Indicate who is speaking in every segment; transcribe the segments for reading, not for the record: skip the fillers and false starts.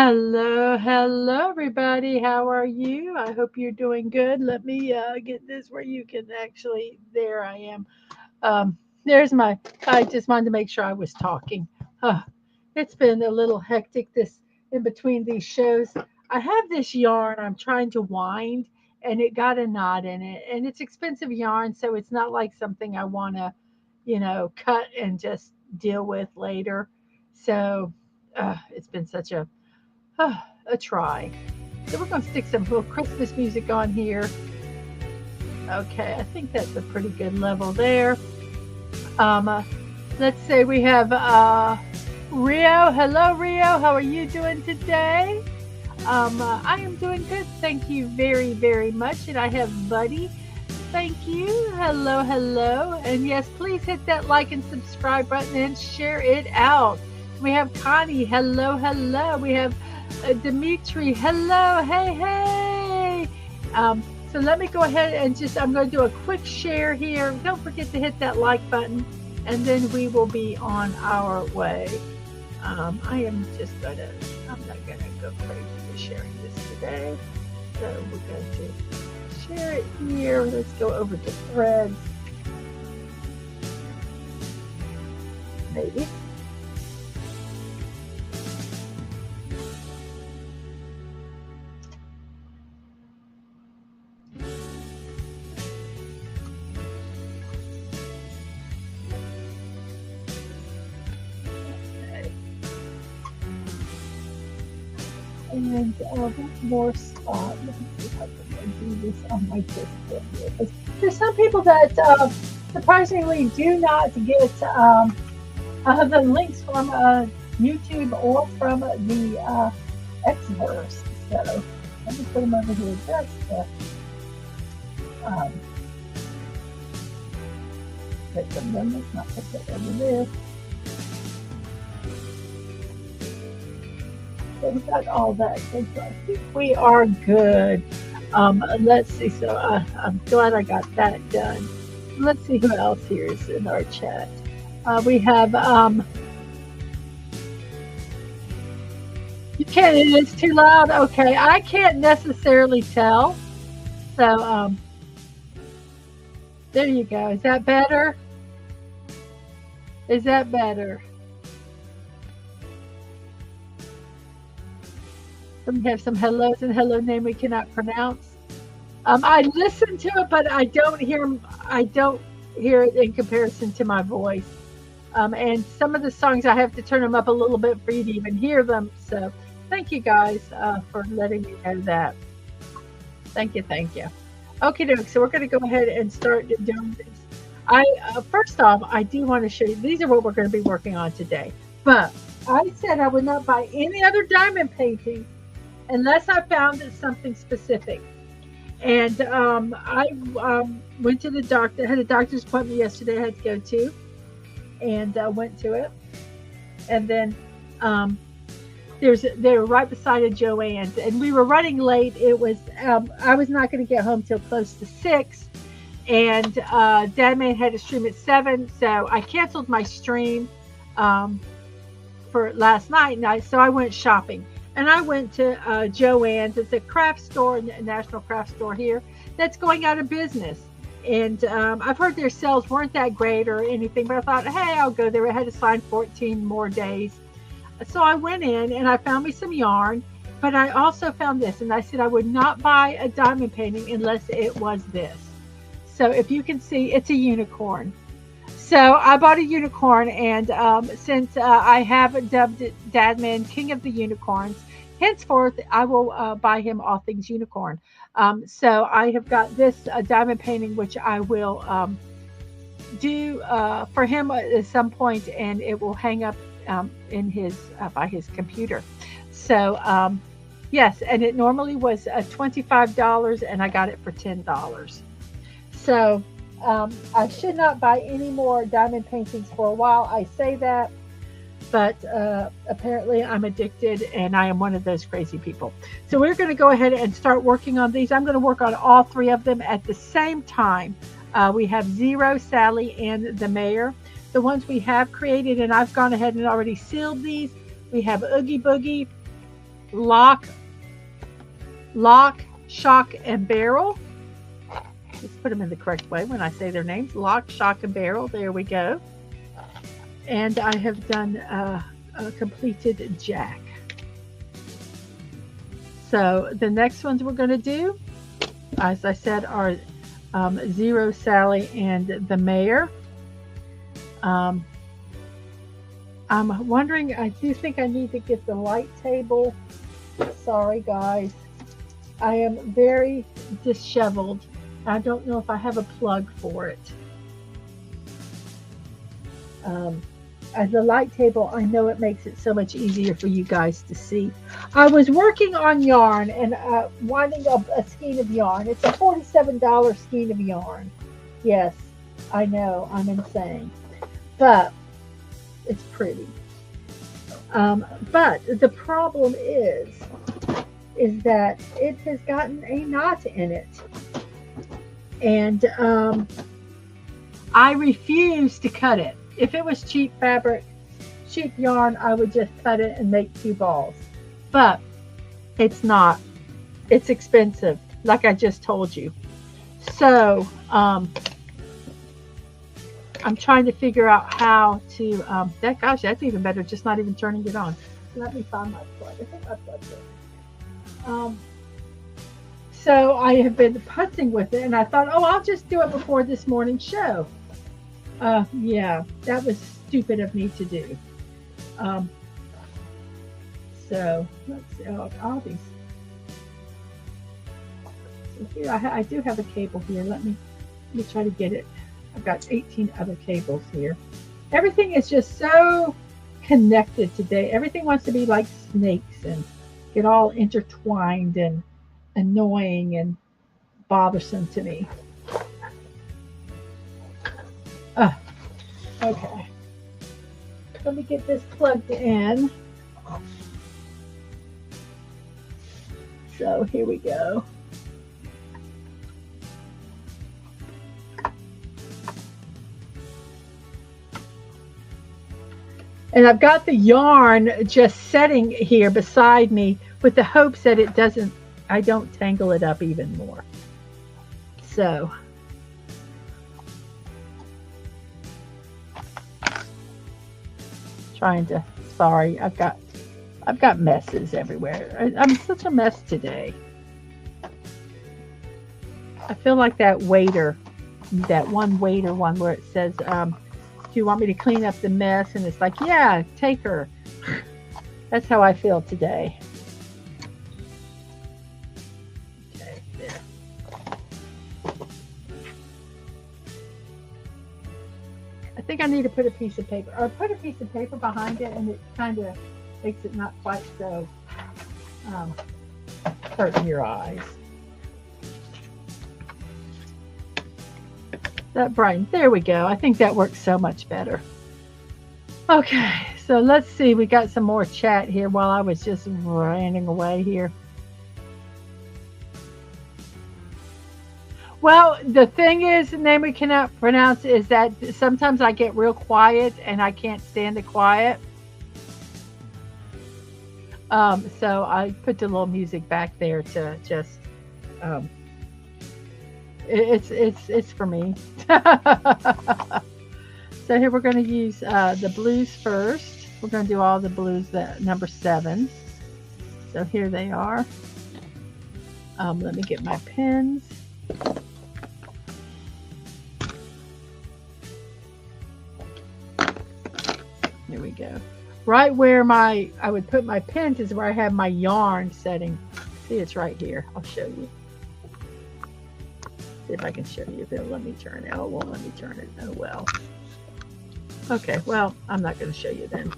Speaker 1: Hello, everybody. How are you? I hope you're doing good. Let me get this where you can actually. There I am. There's my. I just wanted to make sure I was talking. Uh, it's been a little hectic this in between these shows. I have this yarn I'm trying to wind, and it got a knot in it, and it's expensive yarn, so it's not like something I want to, cut and just deal with later. So it's been such a try. So we're going to stick some little Christmas music on here. Okay, I think that's a pretty good level there. Um, uh, let's say we have Rio. Hello, Rio. How are you doing today? I am doing good. Thank you very, very much. And I have Buddy. Thank you. Hello. And yes, please hit that like and subscribe button and share it out. We have Connie. Hello. We have Dimitri. Hello. Hey. So let me go ahead and I'm going to do a quick share here. Don't forget to hit that like button, and then we will be on our way. I'm not going to go crazy with sharing this today. So we're going to share it here. Let's go over to threads. Maybe. And one more spot. Let me see if I can do this on my Discord here. Because there's some people that surprisingly do not get the links from YouTube or from the Xverse. So let me put them over here just to put them in. Let's not put that over there. So we got all that. So I think we are good. Let's see. So I'm glad I got that done. Let's see who else here is in our chat. We have. You can't. It's too loud. Okay, I can't necessarily tell. So there you go. Is that better? Is that better? We have some hellos and hello name we cannot pronounce. I listen to it, but I don't hear it in comparison to my voice. And some of the songs I have to turn them up a little bit for you to even hear them. So thank you guys for letting me know that. Thank you. Okay, so we're going to go ahead and start doing this. First off, I do want to show you. These are what we're going to be working on today. But I said I would not buy any other diamond painting unless I found something specific. And I went to the doctor. I had a doctor's appointment yesterday I had to go to, and went to it. And then they were right beside a Joann's, and we were running late. It was I was not going to get home till close to 6, and Dad Man had a stream at 7, so I canceled my stream for last night, so I went shopping. And I went to Joann's. It's a craft store, a national craft store here, that's going out of business. And I've heard their sales weren't that great or anything, but I thought, hey, I'll go there. I had to sign 14 more days. So I went in and I found me some yarn, but I also found this. And I said I would not buy a diamond painting unless it was this. So if you can see, it's a unicorn. So I bought a unicorn, and since I have dubbed Dadman King of the Unicorns, henceforth I will buy him all things unicorn. So I have got this diamond painting, which I will do for him at some point, and it will hang up in his by his computer. So yes, and it normally was $25, and I got it for $10. So I should not buy any more diamond paintings for a while. I say that, but apparently I'm addicted, and I am one of those crazy people. So we're going to go ahead and start working on these. I'm going to work on all 3 of them at the same time. We have Zero, Sally, and the Mayor. The ones we have created, and I've gone ahead and already sealed these. We have Oogie Boogie, Lock, Shock, and Barrel. Let's put them in the correct way when I say their names. Lock, Shock, and Barrel. There we go. And I have done a completed jack. So the next ones we're going to do, as I said, are Zero, Sally, and the Mayor. I'm wondering, I do think I need to get the light table. Sorry guys, I am very disheveled. I don't know if I have a plug for it. As a light table, I know it makes it so much easier for you guys to see. I was working on yarn and winding up a skein of yarn. It's a $47 skein of yarn. Yes, I know, I'm insane. But it's pretty. But the problem is that it has gotten a knot in it. And I refuse to cut it. If it was cheap fabric, cheap yarn, I would just cut it and make 2 balls. But it's not. It's expensive, like I just told you. So I'm trying to figure out how to, gosh, that's even better, just not even turning it on. Let me find my plug. I think my plug's in. So I have been putzing with it, and I thought, oh, I'll just do it before this morning's show. Yeah, that was stupid of me to do. So let's see, all these. So here I do have a cable here. Let me try to get it. I've got 18 other cables here. Everything is just so connected today. Everything wants to be like snakes and get all intertwined and annoying and bothersome to me. Okay. Let me get this plugged in. So here we go. And I've got the yarn just setting here beside me with the hopes that it doesn't, I don't tangle it up even more. So trying to, sorry, I've got messes everywhere. I'm such a mess today. I feel like that waiter, that one waiter one where it says, do you want me to clean up the mess? And it's like, yeah, take her. That's how I feel today. Okay, there. I think I need to put a piece of paper, or put a piece of paper behind it, and it kind of makes it not quite so hurting your eyes. That brightened. There we go. I think that works so much better. Okay, so let's see. We got some more chat here while I was just ranting away here. Well, the thing is, the name we cannot pronounce is that sometimes I get real quiet and I can't stand the quiet. So I put the little music back there to just, it's for me. So here we're going to use the blues first. We're going to do all the blues, that number 7. So here they are. Let me get my pens. Here we go. Right where I would put my pens is where I have my yarn setting. See, it's right here. I'll show you. See if I can show you. If it'll let me turn it. Oh, it won't let me turn it. Oh, well. Okay, well, I'm not going to show you then.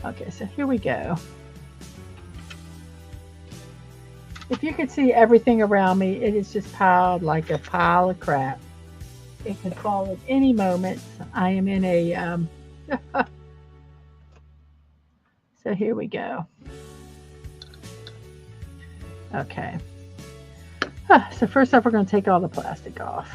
Speaker 1: Okay, so here we go. If you could see everything around me, it is just piled like a pile of crap. It could fall at any moment. I am in a, so here we go. Okay. So first off, we're going to take all the plastic off.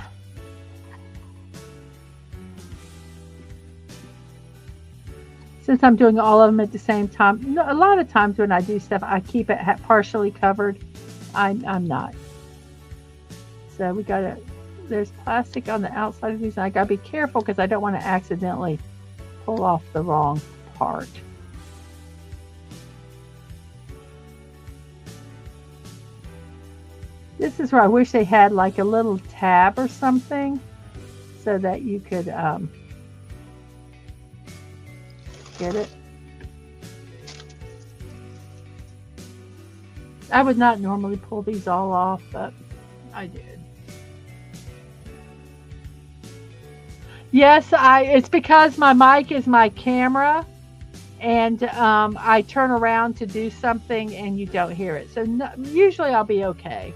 Speaker 1: since I'm doing all of them at the same time, a lot of times when I do stuff, I keep it partially covered. I'm not. So we got to, there's plastic on the outside of these. And I got to be careful because I don't want to accidentally pull off the wrong part. This is where I wish they had like a little tab or something so that you could get it. I would not normally pull these all off, but I did. Yes, it's because my mic is my camera, and I turn around to do something and you don't hear it. So usually I'll be okay.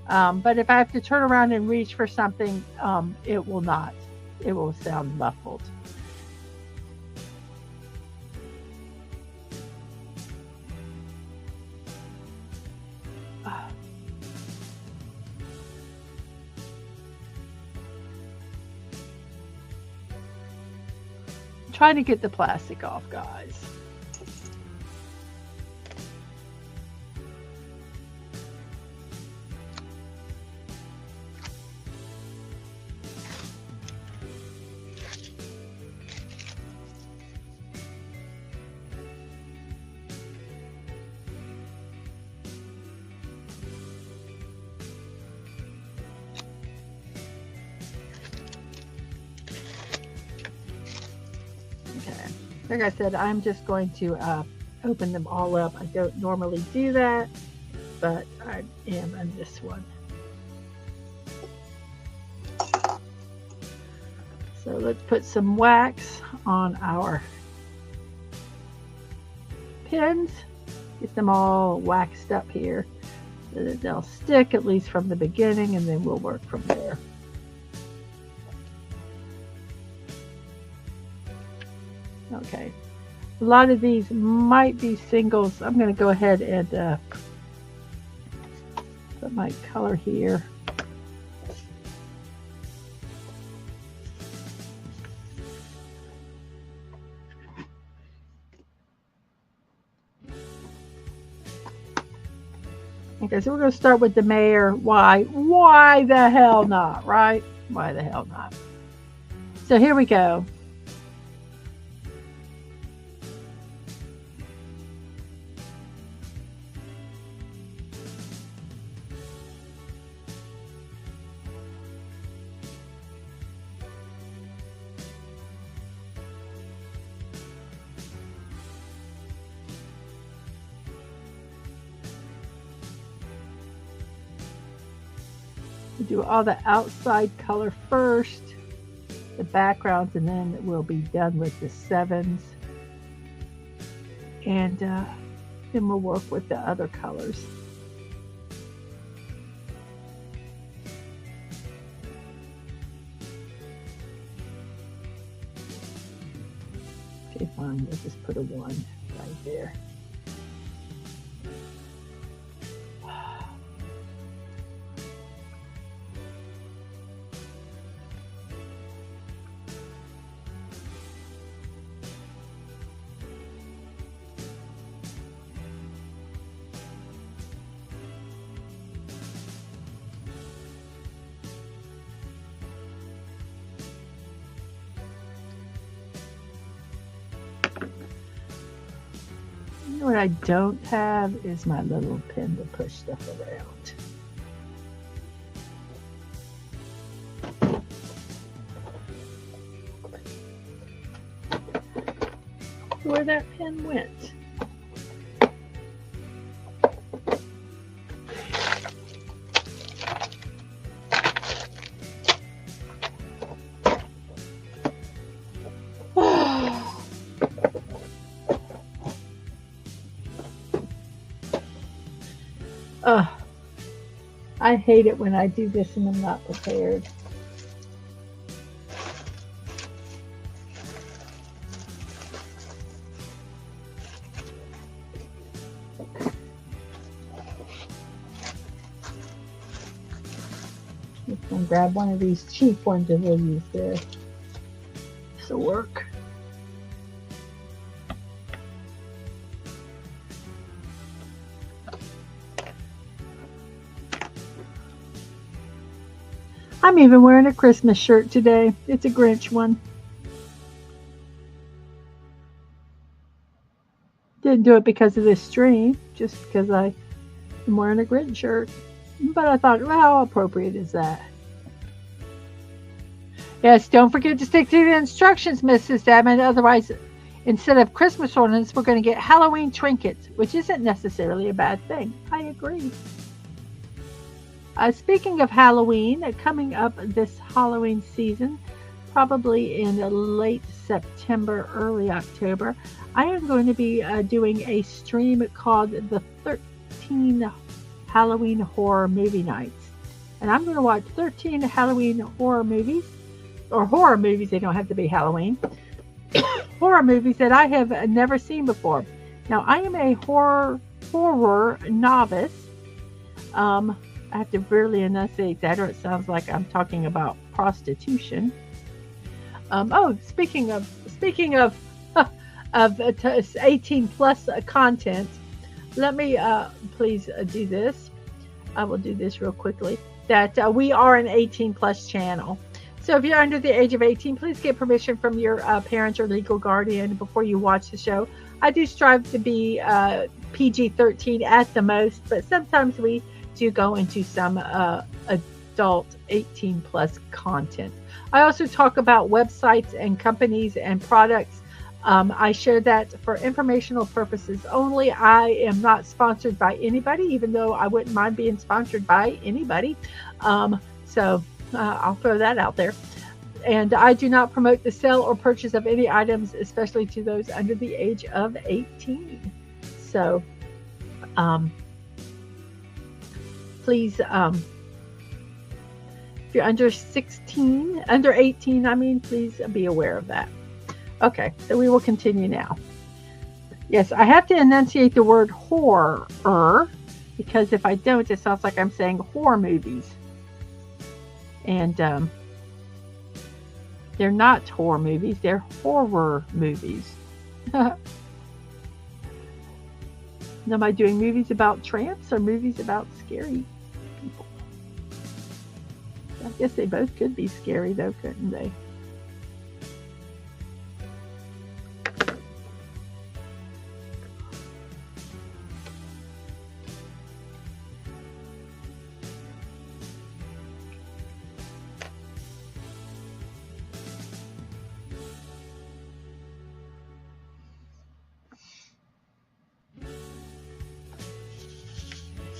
Speaker 1: But if I have to turn around and reach for something, it will not. It will sound muffled. Trying to get the plastic off, guys. Like I said, I'm just going to open them all up. I don't normally do that, but I am on this one. So let's put some wax on our pins. Get them all waxed up here so that they'll stick at least from the beginning, and then we'll work from there. Okay, a lot of these might be singles. I'm going to go ahead and put my color here. Okay, so we're going to start with the mayor. Why the hell not, right? Why the hell not? So here we go. Do all the outside color first, the backgrounds, and then we'll be done with the sevens, and then we'll work with the other colors. Okay, fine, we'll just put a 1 right there. What I don't have is my little pin to push stuff around. Where that pin went. I hate it when I do this and I'm not prepared. Just gonna grab one of these cheap ones and we'll use this. This will work. I'm even wearing a Christmas shirt today. It's a Grinch one. Didn't do it because of this stream, just because I'm wearing a Grinch shirt. But I thought, well, how appropriate is that? Yes, don't forget to stick to the instructions, Mrs. Diamond. Otherwise, instead of Christmas ornaments, we're going to get Halloween trinkets, which isn't necessarily a bad thing. I agree. Speaking of Halloween, coming up this Halloween season, probably in late September, early October, I am going to be doing a stream called the 13 Halloween Horror Movie Nights. And I'm going to watch 13 Halloween horror movies, or horror movies, they don't have to be Halloween, horror movies that I have never seen before. Now, I am a horror novice. I have to really enunciate that, or it sounds like I'm talking about prostitution. Speaking of 18 plus content, let me please do this. I will do this real quickly. That we are an 18 plus channel. So if you're under the age of 18, please get permission from your parent or legal guardian before you watch the show. I do strive to be PG-13 at the most, but sometimes we do go into some adult 18 plus content. I also talk about websites and companies and products. I share that for informational purposes only. I am not sponsored by anybody, even though I wouldn't mind being sponsored by anybody. So I'll throw that out there. And I do not promote the sale or purchase of any items, especially to those under the age of 18. So please, if you're under 18, I mean, please be aware of that. Okay, so we will continue now. Yes, I have to enunciate the word horror, because if I don't, it sounds like I'm saying horror movies. And they're not horror movies, they're horror movies. Am I doing movies about tramps or movies about scary people? I guess they both could be scary though, couldn't they?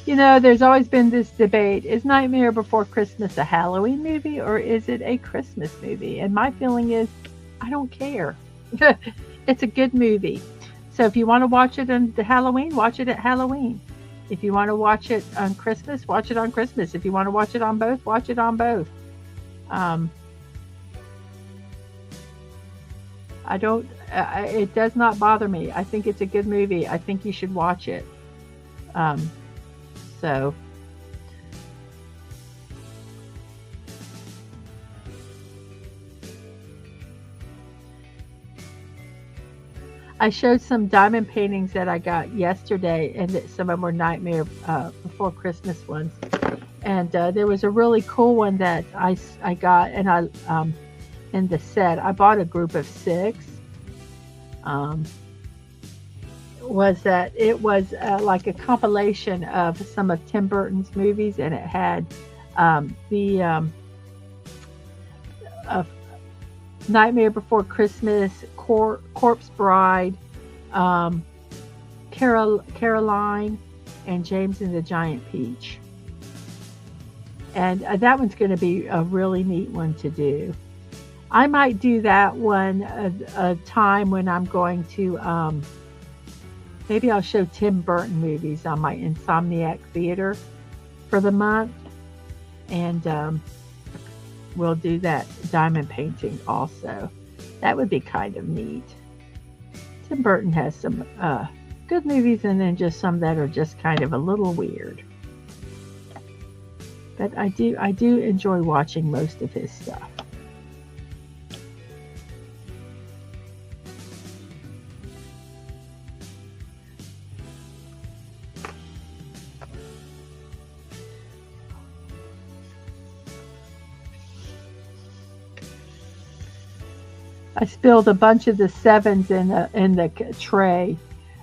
Speaker 1: You know, there's always been this debate. Is Nightmare Before Christmas a Halloween movie or is it a Christmas movie? And my feeling is, I don't care. It's a good movie. So if you want to watch it on Halloween, watch it at Halloween. If you want to watch it on Christmas, watch it on Christmas. If you want to watch it on both, watch it on both. It does not bother me. I think it's a good movie. I think you should watch it. So I showed some diamond paintings that I got yesterday, and some of them were Nightmare Before Christmas ones. And there was a really cool one that I got, and I in the set. I bought a group of 6. Was that it was like a compilation of some of Tim Burton's movies, and it had the Nightmare Before Christmas, Corpse Bride, Caroline, and James and the Giant Peach. And that one's going to be a really neat one to do. I might do that one a time when I'm going to maybe I'll show Tim Burton movies on my Insomniac Theater for the month. And we'll do that diamond painting also. That would be kind of neat. Tim Burton has some good movies and then just some that are just kind of a little weird. But I do enjoy watching most of his stuff. I spilled a bunch of the 7s in the tray,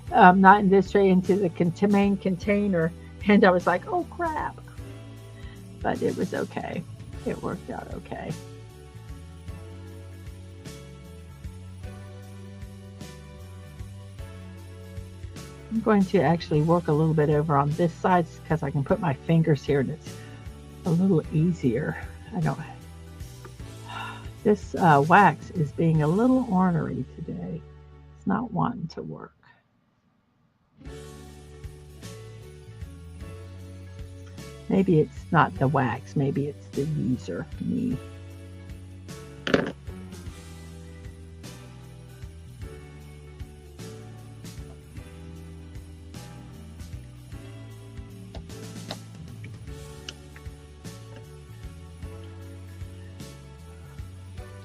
Speaker 1: not in this tray, into the main container, and I was like, oh crap! But it was okay. It worked out okay. I'm going to actually work a little bit over on this side because I can put my fingers here and it's a little easier. This wax is being a little ornery today. It's not wanting to work. Maybe it's not the wax, maybe it's the user, me.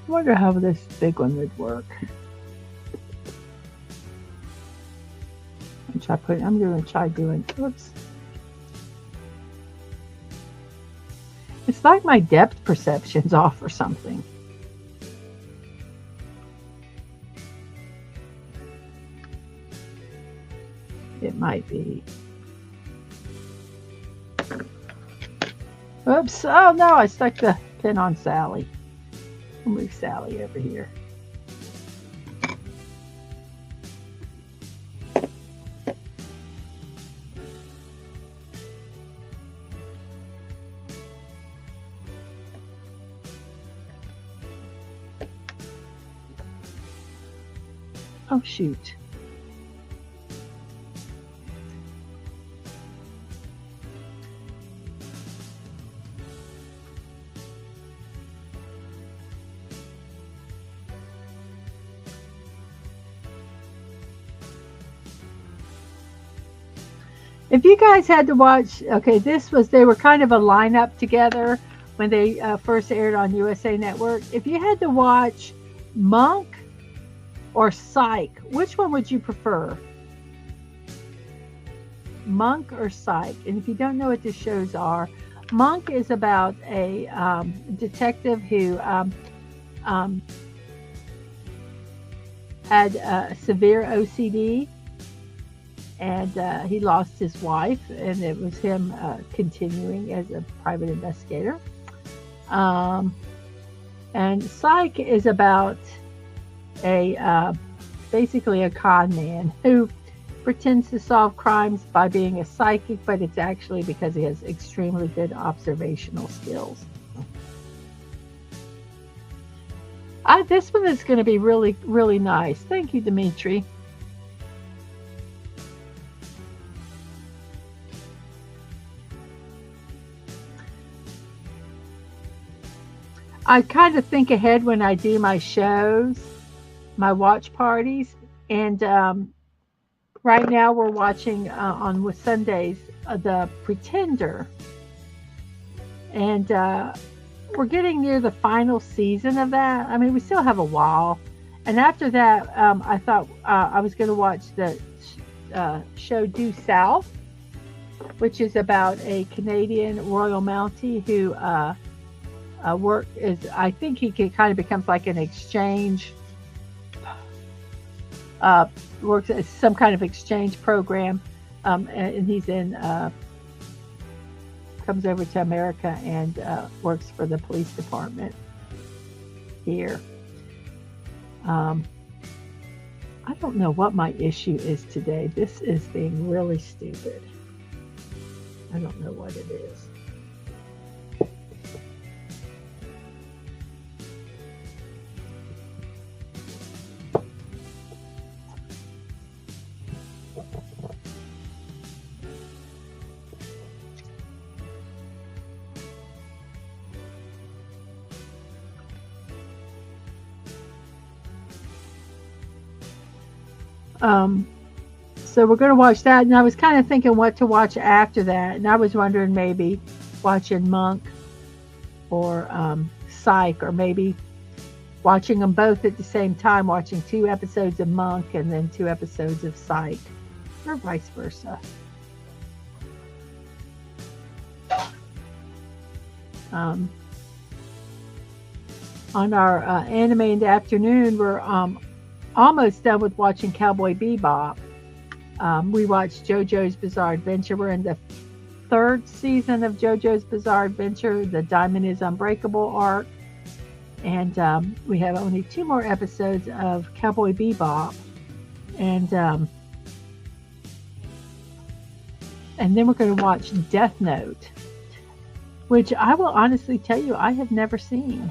Speaker 1: I wonder how this big one would work. I'm going to try doing, oops. It's like my depth perception's off or something. It might be. Oops, oh no, I stuck the pin on Sally. I'll move Sally over here. Oh shoot. If you guys had to watch, okay, they were kind of a lineup together when they first aired on USA Network. If you had to watch Monk or Psych, which one would you prefer? Monk or Psych? And if you don't know what the shows are, Monk is about a detective who had severe OCD. And he lost his wife, and it was him continuing as a private investigator. And Psych is about basically a con man who pretends to solve crimes by being a psychic, but it's actually because he has extremely good observational skills. This one is going to be really, really nice. Thank you, Dimitri. I kind of think ahead when I do my shows, my watch parties, and right now we're watching on Sundays The Pretender, and we're getting near the final season of that. I mean, we still have a while, and after that, I thought I was going to watch the show Due South, which is about a Canadian Royal Mountie who I think he kind of becomes like an exchange, works as some kind of exchange program, and he's comes over to America and works for the police department here. I don't know what my issue is today. This is being really stupid. I don't know what it is. So we're going to watch that, and I was kind of thinking what to watch after that, and I was wondering maybe watching Monk or Psych, or maybe watching them both at the same time, watching 2 episodes of Monk and then 2 episodes of Psych, or vice versa. on our anime in the afternoon, we're almost done with watching Cowboy Bebop. We watched JoJo's Bizarre Adventure. We're in the third season of JoJo's Bizarre Adventure, the Diamond is Unbreakable arc. And we have only 2 more episodes of Cowboy Bebop. And then we're going to watch Death Note, which I will honestly tell you I have never seen.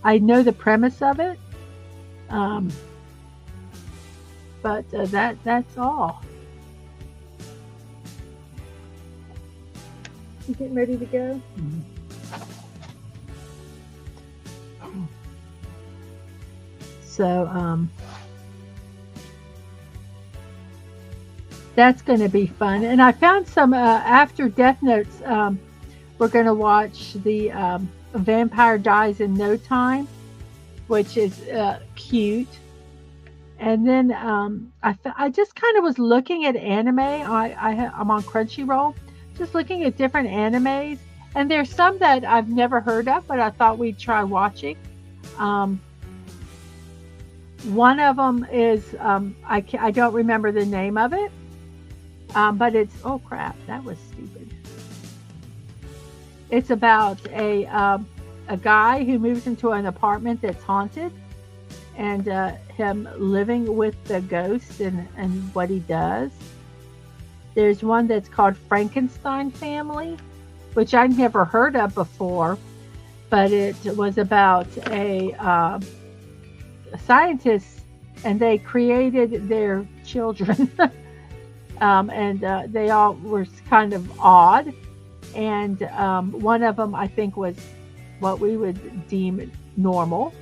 Speaker 1: I know the premise of it, but that's all. You getting ready to go? Mm-hmm. So that's going to be fun. And I found some after Death Notes. We're going to watch the Vampire Dies in No Time, which is cute. And then I just kind of was looking at anime. I'm on Crunchyroll, just looking at different animes. And there's some that I've never heard of, but I thought we'd try watching. One of them is, I don't remember the name of it, but it's, oh crap, that was stupid. It's about a guy who moves into an apartment that's haunted, and him living with the ghost and what he does. There's one that's called Frankenstein Family, which I'd never heard of before, but it was about a scientist, and they created their children. And they all were kind of odd, and one of them I think was what we would deem normal,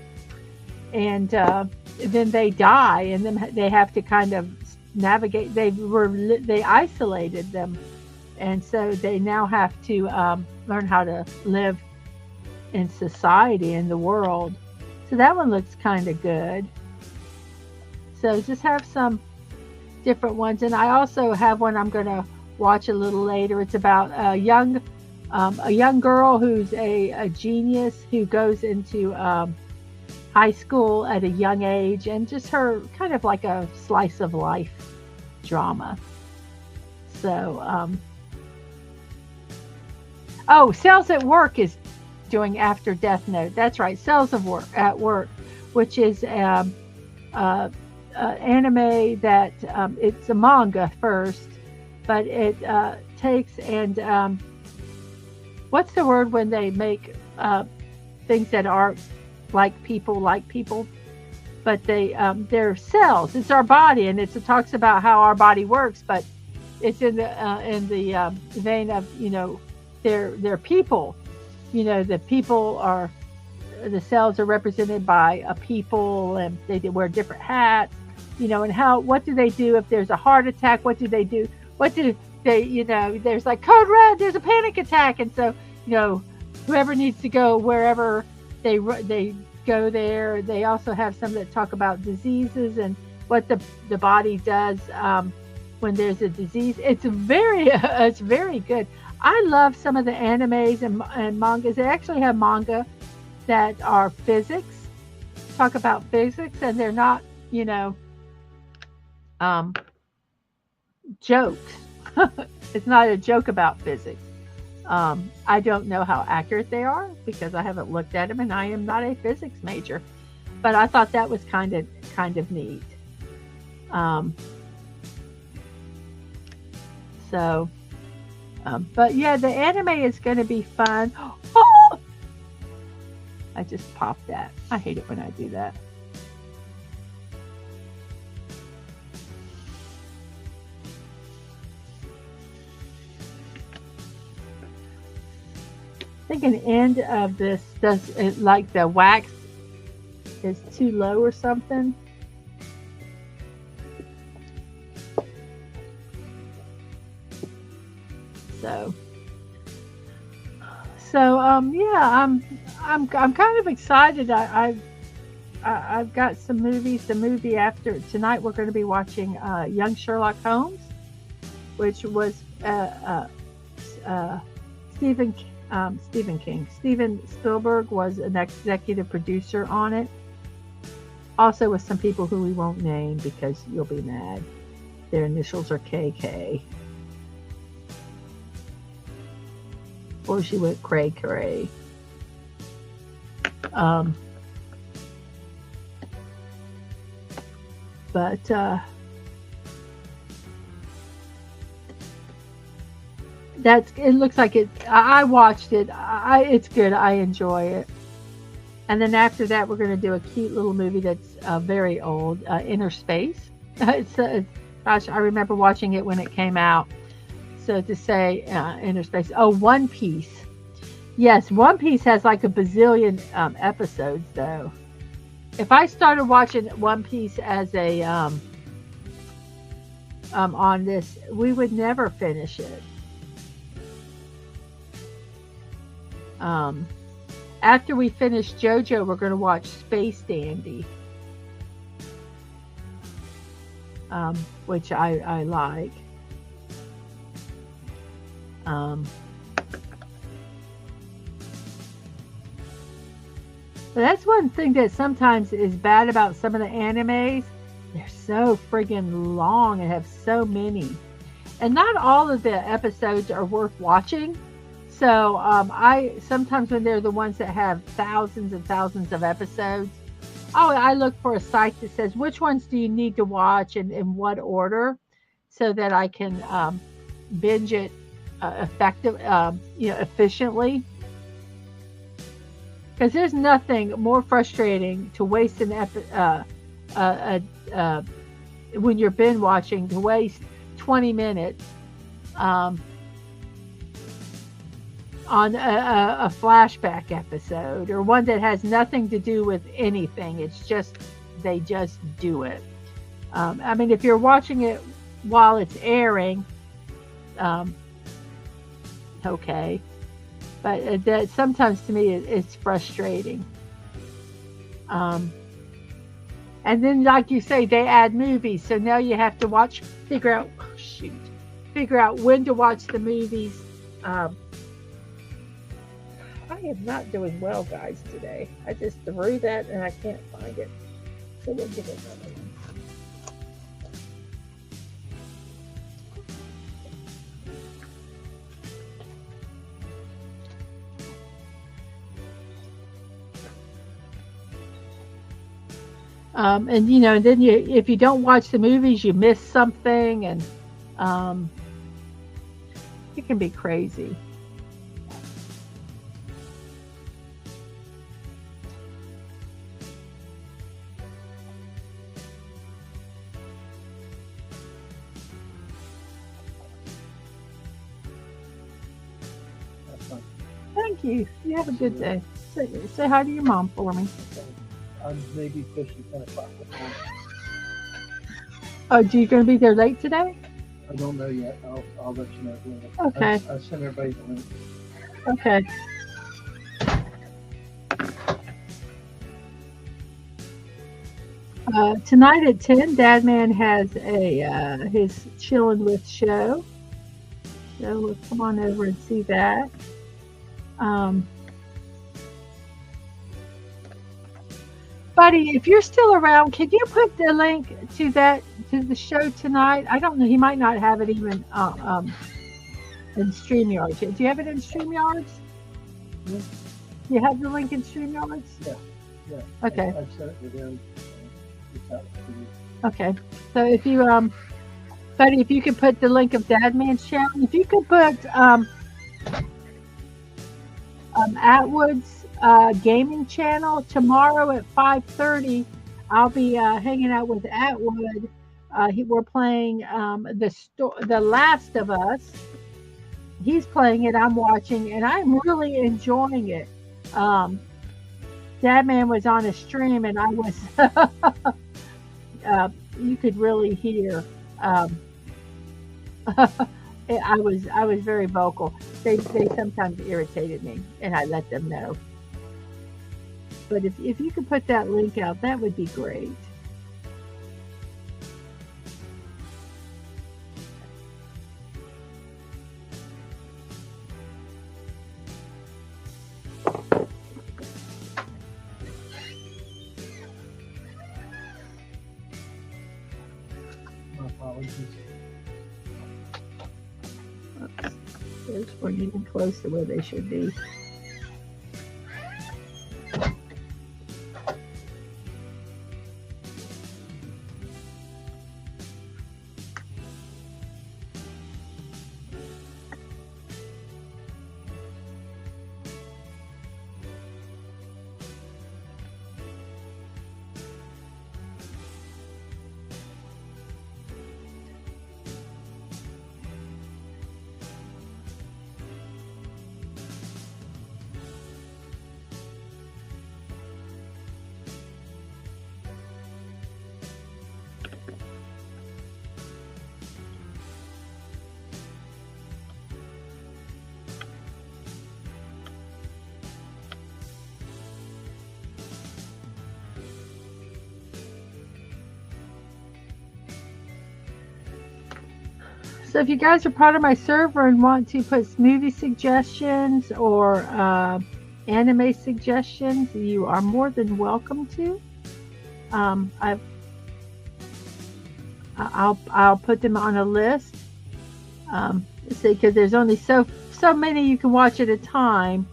Speaker 1: and then they die, and then they have to kind of navigate. They isolated them, and so they now have to learn how to live in society, in the world. So that one looks kind of good. So just have some different ones. And I also have one I'm going to watch a little later. It's about a young girl who's a genius, who goes into high school at a young age, and just her kind of like a slice of life drama. So, Cells at Work is doing after Death Note. That's right, Cells at Work, which is anime that it's a manga first, but it takes and what's the word when they make things that are like people, but they're cells. It's our body, and it talks about how our body works, but it's in the vein of, they're people. The people are, the cells are represented by a people, and they wear different hats, and what do they do if there's a heart attack? What do they do? What do they, there's like code red, there's a panic attack. And so, whoever needs to go wherever they go there. They also have some that talk about diseases and what the body does when there's a disease. It's very good. I love some of the animes and mangas. They actually have manga that are physics, talk about physics, and they're not, jokes. It's not a joke about physics. I don't know how accurate they are because I haven't looked at them, and I am not a physics major. But I thought that was kind of neat. But yeah, the anime is going to be fun. Oh! I just popped that. I hate it when I do that. I think an end of this does it, like the wax is too low or something. So yeah, I'm kind of excited. I've got some movies. The movie after tonight, we're going to be watching Young Sherlock Holmes, which was Stephen Stephen King. Steven Spielberg was an executive producer on it. Also with some people who we won't name because you'll be mad. Their initials are KK. Or she went cray cray. But it looks like it. I watched it. It's good. I enjoy it. And then after that, we're going to do a cute little movie that's very old, Inner Space. Gosh, I remember watching it when it came out. So to say Inner Space. Oh, One Piece. Yes, One Piece has like a bazillion episodes, though. If I started watching One Piece as a on this, we would never finish it. After we finish JoJo, we're going to watch Space Dandy, which I like. But that's one thing that sometimes is bad about some of the animes. They're so friggin' long and have so many. And not all of the episodes are worth watching. So I sometimes when they're the ones that have thousands and thousands of episodes, I look for a site that says which ones do you need to watch and in what order, so that I can binge it efficiently. Because there's nothing more frustrating to waste when you're binge watching, to waste 20 minutes on a flashback episode, or one that has nothing to do with anything. It's just, they just do it. I mean, if you're watching it while it's airing, okay. But that sometimes to me it's frustrating. And then, like you say, they add movies, so now you have to figure out when to watch the movies. I am not doing well, guys, today. I just threw that and I can't find it. So we'll give it another one. And then if you don't watch the movies, you miss something, and it can be crazy. Thank you. You have a good day. Say hi to your mom for me.
Speaker 2: I'm maybe pushing 10 o'clock.
Speaker 1: Oh, you going to be there late today?
Speaker 2: I don't know yet. I'll let you know later.
Speaker 1: Okay.
Speaker 2: I sent everybody the link.
Speaker 1: Okay. Tonight at 10, Dadman has his Chillin' With show. So we'll come on over and see that. Buddy, if you're still around, could you put the link to the show tonight? I don't know. He might not have it even in StreamYard. Do you have it in StreamYards?
Speaker 2: Yeah.
Speaker 1: You have the link in StreamYards?
Speaker 2: Yeah.
Speaker 1: Okay.
Speaker 2: I sent it to them.
Speaker 1: Okay. So if you buddy, if you could put the link of Dadman's channel, if you could put Atwood's gaming channel tomorrow at 5:30, I'll be hanging out with Atwood. We're playing The Last of Us. He's playing it, I'm watching, and I'm really enjoying it. Dadman was on a stream, and I was you could really hear I was very vocal. They sometimes irritated me, and I let them know. But if you could put that link out, that would be great. Oops. Those weren't even close to where they should be. So if you guys are part of my server and want to put movie suggestions or anime suggestions, you are more than welcome to. I'll put them on a list. See, because there's only so many you can watch at a time.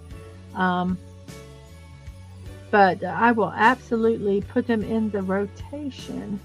Speaker 1: But I will absolutely put them in the rotation.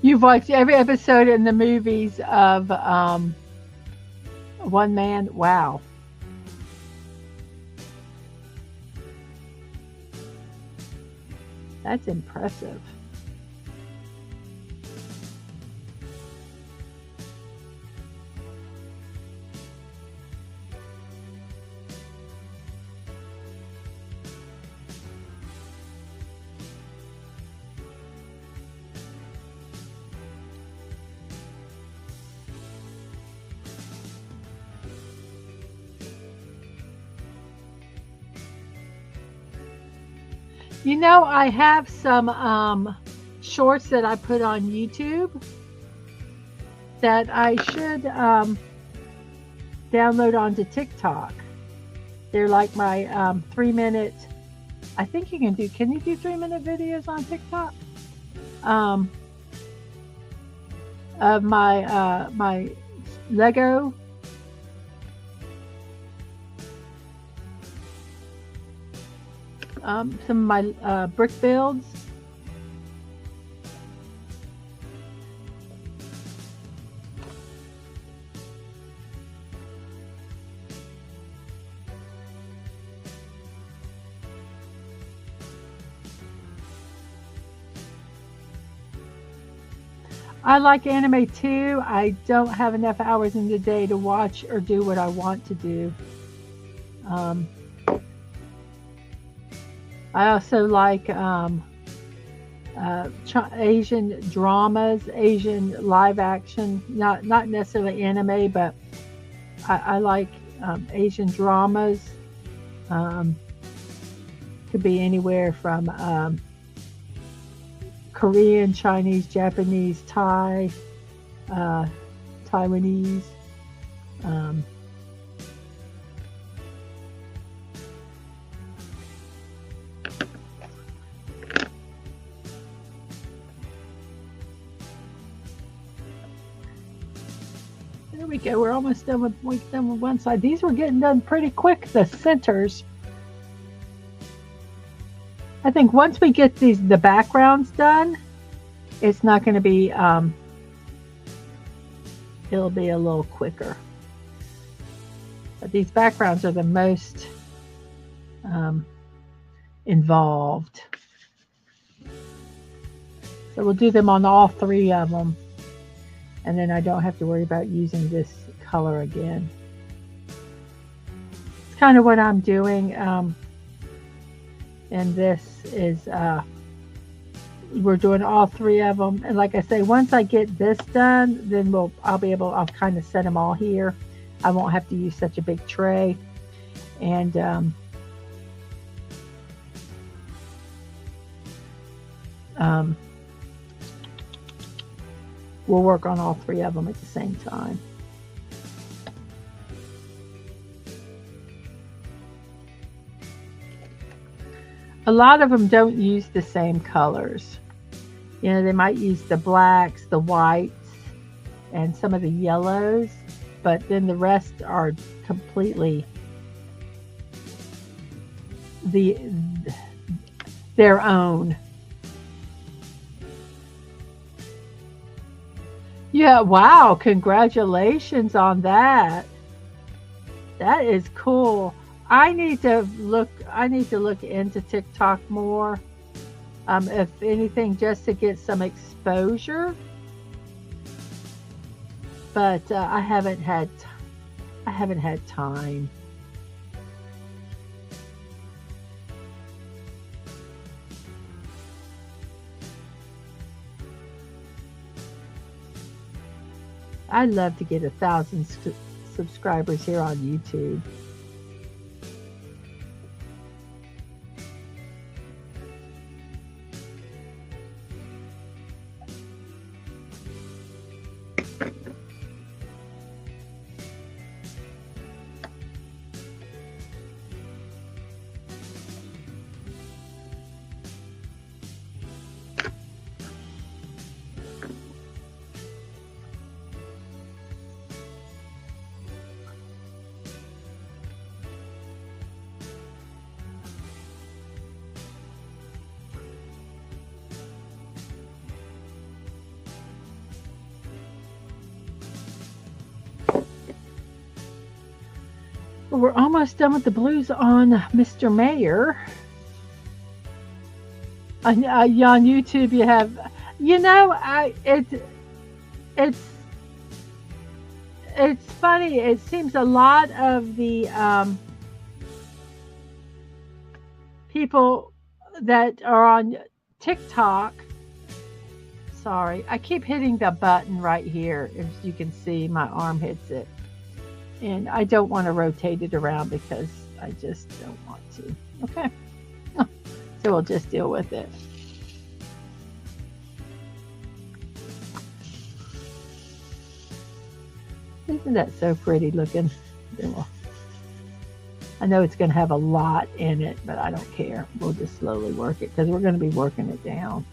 Speaker 1: You've watched every episode in the movies of One Man. Wow. That's impressive. You know, I have some shorts that I put on YouTube that I should download onto TikTok. They're like my 3-minute, I think you can you do 3-minute videos on TikTok? Of my my Lego. Some of my brick builds. I like anime too. I don't have enough hours in the day to watch or do what I want to do. I also like Asian dramas, Asian live action, not necessarily anime, but I like Asian dramas. Could be anywhere from Korean, Chinese, Japanese, Thai, Taiwanese. There we go. We're almost done with one side. These were getting done pretty quick. The centers. I think once we get the backgrounds done, it's not going to be. It'll be a little quicker. But these backgrounds are the most involved. So we'll do them on all 3 of them. And then I don't have to worry about using this color again. It's kind of what I'm doing. And this is we're doing all three of them. And like I say, once I get this done, then I'll kind of set them all here. I won't have to use such a big tray. And we'll work on all three of them at the same time. A lot of them don't use the same colors. You know, they might use the blacks, the whites, and some of the yellows, but then the rest are completely their own. Yeah, wow, congratulations on that. That is cool. I need to look into TikTok more. If anything, just to get some exposure. But I haven't had time. I'd love to get 1,000 subscribers here on YouTube. We're almost done with the blues on Mr. Mayor. On YouTube, you have, you know, it's funny. It seems a lot of the people that are on TikTok. Sorry, I keep hitting the button right here. As you can see, my arm hits it. And I don't want to rotate it around because I just don't want to. Okay. So we'll just deal with it. Isn't that so pretty looking? I know it's going to have a lot in it, but I don't care. We'll just slowly work it because we're going to be working it down.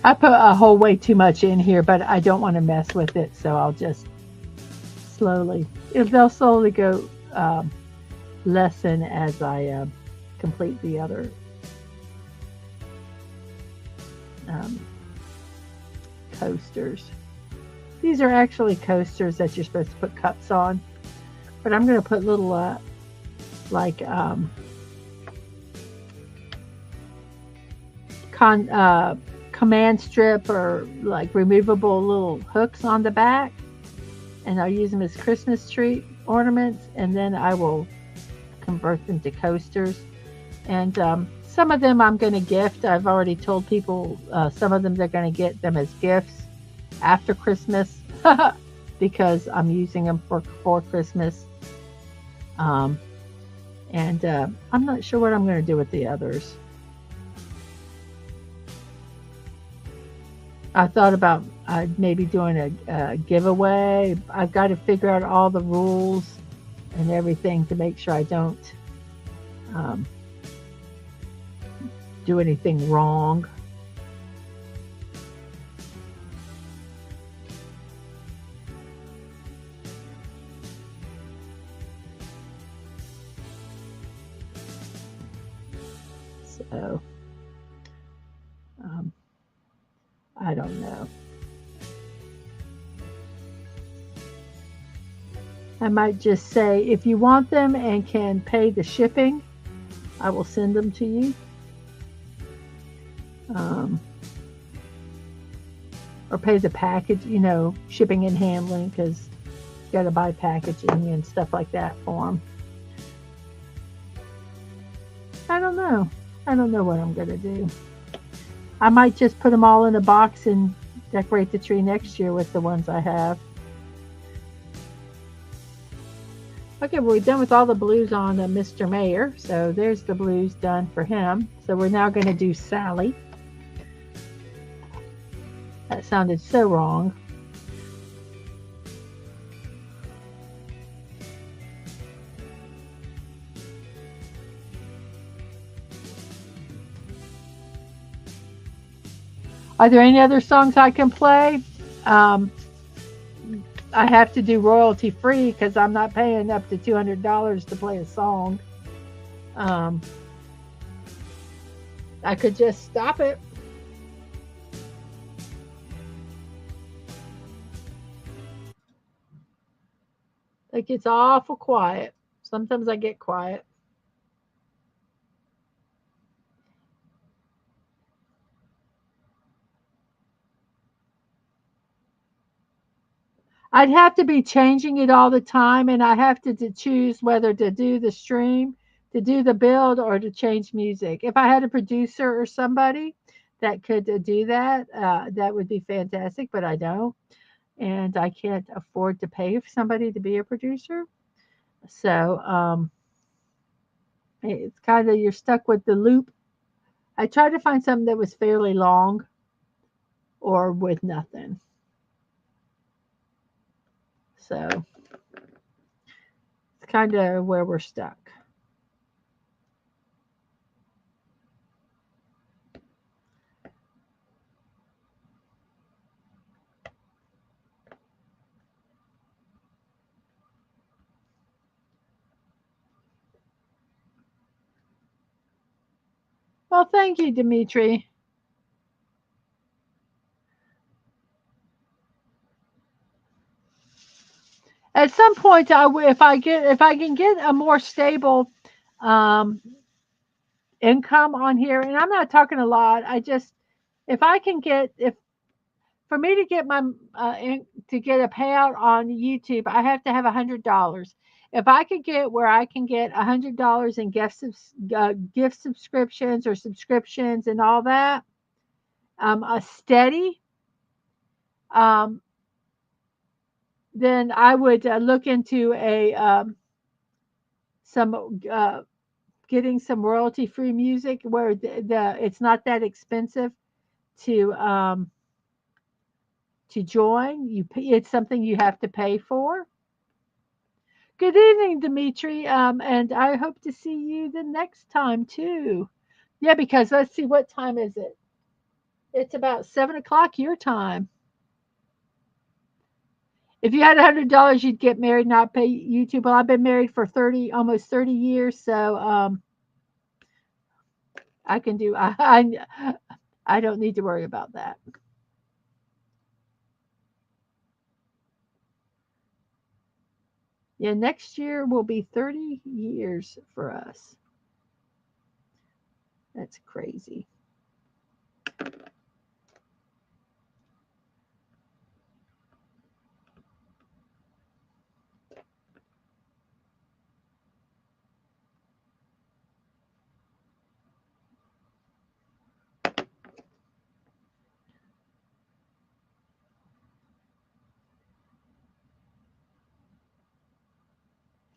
Speaker 1: I put a whole way too much in here, but I don't want to mess with it, so I'll just slowly, they'll slowly go lessen as I complete the other coasters. These are actually coasters that you're supposed to put cups on, but I'm going to put little like command strip or like removable little hooks on the back, and I'll use them as Christmas tree ornaments, and then I will convert them to coasters. And some of them I'm going to gift. I've already told people some of them they're going to get them as gifts after Christmas because I'm using them for Christmas. And I'm not sure what I'm going to do with the others. I thought about maybe doing a giveaway. I've got to figure out all the rules and everything to make sure I don't do anything wrong. So, um, I don't know. I might just say, if you want them and can pay the shipping, I will send them to you. Um, or pay the package, shipping and handling, because you got to buy packaging and stuff like that for them. I don't know. I don't know what I'm going to do. I might just put them all in a box and decorate the tree next year with the ones I have. Okay, well, we're done with all the blues on Mr. Mayor. So there's the blues done for him. So we're now going to do Sally. That sounded so wrong. Are there any other songs I can play? I have to do royalty free because I'm not paying up to $200 to play a song. I could just stop it. Like, it's awful quiet. Sometimes I get quiet. I'd have to be changing it all the time, and I have to choose whether to do the stream, to do the build, or to change music. If I had a producer or somebody that could do that, that would be fantastic, but I don't. And I can't afford to pay somebody to be a producer. So it's kind of, you're stuck with the loop. I tried to find something that was fairly long or with nothing. So it's kind of where we're stuck. Well, thank you, Dimitri. At some point, if I can get a more stable um, income on here, and I'm not talking a lot. I just, if I can get, if for me to get my to get a payout on YouTube, I have to have $100. If I could get where I can get $100 in gift subscriptions or subscriptions and all that, a steady, um, then I would look into a some getting some royalty free music where the it's not that expensive to join. It's something you have to pay for. Good evening, Dimitri, and I hope to see you the next time too. Yeah, because let's see, what time is it? It's about 7 o'clock your time. If you had $100, you'd get married, not pay YouTube. Well, I've been married for almost 30 years, so I can do. I don't need to worry about that. Yeah, next year will be 30 years for us. That's crazy.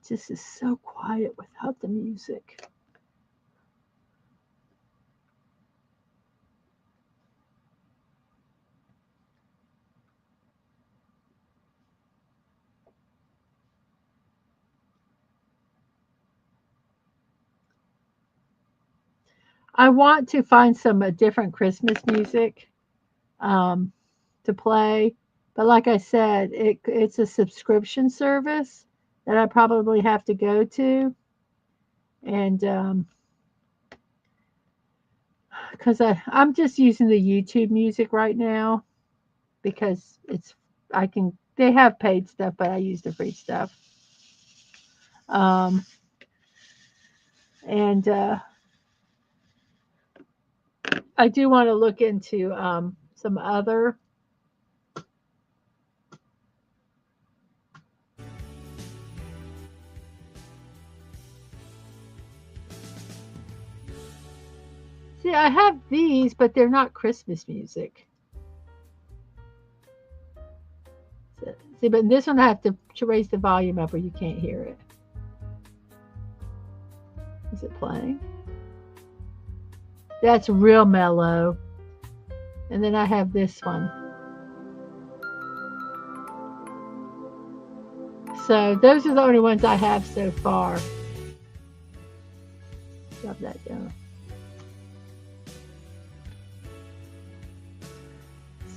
Speaker 1: This is so quiet without the music. I want to find some different Christmas music um, to play, but like I said, it's a subscription service that I probably have to go to, and because I'm just using the YouTube music right now because they have paid stuff, but I use the free stuff. Um, and I do want to look into some other. See, I have these, but they're not Christmas music. See, but this one I have to raise the volume up or you can't hear it. Is it playing? That's real mellow. And then I have this one. So those are the only ones I have so far. Drop that down.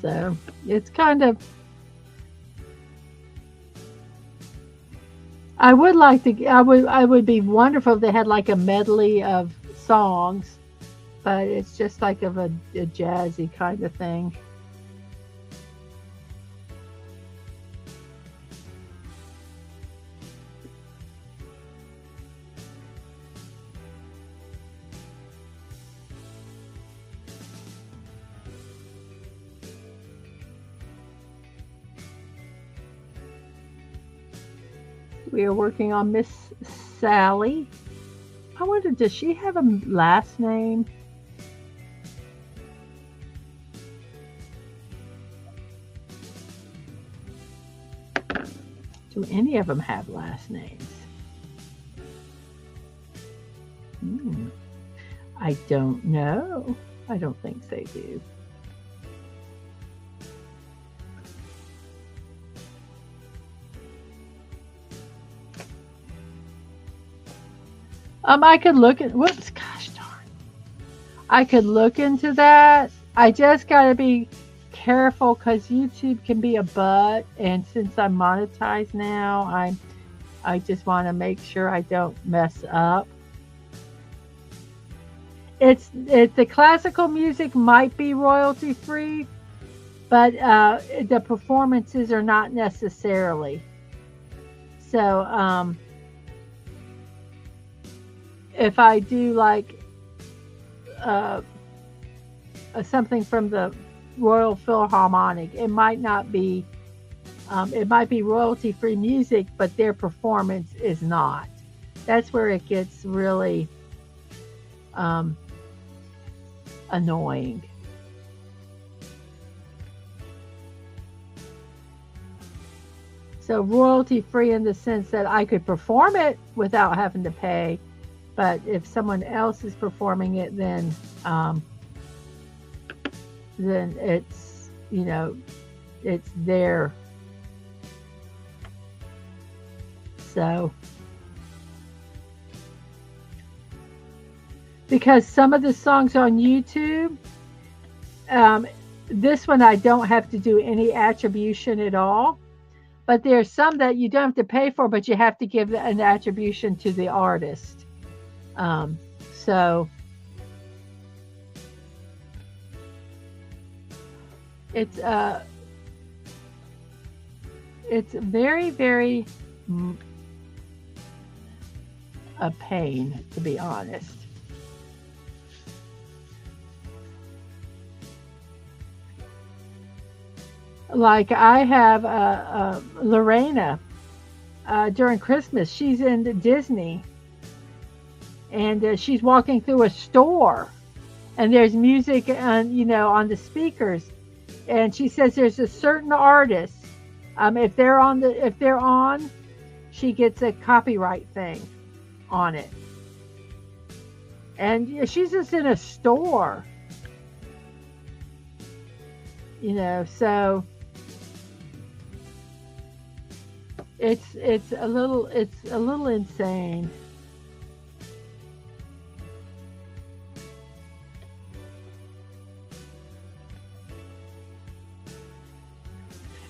Speaker 1: So it's kind of, I would be wonderful if they had like a medley of songs, but it's just like of a jazzy kind of thing. We are working on Miss Sally. I wonder, does she have a last name? Do any of them have last names? I don't know. I don't think they do. I could look at, whoops, gosh darn. I could look into that. I just got to be careful because YouTube can be a butt. And since I'm monetized now, I just want to make sure I don't mess up. The classical music might be royalty free, but the performances are not necessarily. So, if I do like something from the Royal Philharmonic, it might not be, it might be royalty free music, but their performance is not. That's where it gets really annoying. So royalty free in the sense that I could perform it without having to pay. But if someone else is performing it, then it's, it's there. So, because some of the songs on YouTube, this one I don't have to do any attribution at all. But there's some that you don't have to pay for, but you have to give an attribution to the artist. So it's very, very a pain, to be honest. Like I have Lorena during Christmas. She's in Disney. And she's walking through a store, and there's music, on the speakers. And she says there's a certain artist. If they're on, she gets a copyright thing on it. And she's just in a store, So it's a little insane.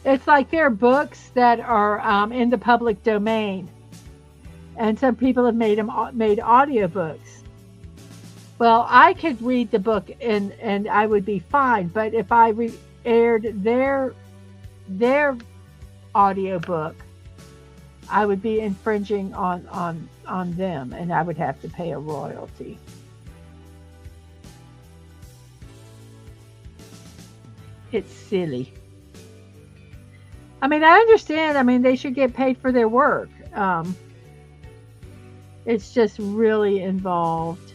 Speaker 1: It's like there are books that are in the public domain, and some people have made audiobooks. Well, I could read the book and I would be fine, but if I aired their audiobook, I would be infringing on them, and I would have to pay a royalty. It's silly. I mean, I understand. I mean, they should get paid for their work. It's just really involved.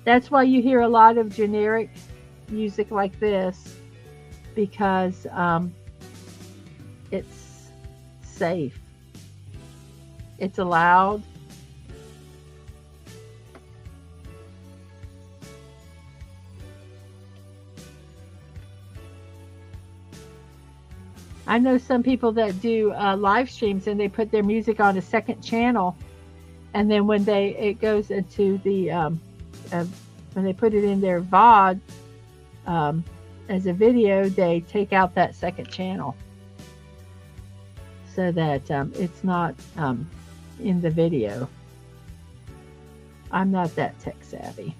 Speaker 1: That's why you hear a lot of generic music like this, because it's safe. It's allowed. I know some people that do live streams and they put their music on a second channel, and then when it goes into the when they put it in their VOD as a video, they take out that second channel so that it's not in the video. I'm not that tech savvy.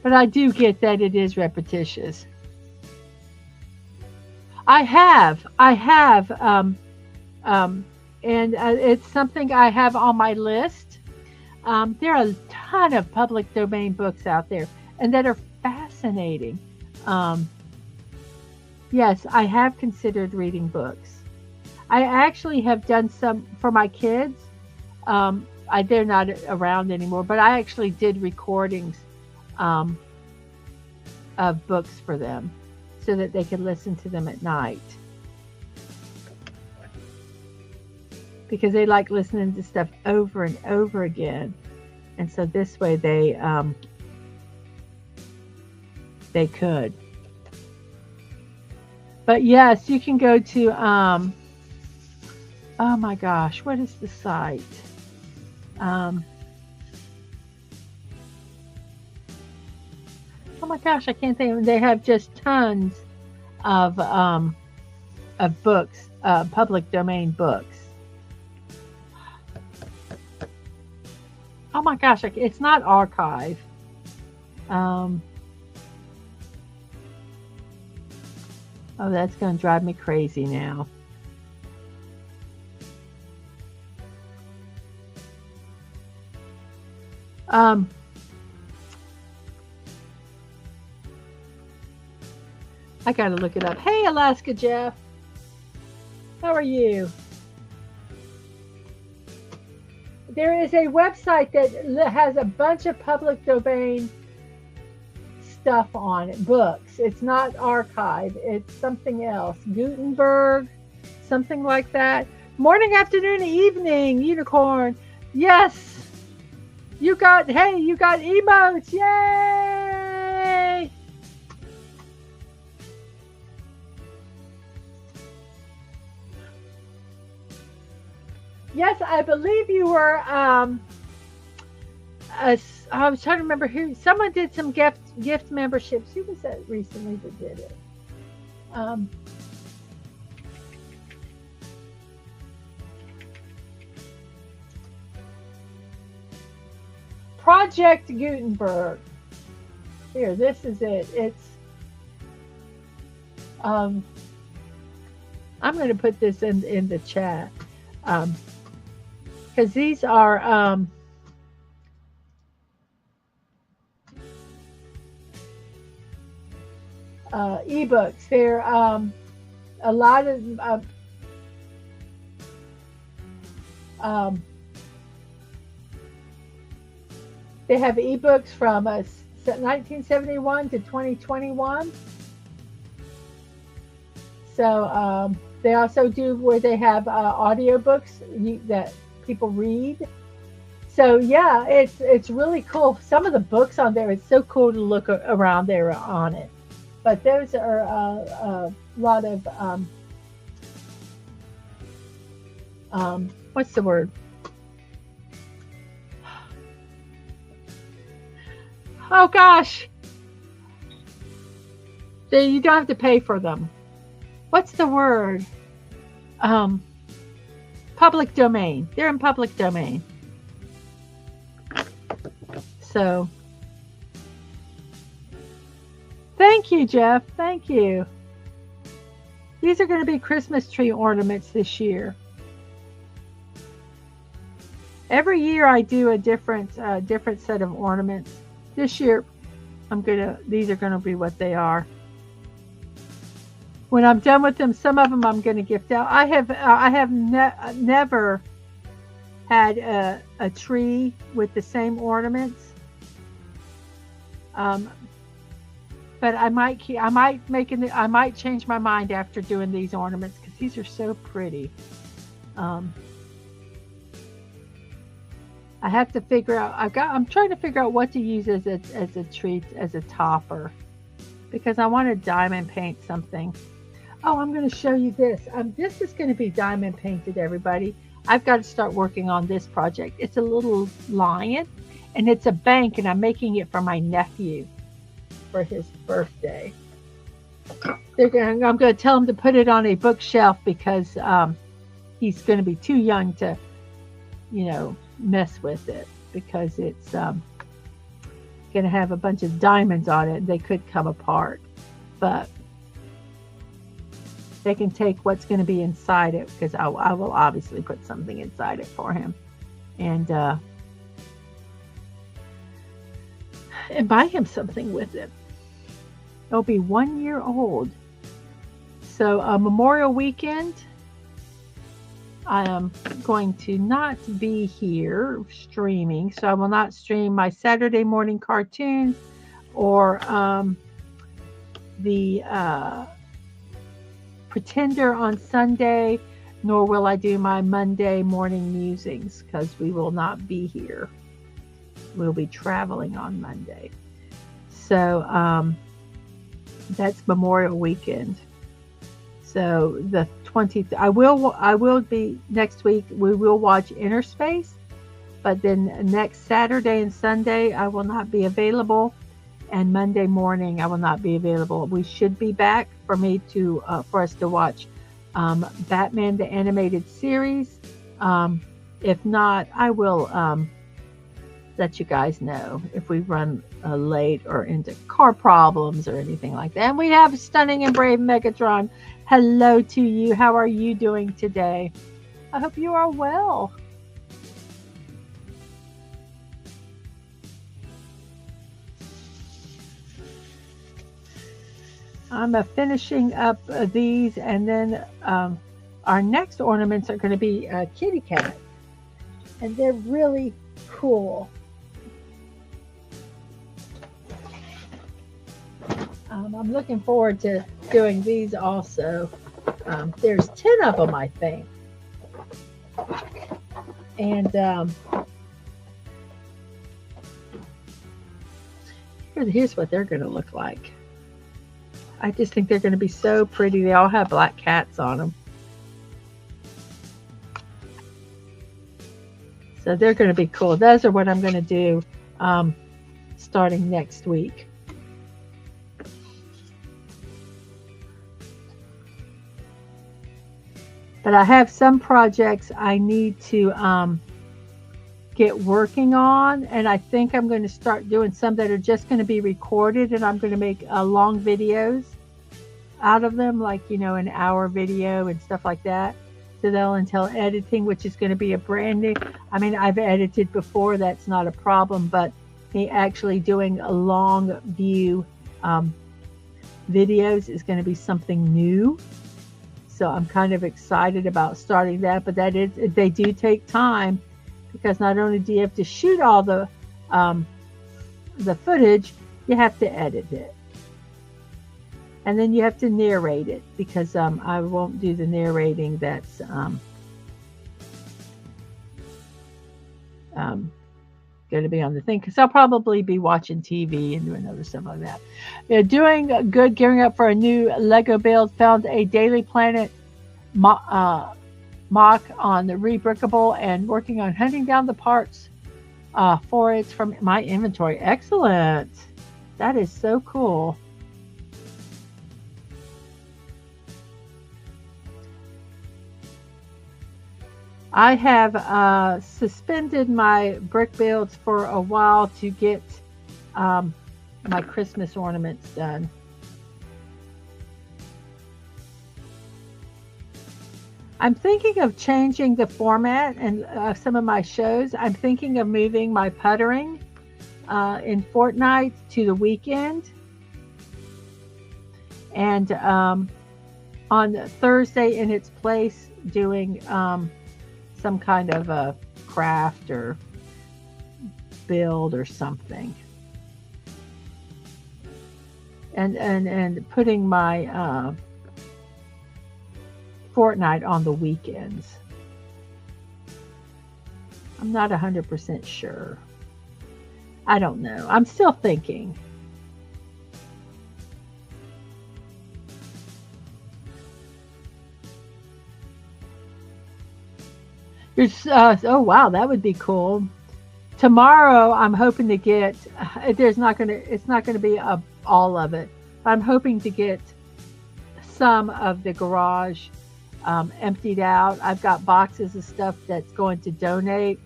Speaker 1: But I do get that it is repetitious. I have, and it's something I have on my list. There are a ton of public domain books out there, and that are fascinating. Yes, I have considered reading books. I actually have done some for my kids. They're not around anymore, but I actually did recordings of books for them so that they could listen to them at night, because they like listening to stuff over and over again, and so this way they could. But yes, you can go to oh my gosh, what is the site? Oh my gosh, I can't think. They have just tons of books, public domain books. Oh my gosh, it's not archive. Oh, that's going to drive me crazy now. I gotta look it up. Hey, Alaska Jeff. How are you? There is a website that has a bunch of public domain stuff on it, books. It's not archive. It's something else. Gutenberg, something like that. Morning, afternoon, evening, unicorn. Yes. You got emotes. Yay. Yes, I believe you were. I was trying to remember who. Someone did some gift memberships. Who was that recently that did it? Project Gutenberg. Here, this is it. It's. I'm going to put this in the chat. Because these are ebooks. They're a lot of they have ebooks from 1971 to 2021. So they also do where they have audiobooks that people read. So yeah, it's really cool. Some of the books on there, it's so cool to look around there on it. But those are a lot of what's the word? Oh gosh, You don't have to pay for them. What's the word? Public domain. They're in public domain. So, thank you, Jeff. Thank you. These are going to be Christmas tree ornaments this year. Every year I do a different set of ornaments. This year, these are going to be what they are. When I'm done with them, some of them I'm going to gift out. I have never had a tree with the same ornaments. But I might change my mind after doing these ornaments because these are so pretty. I have to figure out. I'm trying to figure out what to use as a tree, as a topper, because I want to diamond paint something. Oh, I'm going to show you this. This is going to be diamond painted, everybody. I've got to start working on this project. It's a little lion, and it's a bank, and I'm making it for my nephew for his birthday. I'm going to tell him to put it on a bookshelf because he's going to be too young to, mess with it, because it's going to have a bunch of diamonds on it. They could come apart, but they can take what's going to be inside it, because I will obviously put something inside it for him, and buy him something with it. It'll be 1 year old. So Memorial Weekend, I am going to not be here streaming, so I will not stream my Saturday morning cartoons or the Pretender on Sunday, nor will I do my Monday morning musings, because we will not be here. We'll be traveling on Monday. So that's Memorial Weekend. So the 20th, I will be next week. We will watch Inner Space, but then next Saturday and Sunday I will not be available, and Monday morning I will not be available. We should be back for us to watch Batman the Animated Series. If not, I will let you guys know if we run late or into car problems or anything like that. And we have Stunning and Brave Megatron. Hello to you. How are you doing today? I hope you are well. I'm finishing up these, and then our next ornaments are going to be kitty cat, and they're really cool. I'm looking forward to doing these also. There's 10 of them, I think. And here's what they're going to look like. I just think they're going to be so pretty. They all have black cats on them. So they're going to be cool. Those are what I'm going to do starting next week. But I have some projects I need to get working on, and I think I'm going to start doing some that are just going to be recorded, and I'm going to make long videos out of them, like, an hour video and stuff like that. So they'll entail editing, which is going to be a brand new. I mean, I've edited before, that's not a problem, but me actually doing a long view videos is going to be something new. So I'm kind of excited about starting that, but they do take time, because not only do you have to shoot all the footage, you have to edit it, and then you have to narrate it, because I won't do the narrating that's going to be on the thing, because I'll probably be watching TV and doing other stuff like that. Doing good, gearing up for a new Lego build. Found a Daily Planet mock on the Rebrickable, and working on hunting down the parts for it from my inventory. Excellent. That is so cool. I have suspended my brick builds for a while to get my Christmas ornaments done. I'm thinking of changing the format and some of my shows. I'm thinking of moving my puttering in Fortnite to the weekend. And on Thursday in its place doing some kind of a craft or build or something. And putting my Fortnite on the weekends. I'm not 100% sure. I don't know. I'm still thinking. Oh wow, that would be cool. Tomorrow, I'm hoping to get. It's not gonna be all of it. I'm hoping to get some of the garage emptied out. I've got boxes of stuff that's going to donate.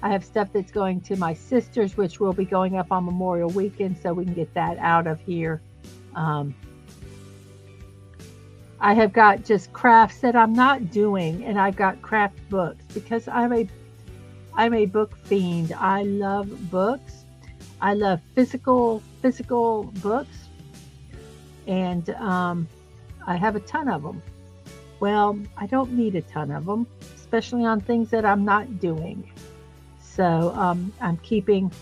Speaker 1: I have stuff that's going to my sisters, which will be going up on Memorial Weekend, so we can get that out of here. I have got just crafts that I'm not doing, and I've got craft books because I'm a book fiend. I love books. I love physical books, and I have a ton of them. Well, I don't need a ton of them, especially on things that I'm not doing. So I'm keeping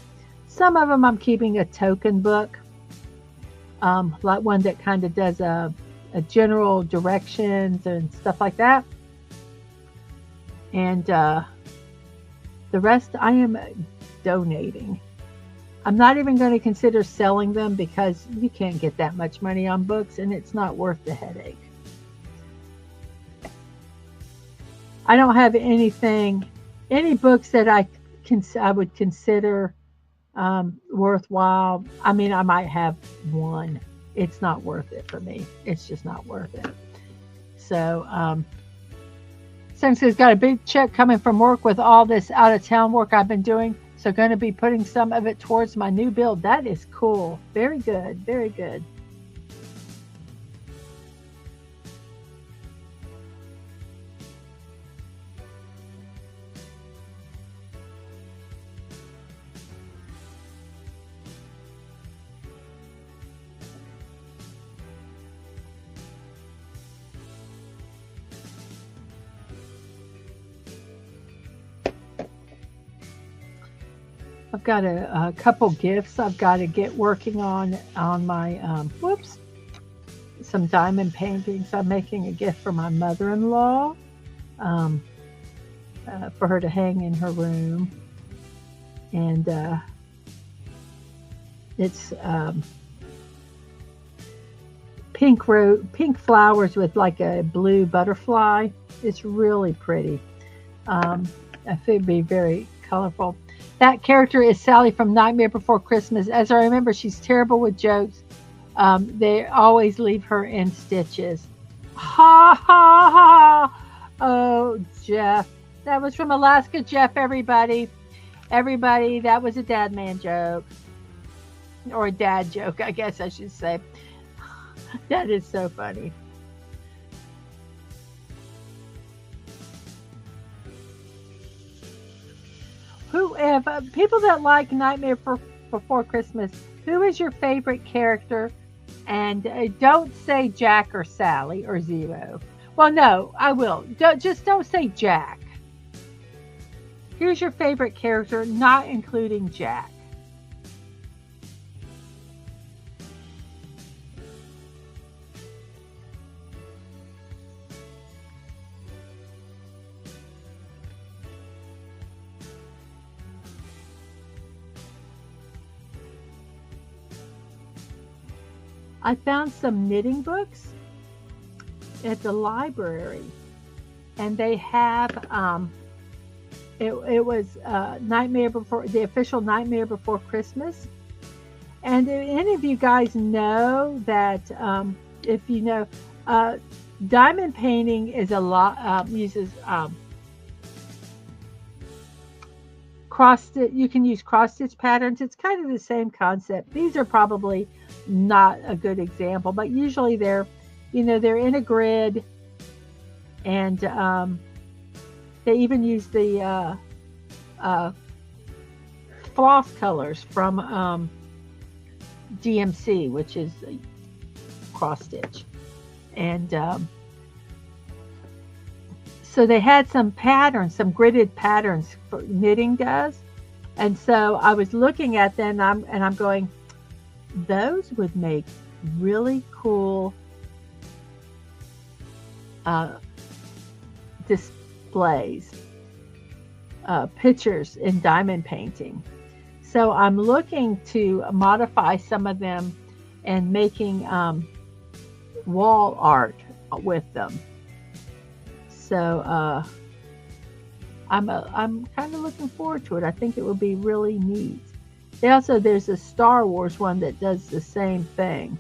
Speaker 1: some of them. I'm keeping a token book, like one that kind of does a general directions and stuff like that. And the rest I am donating. I'm not even going to consider selling them because you can't get that much money on books and it's not worth the headache. I don't have any books that I would consider worthwhile. I mean, I might have one. It's not worth it for me. It's just not worth it. So, since it's got a big check coming from work with all this out of town work I've been doing, so going to be putting some of it towards my new build. That is cool. Very good. Very good. I've got a couple gifts I've got to get working on my, some diamond paintings. I'm making a gift for my mother-in-law for her to hang in her room. And it's pink flowers with like a blue butterfly. It's really pretty. I think it'd be very colorful. That character is Sally from Nightmare Before Christmas. As I remember, she's terrible with jokes. They always leave her in stitches. Ha ha ha! Oh, Jeff. That was from Alaska, Jeff, everybody. Everybody, that was a dad man joke. Or a dad joke, I guess I should say. That is so funny. Who have people that like Nightmare Before Christmas? Who is your favorite character? And don't say Jack or Sally or Zero. Well, no, I will. Just don't say Jack. Here's your favorite character, not including Jack. I found some knitting books at the library, and they have it was Nightmare Before, the official Nightmare Before Christmas. And if any of you guys know that, if you know, diamond painting is a lot uses you can use cross stitch patterns. It's kind of the same concept. These are probably not a good example, but usually they're in a grid, and they even use the floss colors from DMC, which is cross stitch. And so they had some patterns, some gridded patterns for knitting does. And so I was looking at them, and I'm going, those would make really cool displays, pictures in diamond painting. So I'm looking to modify some of them and making wall art with them. So I'm kind of looking forward to it. I think it would be really neat. There's a Star Wars one that does the same thing.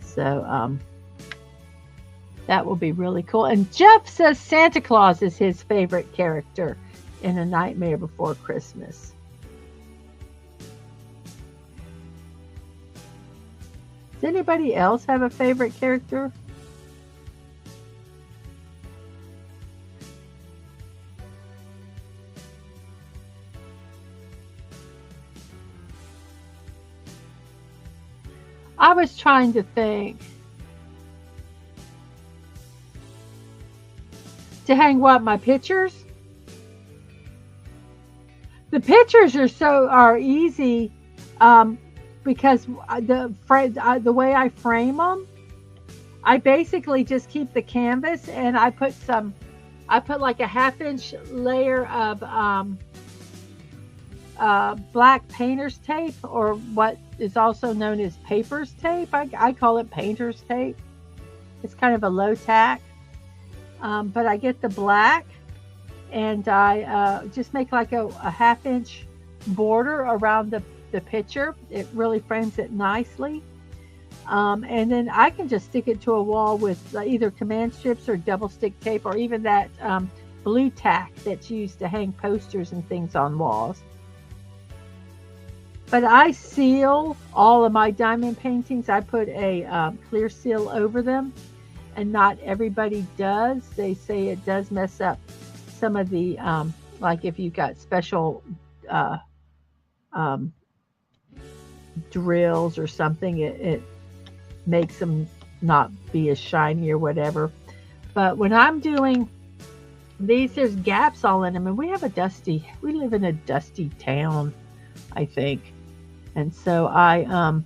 Speaker 1: So that will be really cool. And Jeff says Santa Claus is his favorite character in A Nightmare Before Christmas. Does anybody else have a favorite character? I was trying to think. To hang what? My pictures? The pictures are easy because the way I frame them, I basically just keep the canvas, and I put like a 1/2-inch layer of black painter's tape, or what is also known as paper's tape. I call it painter's tape. It's kind of a low tack, but I get the black, and I just make like a 1/2-inch border around the picture. It really frames it nicely, and then I can just stick it to a wall with either command strips or double stick tape, or even that blue tack that's used to hang posters and things on walls. But I seal all of my diamond paintings. I put a clear seal over them, and not everybody does. They say it does mess up some of the, like if you've got special drills or something, it makes them not be as shiny or whatever. But when I'm doing these, there's gaps all in them, and we live in a dusty town, I think. And so I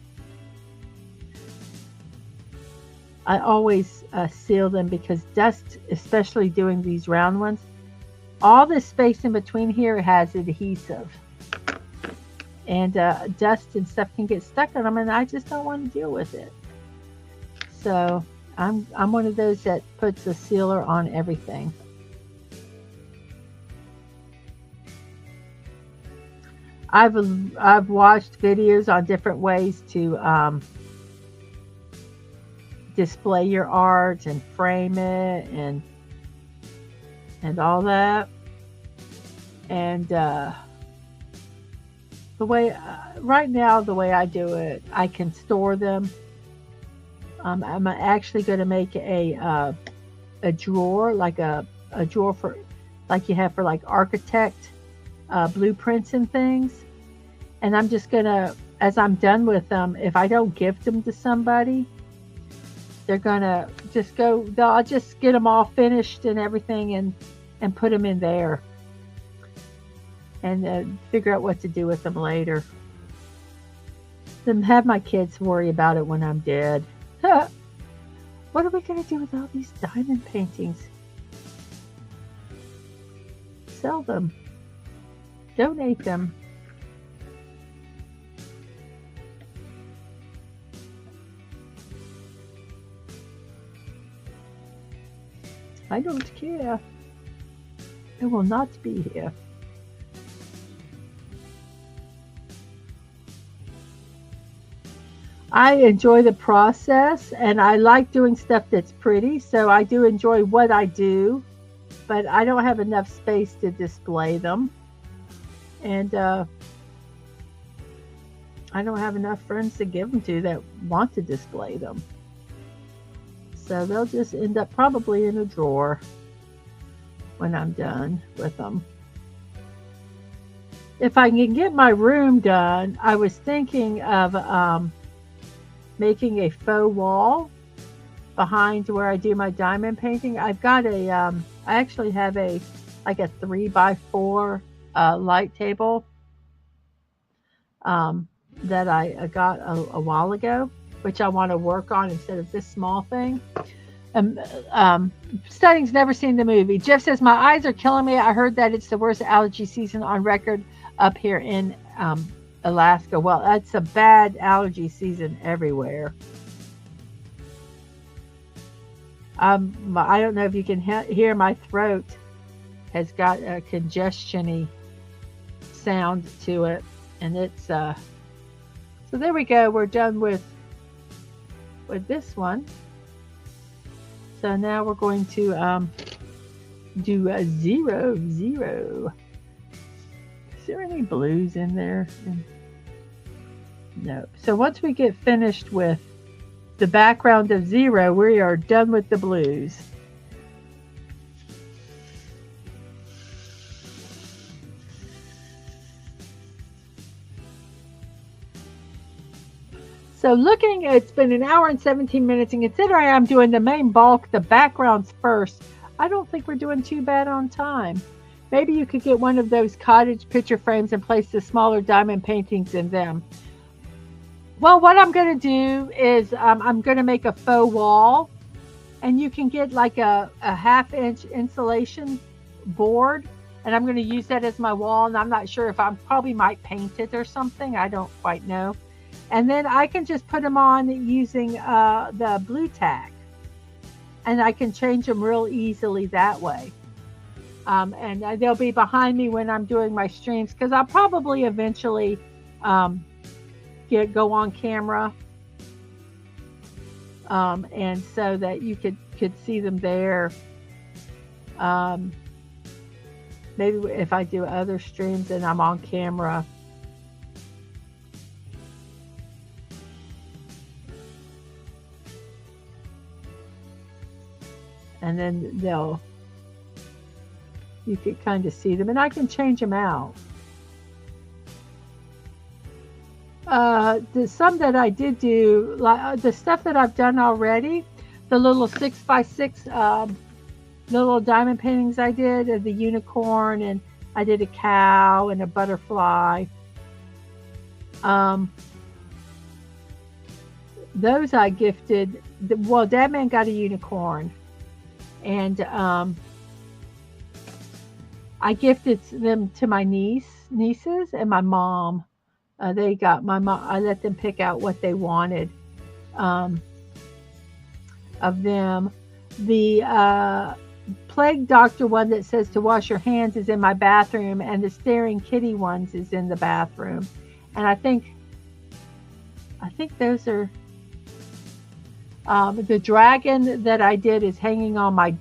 Speaker 1: always seal them, because dust, especially doing these round ones, all this space in between here has adhesive, and dust and stuff can get stuck on them, and I just don't want to deal with it. So I'm one of those that puts a sealer on everything. I've watched videos on different ways to display your art and frame it and all that. And the way right now, the way I do it, I can store them. I'm actually going to make a drawer, like a drawer for, like you have for like architect blueprints and things. And I'm just gonna, as I'm done with them, if I don't gift them to somebody, they're gonna just go, I'll just get them all finished and everything, and put them in there, and figure out what to do with them later. Then have my kids worry about it when I'm dead. What are we gonna do with all these diamond paintings? Sell them. Donate them. I don't care. I will not be here. I enjoy the process, and I like doing stuff that's pretty, so I do enjoy what I do, but I don't have enough space to display them. And I don't have enough friends to give them to that want to display them. So they'll just end up probably in a drawer when I'm done with them. If I can get my room done, I was thinking of making a faux wall behind where I do my diamond painting. I've got a, I actually have a 3x4 light table that I got a while ago, which I want to work on instead of this small thing. Studying's never seen the movie. Jeff says, my eyes are killing me. I heard that it's the worst allergy season on record up here in Alaska. Well, that's a bad allergy season everywhere. I don't know if you can hear my throat has got a congestion-y sound to it, and it's so there we go. We're done with this one. So now we're going to do a 0, 0. Is there any blues in there? No. So once we get finished with the background of 0, we are done with the blues. So looking, it's been an hour and 17 minutes, and considering I'm doing the main bulk, the backgrounds first, I don't think we're doing too bad on time. Maybe you could get one of those cottage picture frames and place the smaller diamond paintings in them. Well, what I'm going to do is I'm going to make a faux wall, and you can get like a 1/2-inch insulation board, and I'm going to use that as my wall, and I'm not sure if I probably might paint it or something. I don't quite know. And then I can just put them on using the blue tack, and I can change them real easily that way. And they'll be behind me when I'm doing my streams, because I'll probably eventually go on camera, and so that you could see them there. Maybe if I do other streams and I'm on camera. And then you could kind of see them, and I can change them out. Some that I did do, like the stuff that I've done already, the little 6x6 little diamond paintings I did of the unicorn, and I did a cow and a butterfly. Those I gifted. Well, Dad Man got a unicorn. And I gifted them to my nieces and my mom. They got my mom. I let them pick out what they wanted of them. The plague doctor one that says to wash your hands is in my bathroom, and the staring kitty ones is in the bathroom. And I think those are. The dragon that I did is hanging on my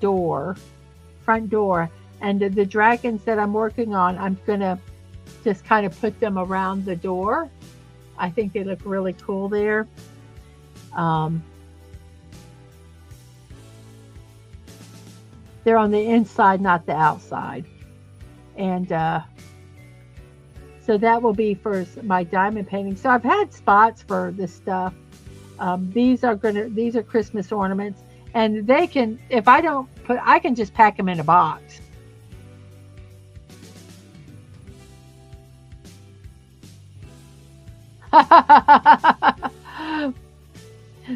Speaker 1: front door, and the dragons that I'm working on, I'm gonna just kind of put them around the door. I think they look really cool there. They're on the inside, not the outside, and so that will be for my diamond painting. So I've had spots for this stuff. These are Christmas ornaments, and they can, if I don't put, I can just pack them in a box.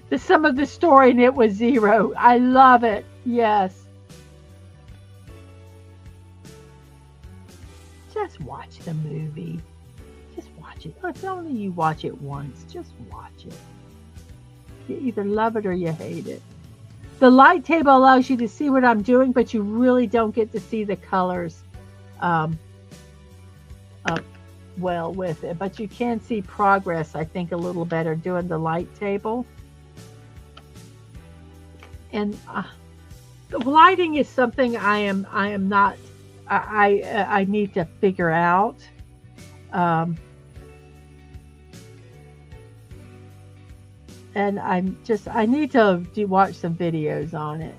Speaker 1: The sum of the story, and it was 0. I love it. Yes. Just watch the movie. Just watch it. If only you watch it once, just watch it. You either love it or you hate it. The light table allows you to see what I'm doing, but you really don't get to see the colors up well with it. But you can see progress, I think, a little better doing the light table. And the lighting is something I need to figure out. Um, and I need to watch some videos on it.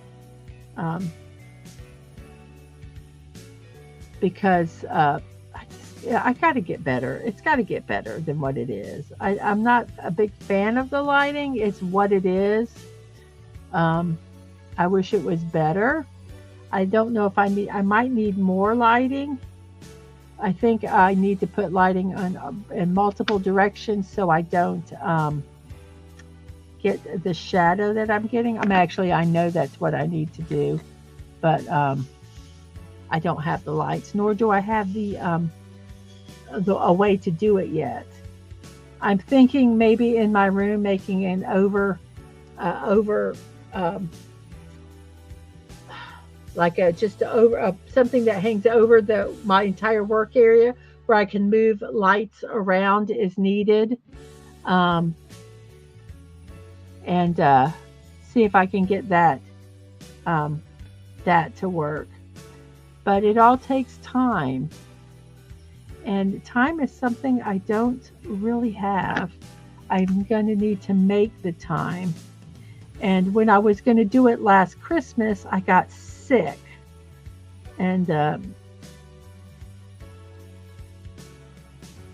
Speaker 1: Because I got to get better. It's got to get better than what it is. I'm not a big fan of the lighting. It's what it is. I wish it was better. I don't know if I might need more lighting. I think I need to put lighting in multiple directions so I don't get the shadow that I'm getting. I know that's what I need to do, but I don't have the lights, nor do I have a way to do it yet. I'm thinking maybe in my room making an something that hangs over my entire work area where I can move lights around as needed, and see if I can get that to work. But it all takes time, and time is something I don't really have. I'm going to need to make the time. And when I was going to do it last Christmas, I got sick, and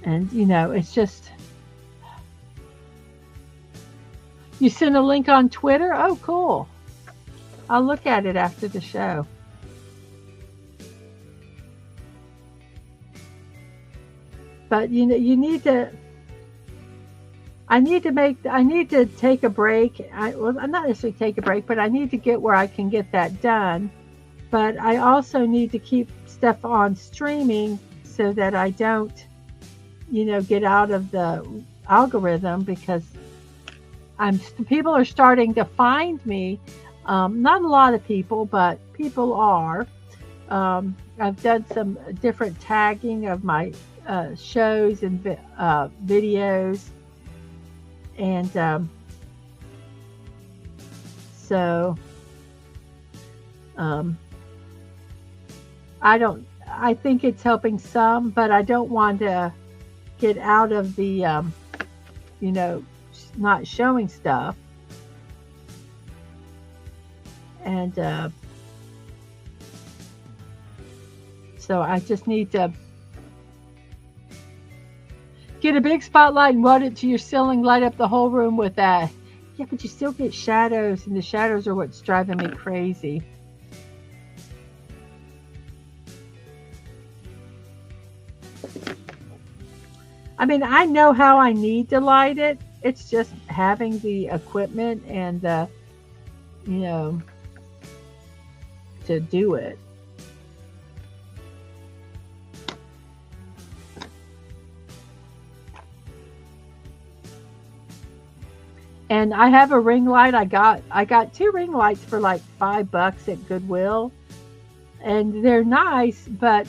Speaker 1: it's just. You sent a link on Twitter? Oh, cool. I'll look at it after the show. But you need to. I need to take a break. I'm not necessarily take a break, but I need to get where I can get that done. But I also need to keep stuff on streaming so that I don't, get out of the algorithm, because people are starting to find me. Not a lot of people, but people are. I've done some different tagging of my shows and videos, and I think it's helping some, but I don't want to get out of the not showing stuff, and so I just need to get a big spotlight and run it to your ceiling, light up the whole room with that. Yeah, but you still get shadows, and the shadows are what's driving me crazy. I know how I need to light it. It's just having the equipment and to do it. And I have a ring light. I got 2 ring lights for like $5 at Goodwill, and they're nice. But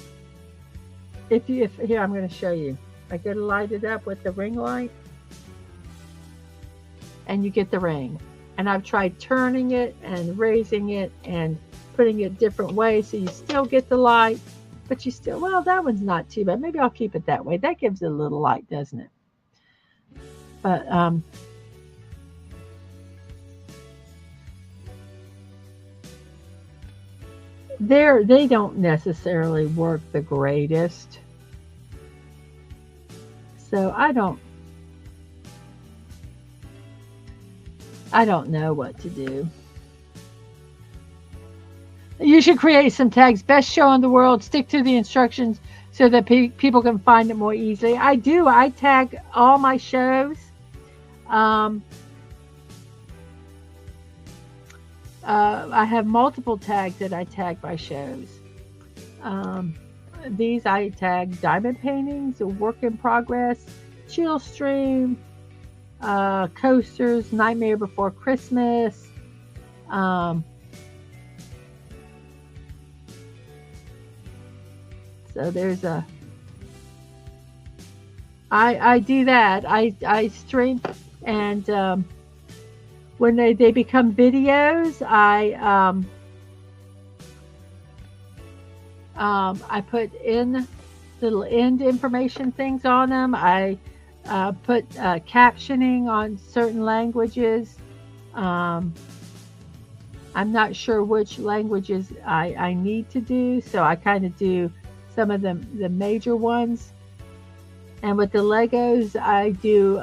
Speaker 1: if here, I'm going to show you. I got to light it up with the ring light, and you get the ring. And I've tried turning it and raising it and putting it different ways so you still get the light, but you still, well, that one's not too bad. Maybe I'll keep it that way. That gives it a little light, doesn't it? But they don't necessarily work the greatest. So I don't know what to do. You should create some tags. Best show in the world. Stick to the instructions so that people can find it more easily. I do. I tag all my shows. I have multiple tags that I tag my shows. These I tag diamond paintings, a work in progress, chillstream, coasters, Nightmare Before Christmas. So there's I do that. I stream, and when they become videos, I put in little end information things on them. I put captioning on certain languages. I'm not sure which languages I need to do, so I kind of do some of the major ones. And with the Legos, I do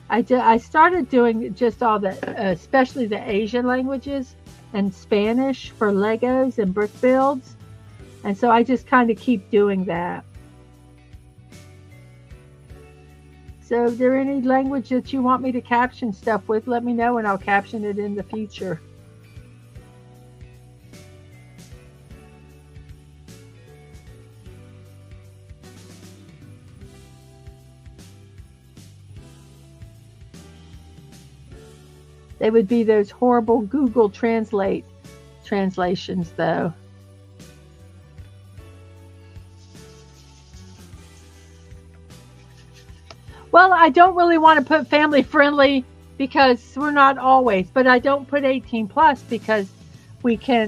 Speaker 1: I started doing just all the, especially the Asian languages and Spanish for Legos and brick builds. And so I just kind of keep doing that. So if there any language that you want me to caption stuff with, let me know and I'll caption it in the future. They would be those horrible Google translations, though. Well, I don't really want to put family friendly because we're not always, but I don't put 18 plus because we're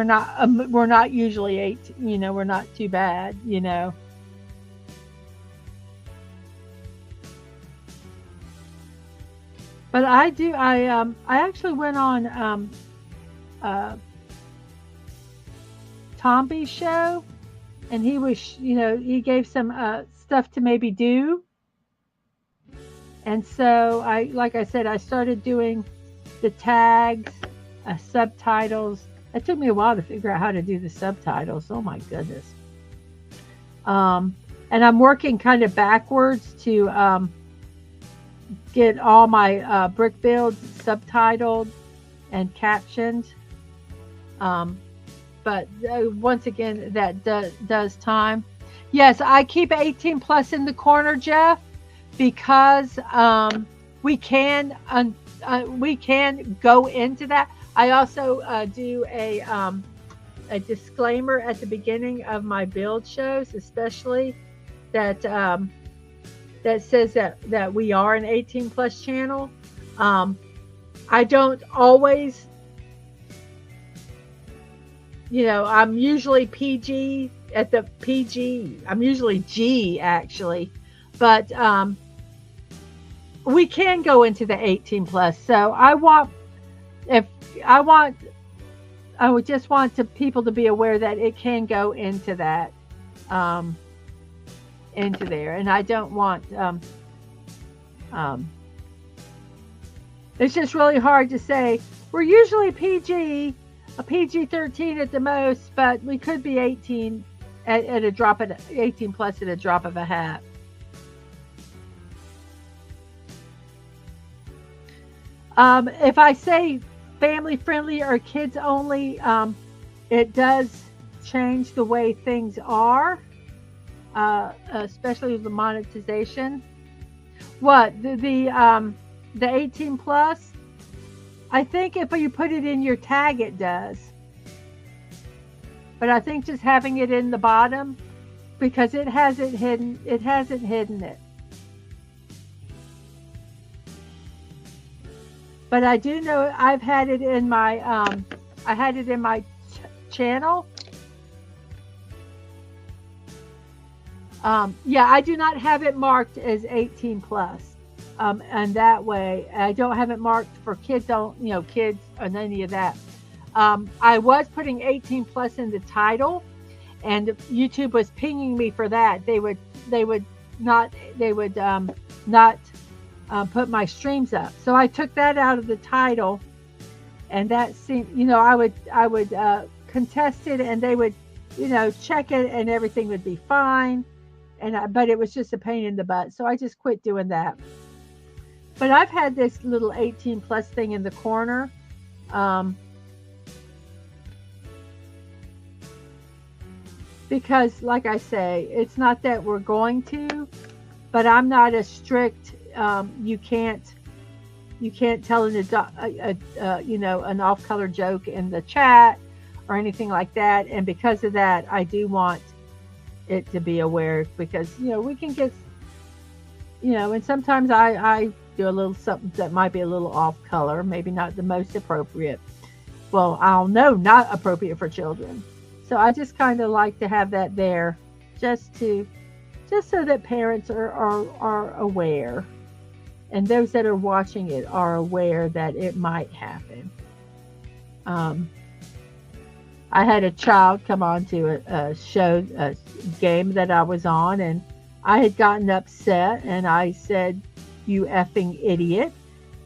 Speaker 1: not usually 18, we're not too bad, But I actually went on Tomby's show, and he was, he gave some stuff to maybe do. And so like I said, I started doing the tags, subtitles. It took me a while to figure out how to do the subtitles. Oh my goodness. And I'm working kind of backwards to get all my brick builds subtitled and captioned. But once again, that does time. Yes, I keep 18 plus in the corner, Jeff, because we can go into that. I also do a disclaimer at the beginning of my build shows, especially that says that we are an 18 plus channel. I don't always, I'm usually PG at the PG. I'm usually G actually, but we can go into the 18 plus. So I would just want people to be aware that it can go into that, into there. And I don't want, it's just really hard to say, we're usually PG, a PG-13 at the most, but we could be 18 at a drop of 18 plus at a drop of a hat. If I say family friendly or kids only, it does change the way things are, especially with the monetization. What the 18 plus? I think if you put it in your tag, it does. But I think just having it in the bottom, because it hasn't hidden it. But I do know I've had it in my channel. Yeah, I do not have it marked as 18 plus. And that way I don't have it marked for kids, kids or any of that. I was putting 18 plus in the title, and YouTube was pinging me for that. They would not put my streams up. So I took that out of the title, and that seemed, I would contest it, and they would, check it, and everything would be fine. But it was just a pain in the butt. So I just quit doing that. But I've had this little 18 plus thing in the corner. Because like I say, it's not that we're going to, but I'm not as strict. You can't tell an off-color joke in the chat or anything like that. And because of that, I do want it to be aware, because we can get, and sometimes I do a little something that might be a little off color, maybe not the most appropriate. Well, I'll know not appropriate for children. So I just kind of like to have that there. just so that parents are aware, and those that are watching it are aware that it might happen. I had a child come on to a game that I was on, and I had gotten upset, and I said, "You effing idiot,"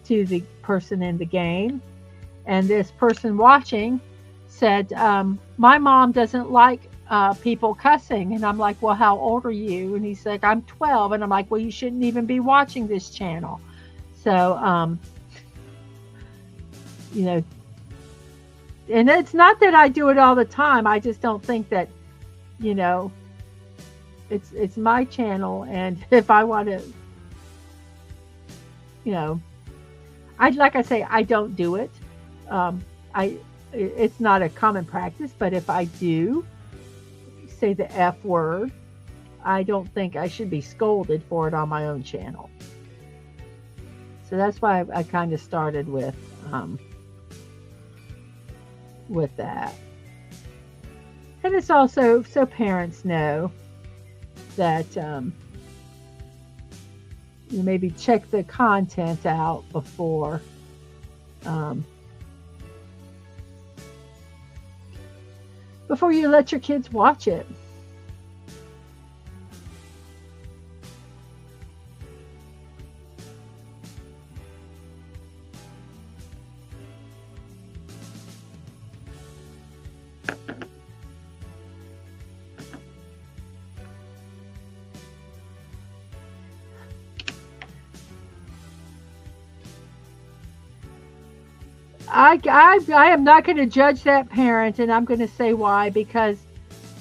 Speaker 1: to the person in the game. And this person watching said, "My mom doesn't like people cussing." And I'm like, "Well, how old are you?" And he's like, "I'm 12." And I'm like, "Well, you shouldn't even be watching this channel." So, you know, and it's not that I do it all the time. I just don't think that, you know, it's my channel, and if I want to, you know, like I say, I don't do it. It's not a common practice, but if I do say the F word, I don't think I should be scolded for it on my own channel. So that's why I kind of started with that. And it's also so parents know that you maybe check the content out before you let your kids watch it. I am not going to judge that parent, and I'm going to say why. Because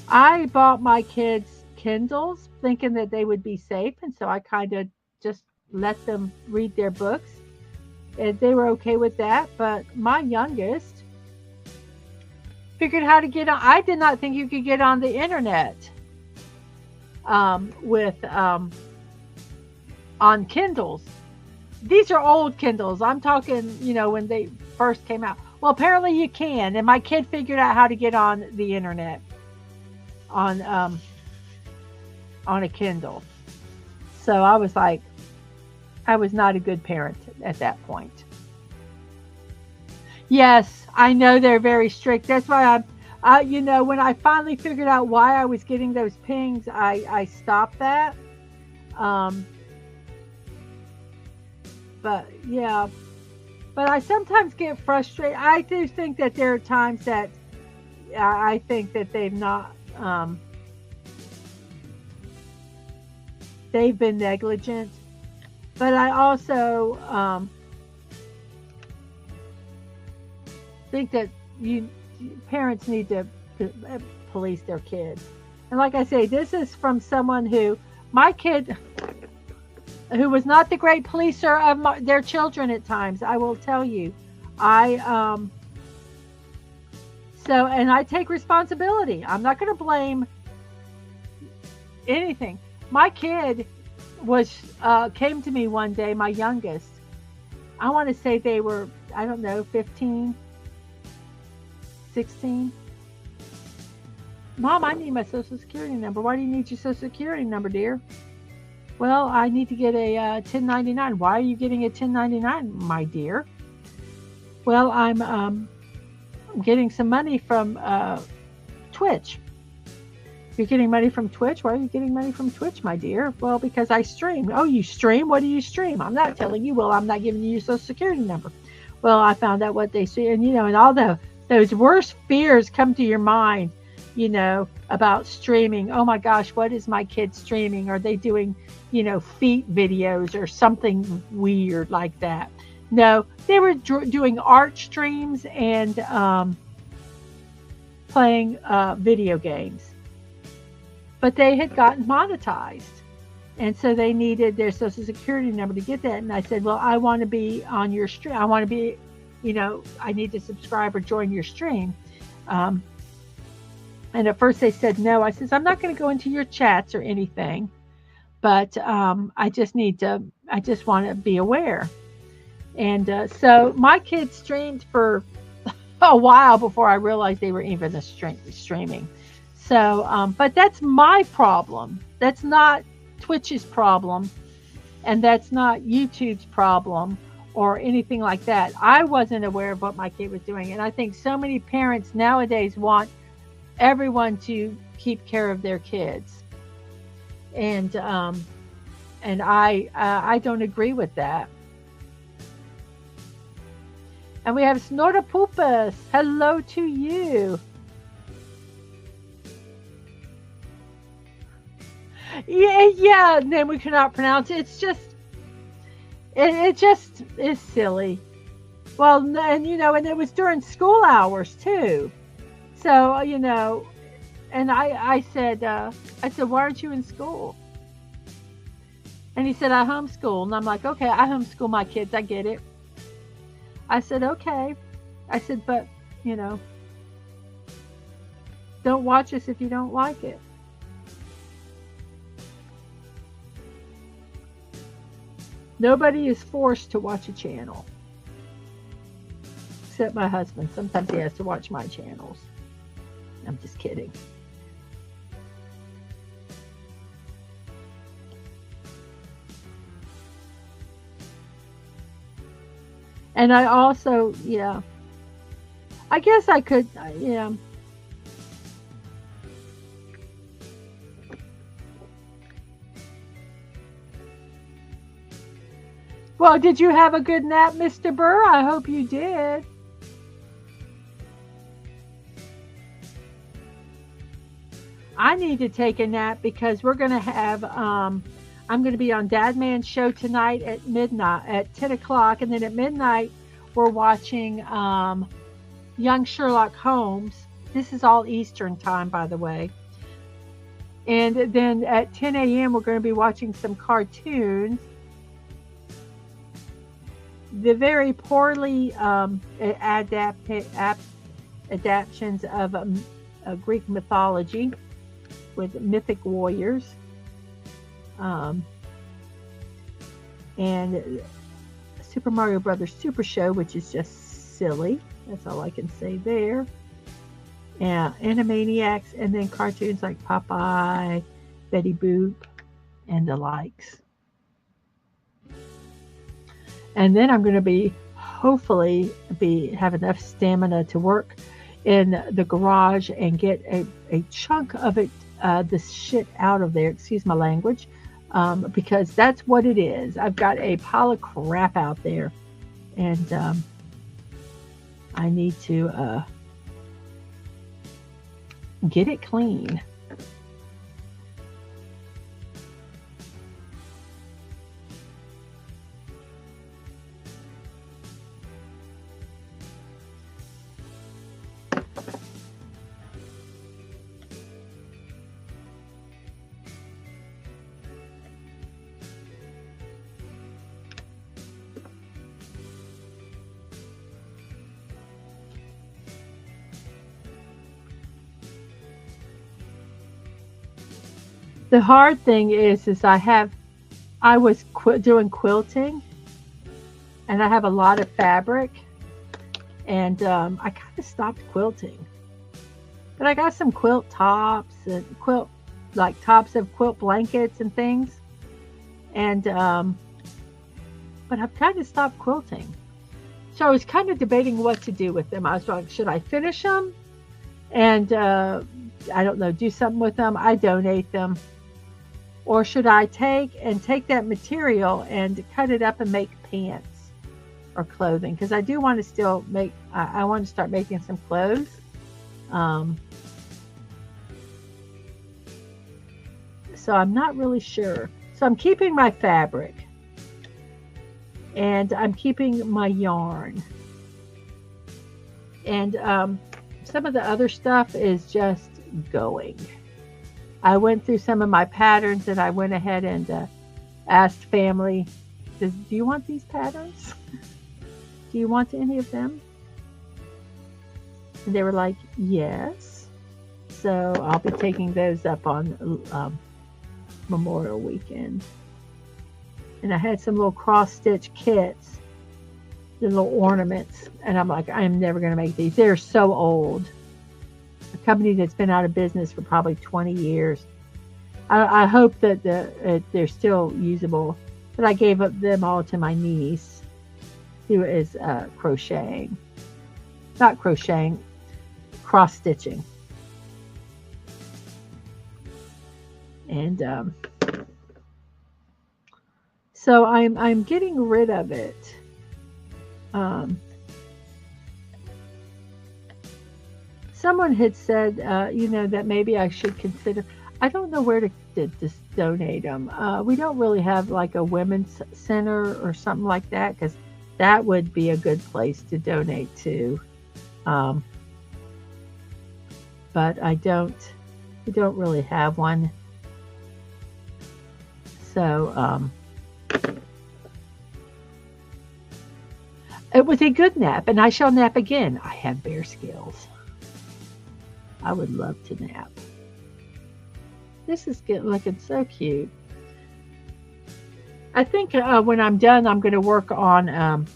Speaker 1: I bought my kids Kindles thinking that they would be safe, and so I kind of just let them read their books, and they were okay with that. But my youngest figured how to get on. I did not think you could get on the internet with on Kindles. These are old Kindles. I'm talking, you know, when they first came out. Well, apparently you can, and my kid figured out how to get on the internet on a Kindle. So I was like, I was not a good parent at that point. Yes, I know they're very strict. That's why you know, when I finally figured out why I was getting those pings, I stopped that. But yeah, but I sometimes get frustrated. I do think that there are times that I think that they've not, they've been negligent. But I also think that parents need to police their kids. And like I say, this is from someone who, my kid, who was not the great policer of their children at times, I will tell you. And I take responsibility. I'm not going to blame anything. My kid came to me one day, my youngest. I want to say they were, I don't know, 15, 16. Mom, I need my social security number. Why do you need your social security number, dear? Well, I need to get a 1099. Why are you getting a 1099, my dear? Well, I'm getting some money from Twitch. You're getting money from Twitch? Why are you getting money from Twitch, my dear? Well, because I stream. Oh, you stream? What do you stream? I'm not telling you. Well, I'm not giving you your social security number. Well, I found out what they see. And, you know, and all those worst fears come to your mind, you know, about streaming. Oh, my gosh, what is my kid streaming? Are they doing, you know, feet videos or something weird like that? No, they were doing art streams and playing video games. But they had gotten monetized. And so they needed their social security number to get that. And I said, well, I want to be on your stream. I want to be, you know, I need to subscribe or join your stream. And at first they said no. I said, I'm not going to go into your chats or anything. But I just want to be aware. And so my kids streamed for a while before I realized they were even streaming. So, but that's my problem. That's not Twitch's problem, and that's not YouTube's problem or anything like that. I wasn't aware of what my kid was doing, and I think so many parents nowadays want everyone to keep care of their kids, and I don't agree with that. And we have Snortapoopas. Hello to you. Yeah, name we cannot pronounce it. It's just, it just is silly. Well, and and it was during school hours too. So, and I said, why aren't you in school? And he said, I homeschool. And I'm like, okay, I homeschool my kids. I get it. I said, okay. I said, but, don't watch us if you don't like it. Nobody is forced to watch a channel. Except my husband. Sometimes he has to watch my channels. I'm just kidding. And I also, I guess I could, yeah. Well, did you have a good nap, Mr. Burr? I hope you did. I need to take a nap because we're going to have, I'm going to be on Dad Man's show tonight at midnight, at 10 o'clock. And then at midnight, we're watching Young Sherlock Holmes. This is all Eastern time, by the way. And then at 10 a.m., we're going to be watching some cartoons. The very poorly adaptations of Greek mythology with mythic warriors. And Super Mario Brothers Super Show, which is just silly. That's all I can say there. Yeah, Animaniacs, and then cartoons like Popeye, Betty Boop, and the likes. And then I'm going to hopefully have enough stamina to work in the garage and get a chunk of it, this shit out of there, excuse my language, because that's what it is. I've got a pile of crap out there, and I need to get it clean. The hard thing is I was doing quilting, and I have a lot of fabric, and I kind of stopped quilting. But I got some quilt tops and tops of quilt blankets and things, and but I've kind of stopped quilting. So I was kind of debating what to do with them. I was like, should I finish them and I don't know, do something with them? I donate them. Or should I take that material and cut it up and make pants or clothing? Because I do want to still make, I want to start making some clothes. So I'm not really sure. So I'm keeping my fabric. And I'm keeping my yarn. And some of the other stuff is just going. I went through some of my patterns, and I went ahead and asked family, do you want these patterns? Do you want any of them? And they were like, yes. So I'll be taking those up on Memorial Weekend. And I had some little cross-stitch kits, the little ornaments. And I'm like, I'm never going to make these. They're so old. a company that's been out of business for probably 20 years. I hope that they're still usable, but I gave up them all to my niece, who is crocheting, not crocheting, cross stitching, and so I'm getting rid of it. Someone had said, that maybe I should consider. I don't know where to just donate them. We don't really have like a women's center or something like that, because that would be a good place to donate to. But we don't really have one. So it was a good nap, and I shall nap again. I have bear skills. I would love to nap. This is looking so cute. I think when I'm done, I'm going to work on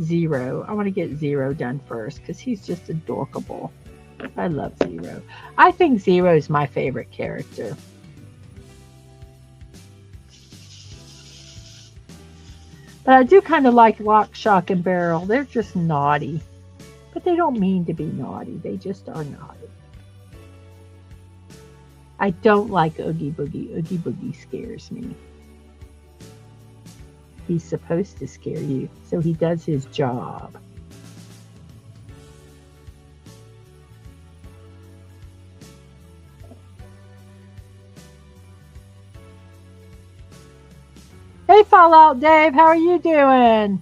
Speaker 1: Zero. I want to get Zero done first because he's just adorable. I love Zero. I think Zero is my favorite character. But I do kind of like Lock, Shock, and Barrel. They're just naughty. But they don't mean to be naughty. They just are naughty. I don't like Oogie Boogie. Oogie Boogie scares me. He's supposed to scare you, so he does his job. Hey, Fallout Dave, how are you doing?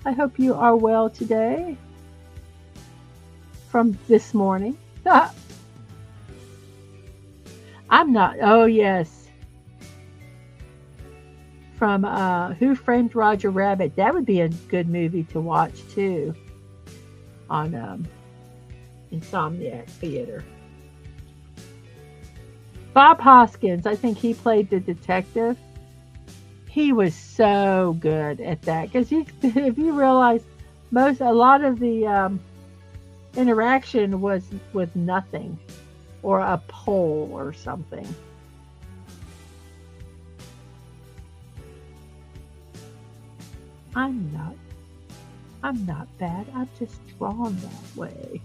Speaker 1: I hope you are well today. From this morning. I'm not. Oh, yes. From Who Framed Roger Rabbit. That would be a good movie to watch, too. On Insomniac Theater. Bob Hoskins. I think he played the detective. He was so good at that. Because if you realize, a lot of the interaction was with nothing. Or a pole or something. I'm not bad. I'm just drawn that way.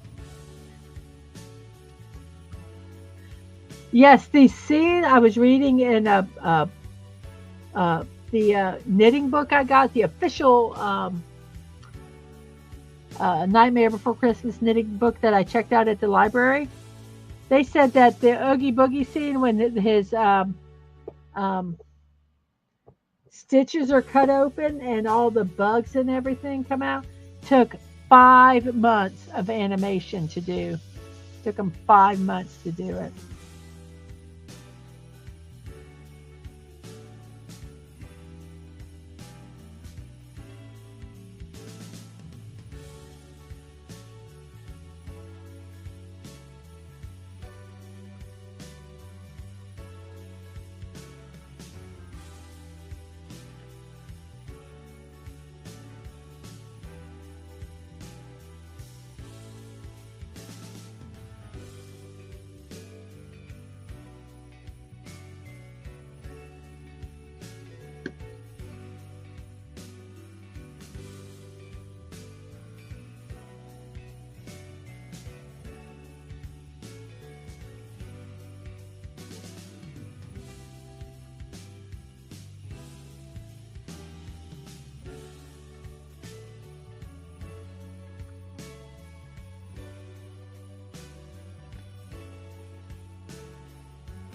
Speaker 1: Yes, the scene I was reading in the knitting book I got, the official Nightmare Before Christmas knitting book that I checked out at the library. They said that the Oogie Boogie scene when his stitches are cut open and all the bugs and everything come out took 5 months of animation to do. Took them 5 months to do it.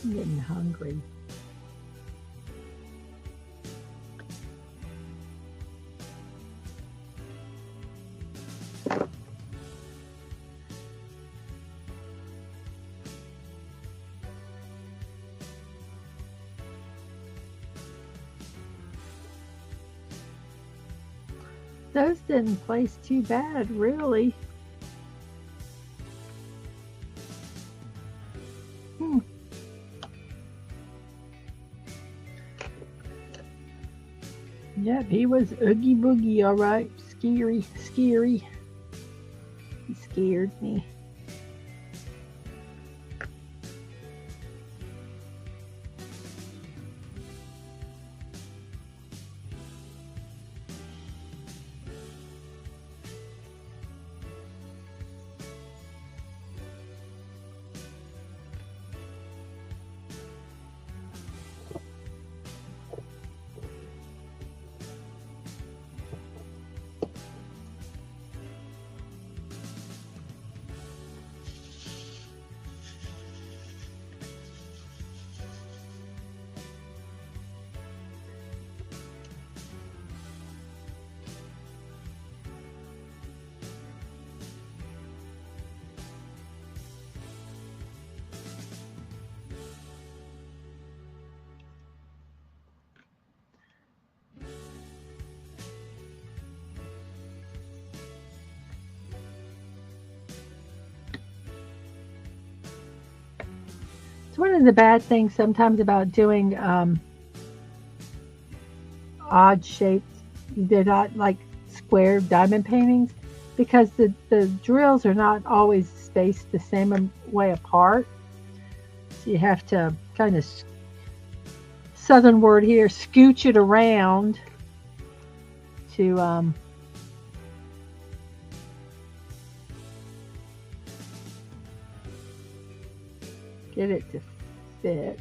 Speaker 1: I'm getting hungry. Those didn't place too bad, really. Yep, he was Oogie Boogie, all right. Scary. He scared me. of the bad things sometimes about doing odd shapes, they're not like square diamond paintings, because the drills are not always spaced the same way apart. So you have to kind of, southern word here, scooch it around to get it to fit.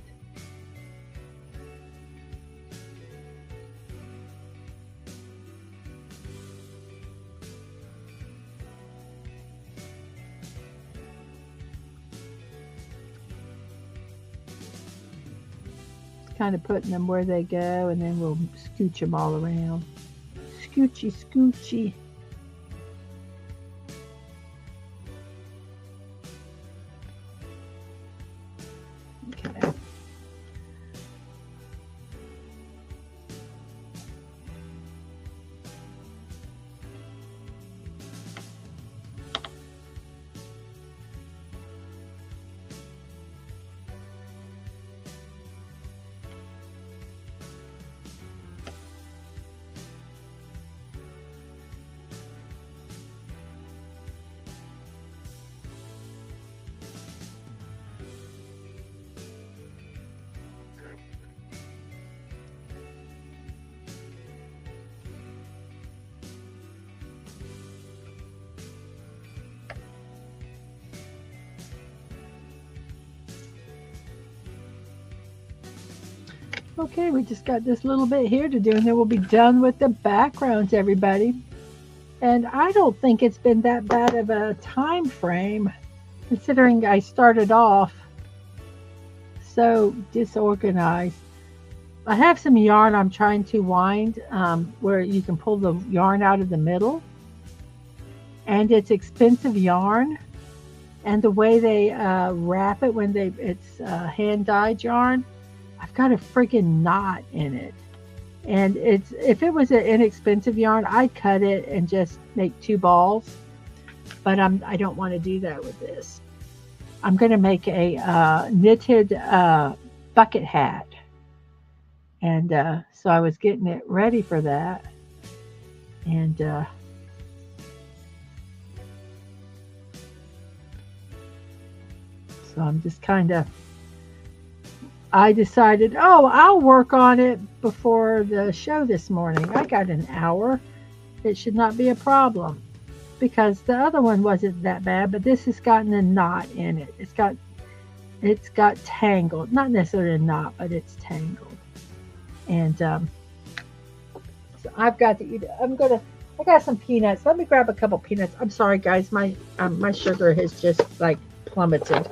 Speaker 1: Kind of putting them where they go, and then we'll scooch them all around. Scoochy, scoochy. Okay. Okay, we just got this little bit here to do, and then we'll be done with the backgrounds, everybody. And I don't think it's been that bad of a time frame, considering I started off so disorganized. I have some yarn I'm trying to wind, where you can pull the yarn out of the middle. And it's expensive yarn. And the way they wrap it when it's hand-dyed yarn, I've got a freaking knot in it. And if it was an inexpensive yarn, I'd cut it and just make 2 balls. But I don't want to do that with this. I'm going to make a knitted bucket hat. And so I was getting it ready for that. And so I'm just kind of, I decided, oh, I'll work on it before the show this morning. I got an hour. It should not be a problem, because the other one wasn't that bad, but this has gotten a knot in it. It's got tangled. Not necessarily a knot, but it's tangled. And so I've got to eat it. I got some peanuts. Let me grab a couple peanuts. I'm sorry, guys. My sugar has just like plummeted.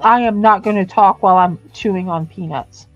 Speaker 1: I am not going to talk while I'm chewing on peanuts.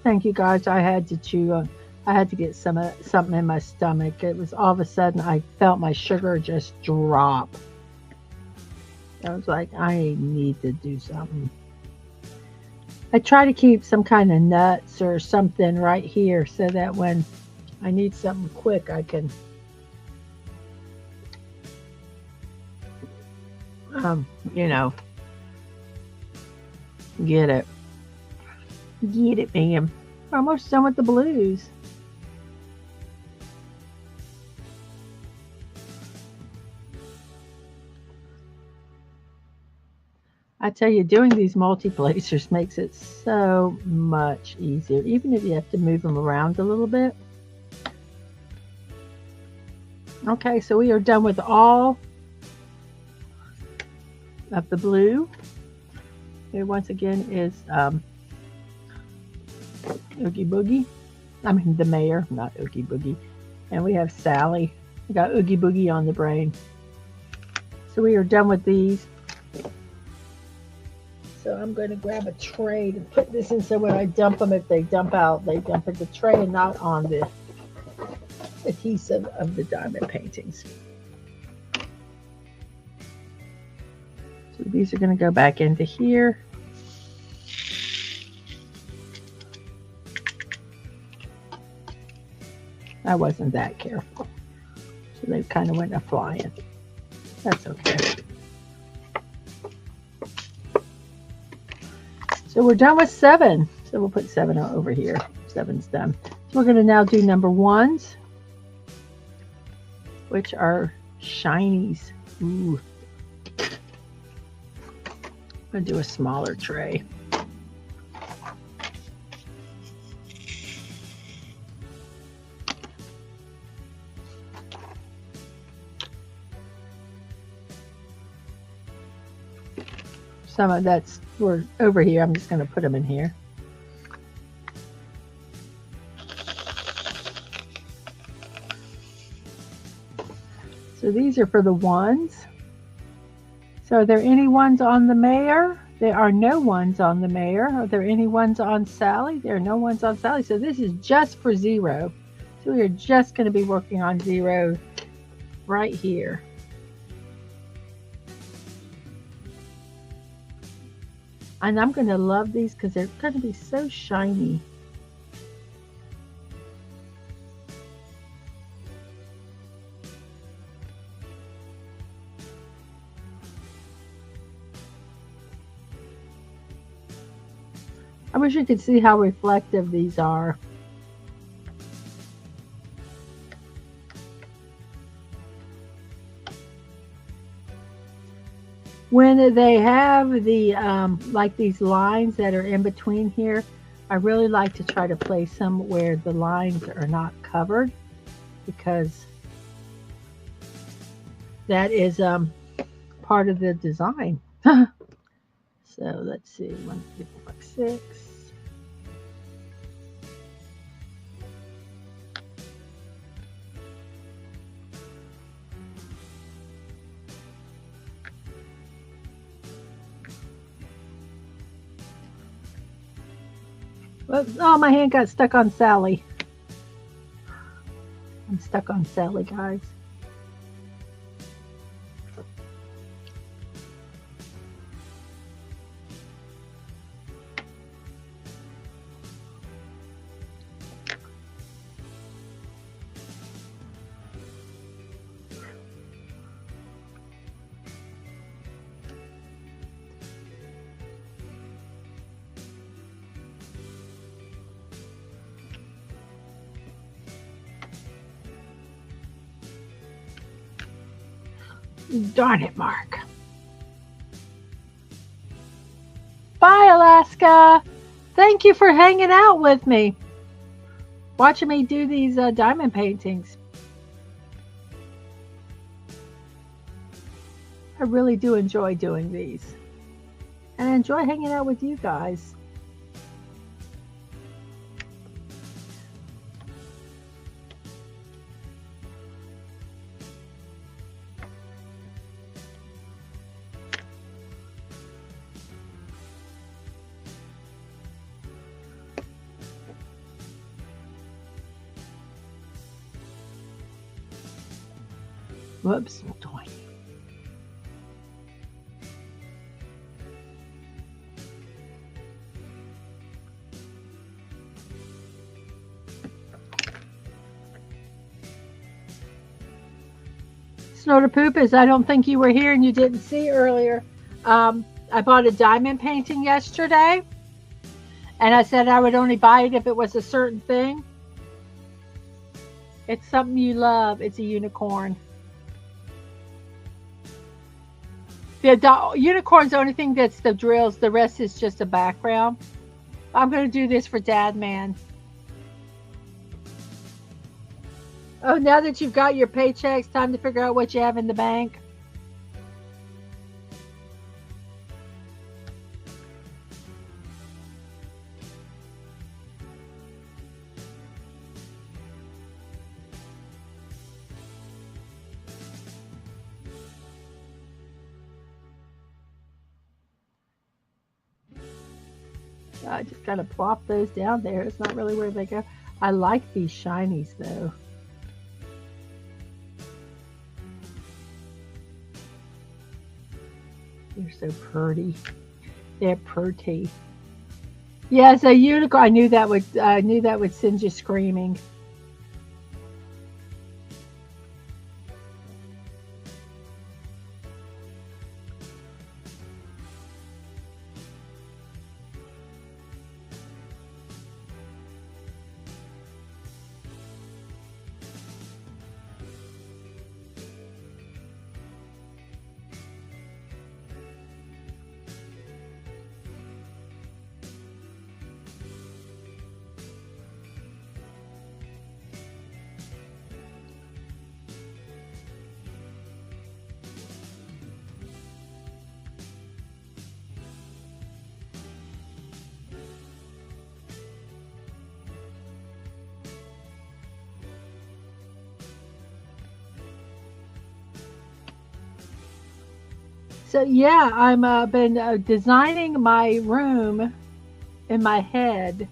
Speaker 1: Thank you, guys. I had to chew. I had to get something in my stomach. It was all of a sudden I felt my sugar just drop. I was like, I need to do something. I try to keep some kind of nuts or something right here so that when I need something quick, I can you know, get it. Get it, ma'am. We're almost done with the blues. I tell you, doing these multi-placers makes it so much easier, even if you have to move them around a little bit. Okay, so we are done with all of the blue. Here once again is Oogie Boogie. I mean the mayor, not Oogie Boogie. And we have Sally. We got Oogie Boogie on the brain. So we are done with these. So I'm going to grab a tray to put this in so when I dump them, if they dump out, they dump in the tray and not on the adhesive of the diamond paintings. So these are going to go back into here. I wasn't that careful. So they kind of went flying. That's okay. So we're done with 7. So we'll put 7 over here. 7's done. So we're going to now do number 1s, which are shinies. Ooh. I'm going to do a smaller tray. Some of that's we're over here. I'm just going to put them in here. So these are for the 1s. So are there any ones on the mayor? There are no ones on the mayor. Are there any ones on Sally? There are no ones on Sally. So this is just for 0. So we are just going to be working on 0 right here. And I'm going to love these because they're going to be so shiny. I wish you could see how reflective these are. When they have the like these lines that are in between here, I really like to try to place them where the lines are not covered, because that is part of the design. So let's see, 1, 2, 3, 4, 5, 6. Oh, my hand got stuck on Sally. I'm stuck on Sally, guys. Darn it, Mark. Bye, Alaska. Thank you for hanging out with me, watching me do these diamond paintings. I really do enjoy doing these. And I enjoy hanging out with you guys. Whoops, toy. Snorter Poop is I don't think you were here and you didn't see earlier. I bought a diamond painting yesterday, and I said I would only buy it if it was a certain thing. It's something you love. It's a unicorn. The unicorn's the only thing that's the drills. The rest is just a background. I'm going to do this for Dad Man. Oh, now that you've got your paychecks, time to figure out what you have in the bank. I just gotta plop those down there. It's not really where they go. I like these shinies though. They're so pretty. They're pretty. Yes, a unicorn. I knew that would send you screaming. So yeah, I'm been designing my room in my head,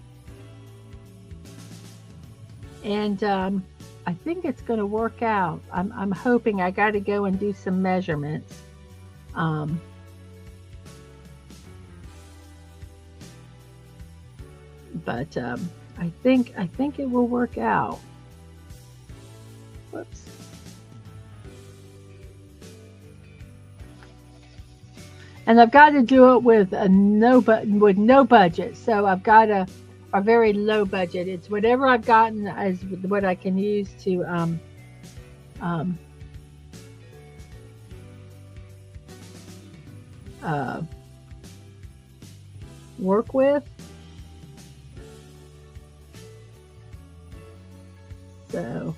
Speaker 1: and I think it's going to work out. I'm hoping. I got to go and do some measurements. But I think it will work out. Whoops. And I've got to do it with no budget. So I've got a very low budget. It's whatever I've gotten as what I can use to work with. So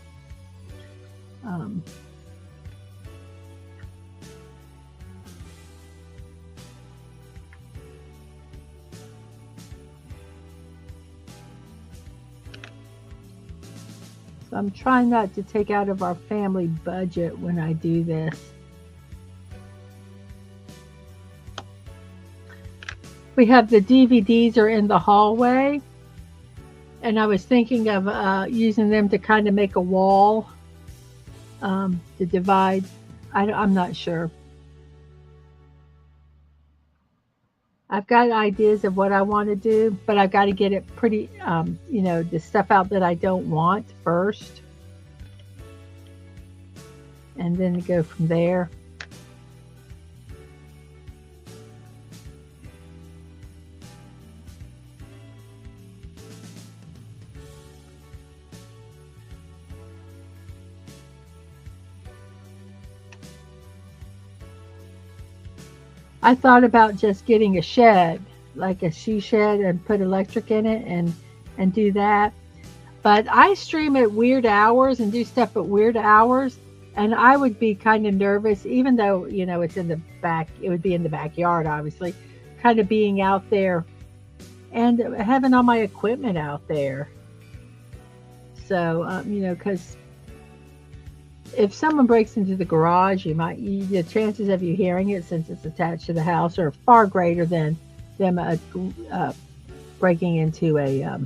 Speaker 1: so I'm trying not to take out of our family budget when I do this. We have the DVDs are in the hallway, and I was thinking of using them to kind of make a wall to divide. I'm not sure. I've got ideas of what I want to do, but I've got to get it pretty, you know, the stuff out that I don't want first, and then go from there. I thought about just getting a shed, like a she shed, and put electric in it and do that. But I stream at weird hours and do stuff at weird hours, and I would be kind of nervous, even though, you know, it's in the back, it would be in the backyard, obviously, kind of being out there and having all my equipment out there. So, you know, because if someone breaks into the garage, the chances of you hearing it, since it's attached to the house, are far greater than them breaking into a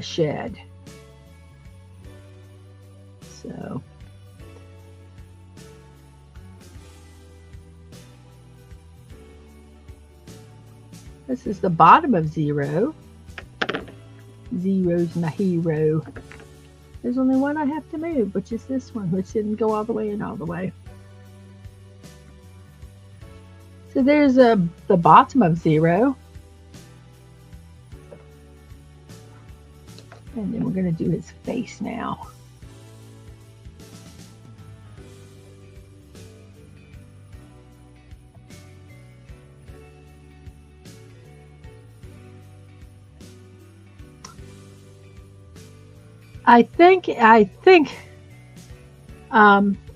Speaker 1: shed. So this is the bottom of Zero. Zero's my hero. There's only one I have to move, which is this one, which didn't go all the way in all the way. So there's the bottom of 0. And then we're going to do his face now. I think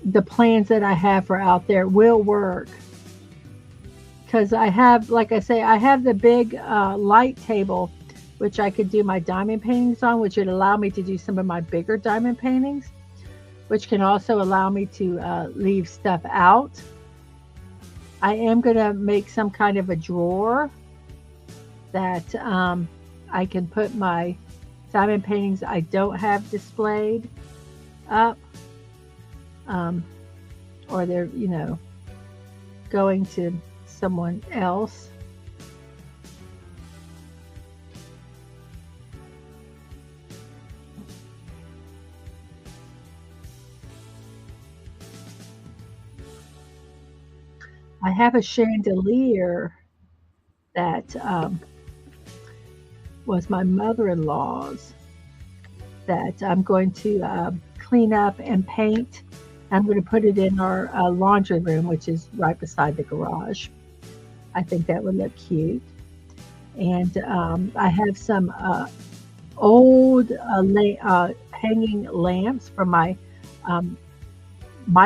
Speaker 1: the plans that I have for out there will work, because I have, like I say, I have the big light table, which I could do my diamond paintings on, which would allow me to do some of my bigger diamond paintings, which can also allow me to leave stuff out. I am going to make some kind of a drawer that I can put my diamond paintings I don't have displayed up, or they're, you know, going to someone else. I have a chandelier that was my mother-in-law's that I'm going to clean up and paint. I'm going to put it in our laundry room, which is right beside the garage. I think that would look cute. And I have some old hanging lamps from my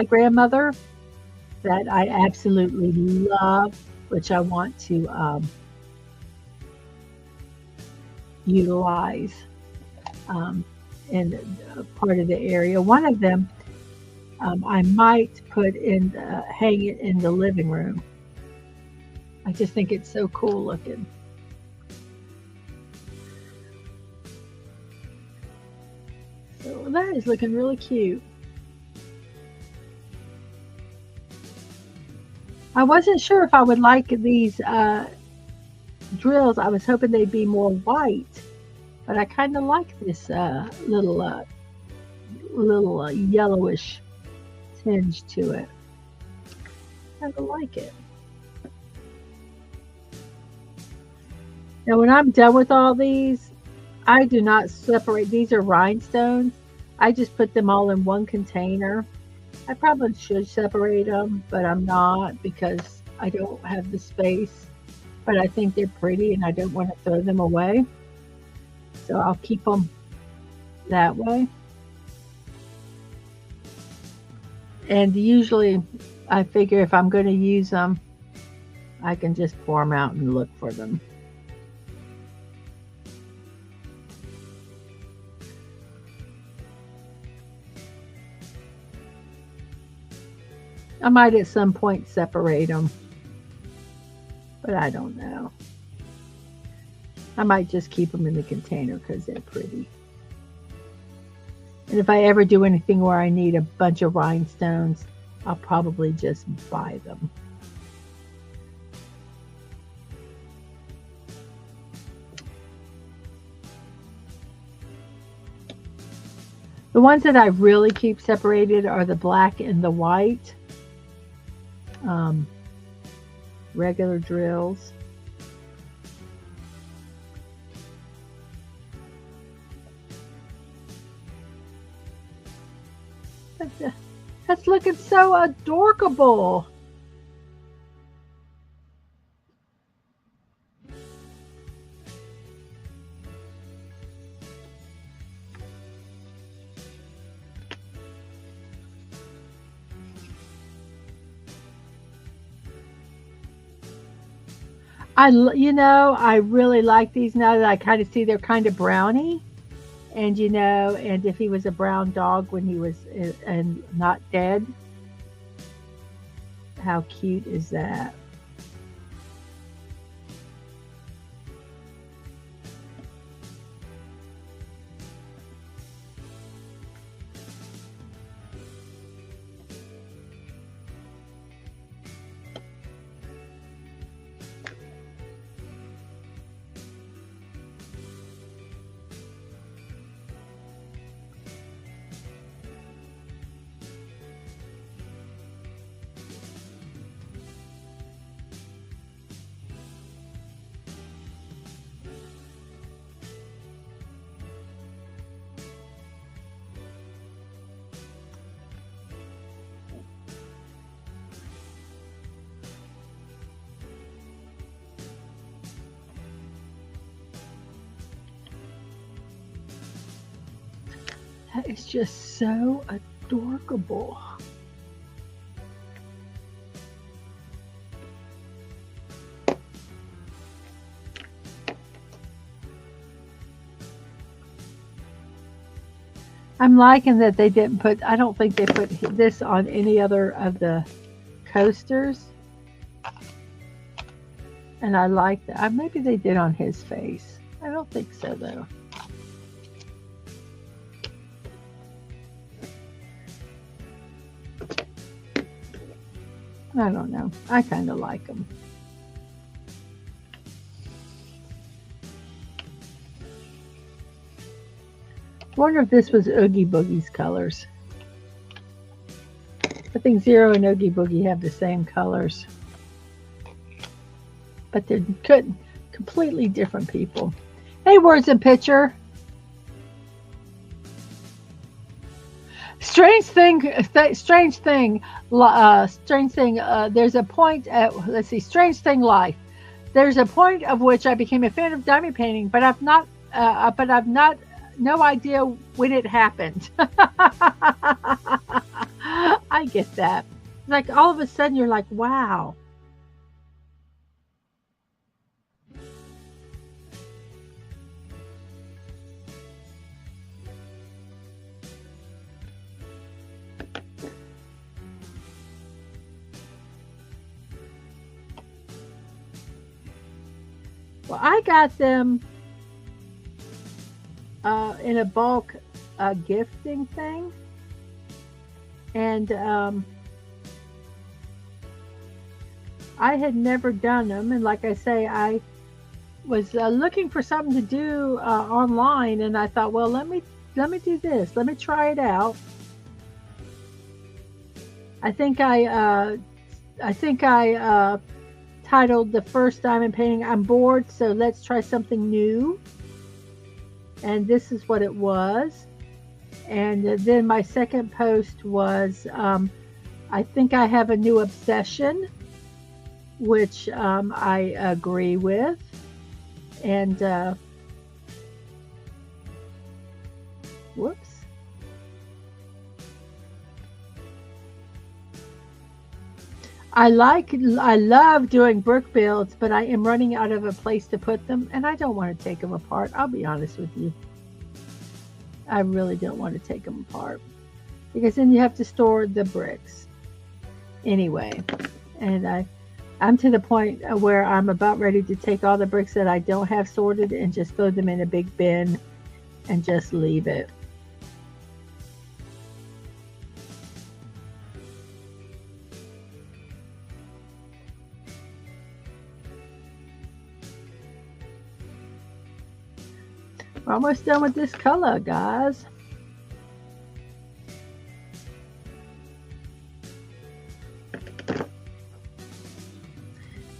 Speaker 1: grandmother that I absolutely love, which I want to utilize in part of the area. One of them I might put in, hang it in the living room. I just think it's so cool looking. So that is looking really cute. I wasn't sure if I would like these drills. I was hoping they'd be more white, but I kind of like this little yellowish tinge to it. Kind of like it. Now, when I'm done with all these, I do not separate. These are rhinestones. I just put them all in one container. I probably should separate them, but I'm not because I don't have the space. But I think they're pretty and I don't want to throw them away. So I'll keep them that way. And usually I figure if I'm going to use them, I can just pour them out and look for them. I might at some point separate them, but I don't know. I might just keep them in the container because they're pretty. And if I ever do anything where I need a bunch of rhinestones, I'll probably just buy them. The ones that I really keep separated are the black and the white. Regular drills. That's looking so adorable. I really like these now that I kind of see they're kind of browny. And and if he was a brown dog when he was and not dead, how cute is that? That is just so adorable. I'm liking that they didn't put, I don't think they put this on any other of the coasters. And I like that. Maybe they did on his face. I don't think so, though. I don't know. I kind of like them. Wonder if this was Oogie Boogie's colors. I think Zero and Oogie Boogie have the same colors. But they're completely different people. Hey, Words and Picture. Strange thing. There's a point at, let's see, Strange Thing Life. There's a point of which I became a fan of diamond painting, but I've not no idea when it happened. I get that. Like all of a sudden you're like, wow. Well, I got them in a bulk gifting thing, and I had never done them, and like I say, I was looking for something to do online, and I thought, well, let me do this. Let me try it out. I think I titled the first diamond painting, I'm bored, so let's try something new. And this is what it was. And then my second post was, I think I have a new obsession, which I agree with. And whoops. I love doing brick builds, but I am running out of a place to put them, and I don't want to take them apart. I'll be honest with you. I really don't want to take them apart, because then you have to store the bricks anyway. And I'm to the point where I'm about ready to take all the bricks that I don't have sorted and just throw them in a big bin and just leave it. We're almost done with this color, guys.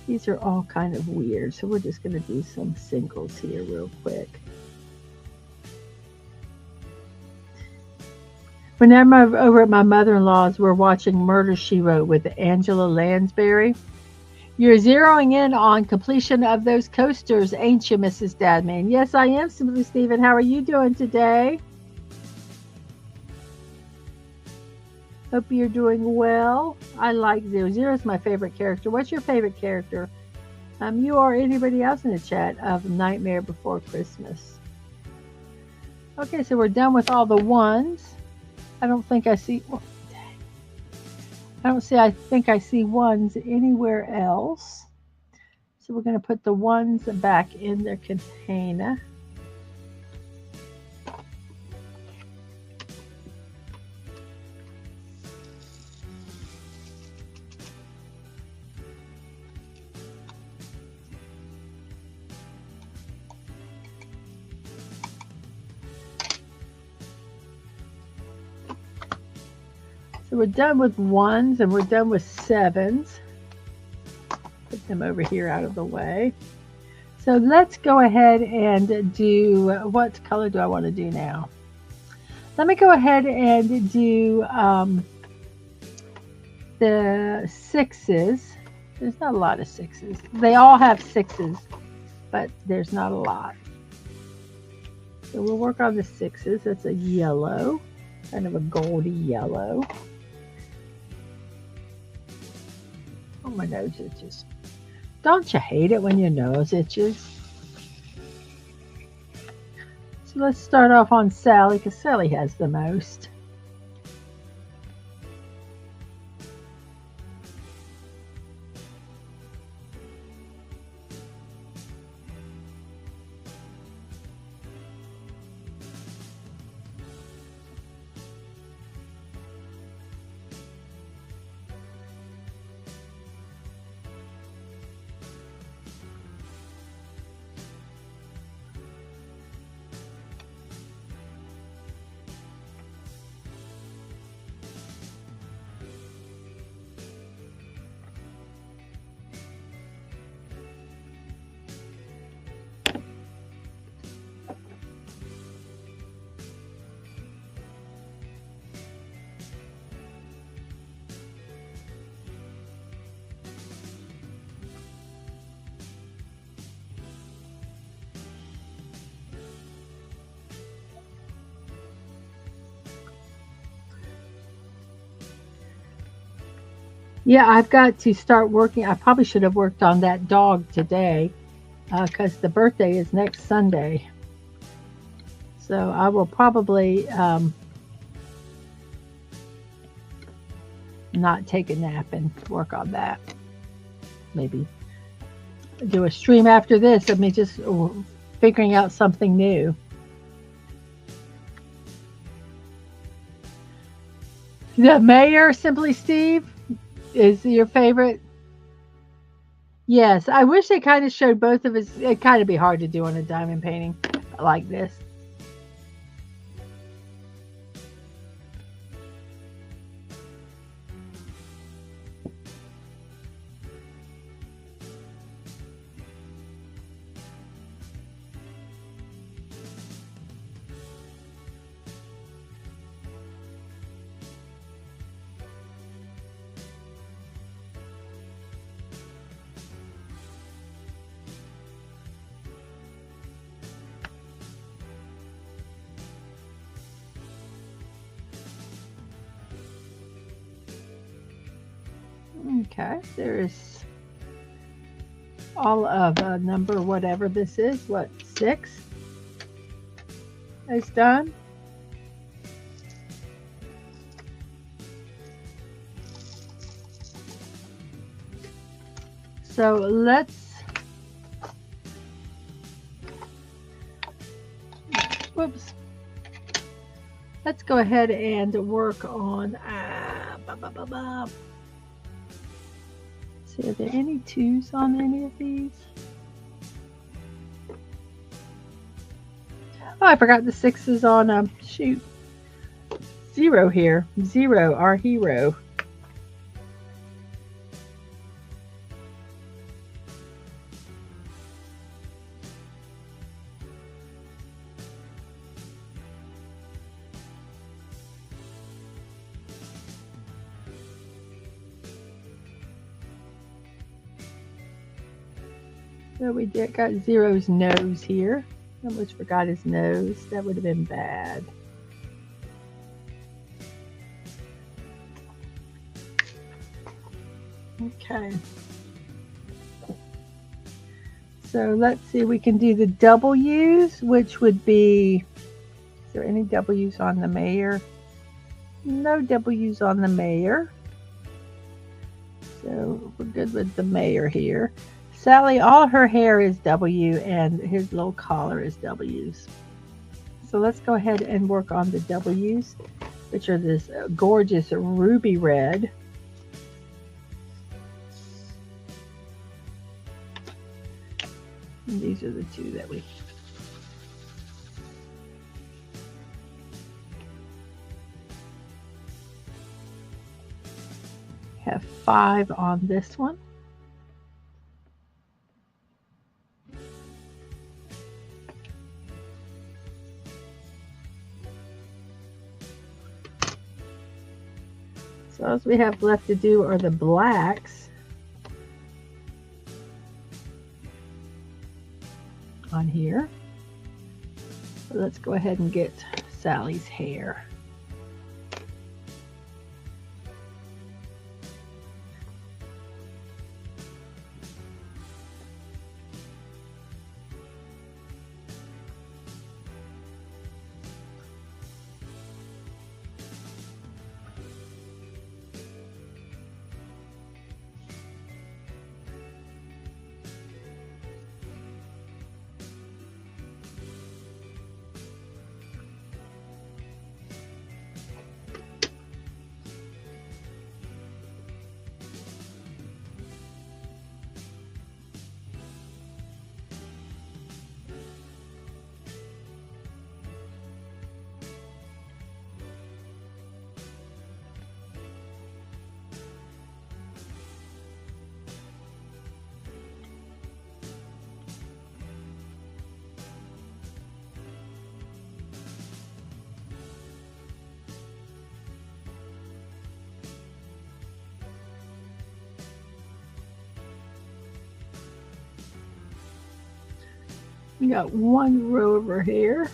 Speaker 1: These are all kind of weird, so we're just going to do some singles here real quick. Whenever I'm over at my mother-in-law's, we're watching Murder, She Wrote with Angela Lansbury. You're zeroing in on completion of those coasters, ain't you, Mrs. Dadman? Yes, I am, Simply Stephen. How are you doing today? Hope you're doing well. I like Zero. Zero's my favorite character. What's your favorite character? You or anybody else in the chat of Nightmare Before Christmas. Okay, so we're done with all the ones. I don't think I see... Oh, I think I see ones anywhere else. So we're going to put the ones back in their container. So we're done with ones and we're done with sevens. Put them over here out of the way. So let's go ahead and do, what color do I want to do now? Let me go ahead and do the sixes. There's not a lot of sixes. They all have sixes, but there's not a lot. So we'll work on the sixes. That's a yellow. kind of a goldy yellow. Oh, my nose itches. Don't you hate it when your nose itches? So let's start off on Sally, because Sally has the most. Yeah, I've got to start working. I probably should have worked on that dog today because the birthday is next Sunday. So I will probably not take a nap and work on that. Maybe do a stream after this of me just figuring out something new. The mayor, Simply Steve, is your favorite? Yes, I wish they kind of showed both of his. It'd kind of be hard to do on a diamond painting like this. Okay, there is all of number whatever this is. What, 6 is done. So let's, whoops. Let's go ahead and work on, see, are there any 2s on any of these? Oh, I forgot the 6s on, shoot. 0 here. 0, our hero. So we got Zero's nose here. I almost forgot his nose. That would have been bad. Okay. So let's see, we can do the W's, which would be, is there any W's on the mayor? No W's on the mayor. So we're good with the mayor here. Sally, all her hair is W and his little collar is W's. So let's go ahead and work on the W's, which are this gorgeous ruby red. And these are the 2 that we have 5 on this one. So all we have left to do are the blacks on here. So let's go ahead and get Sally's hair. We got one row over here.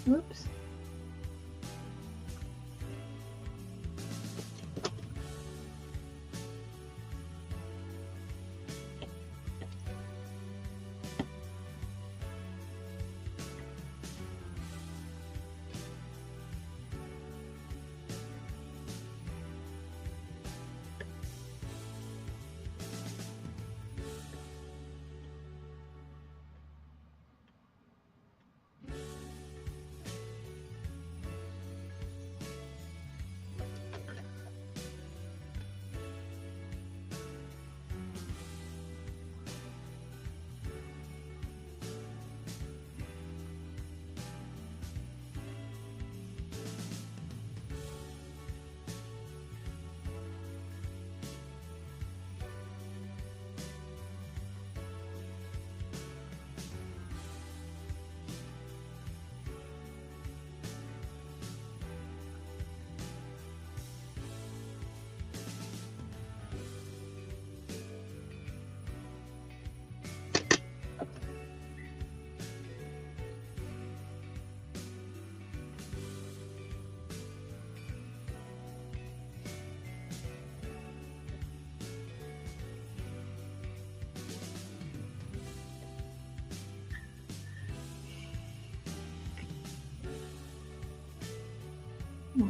Speaker 1: Whoops.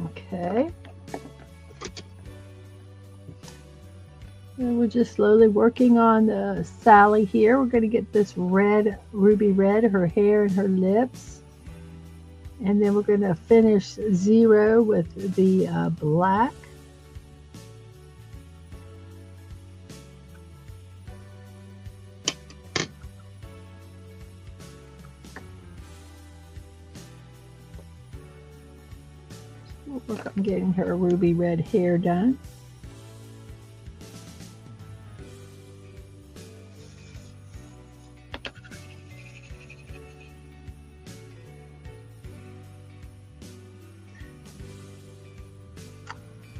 Speaker 1: Okay. And we're just slowly working on Sally here. We're going to get this red, ruby red, her hair and her lips. And then we're going to finish 0 with the black. We'll work on getting her ruby red hair done.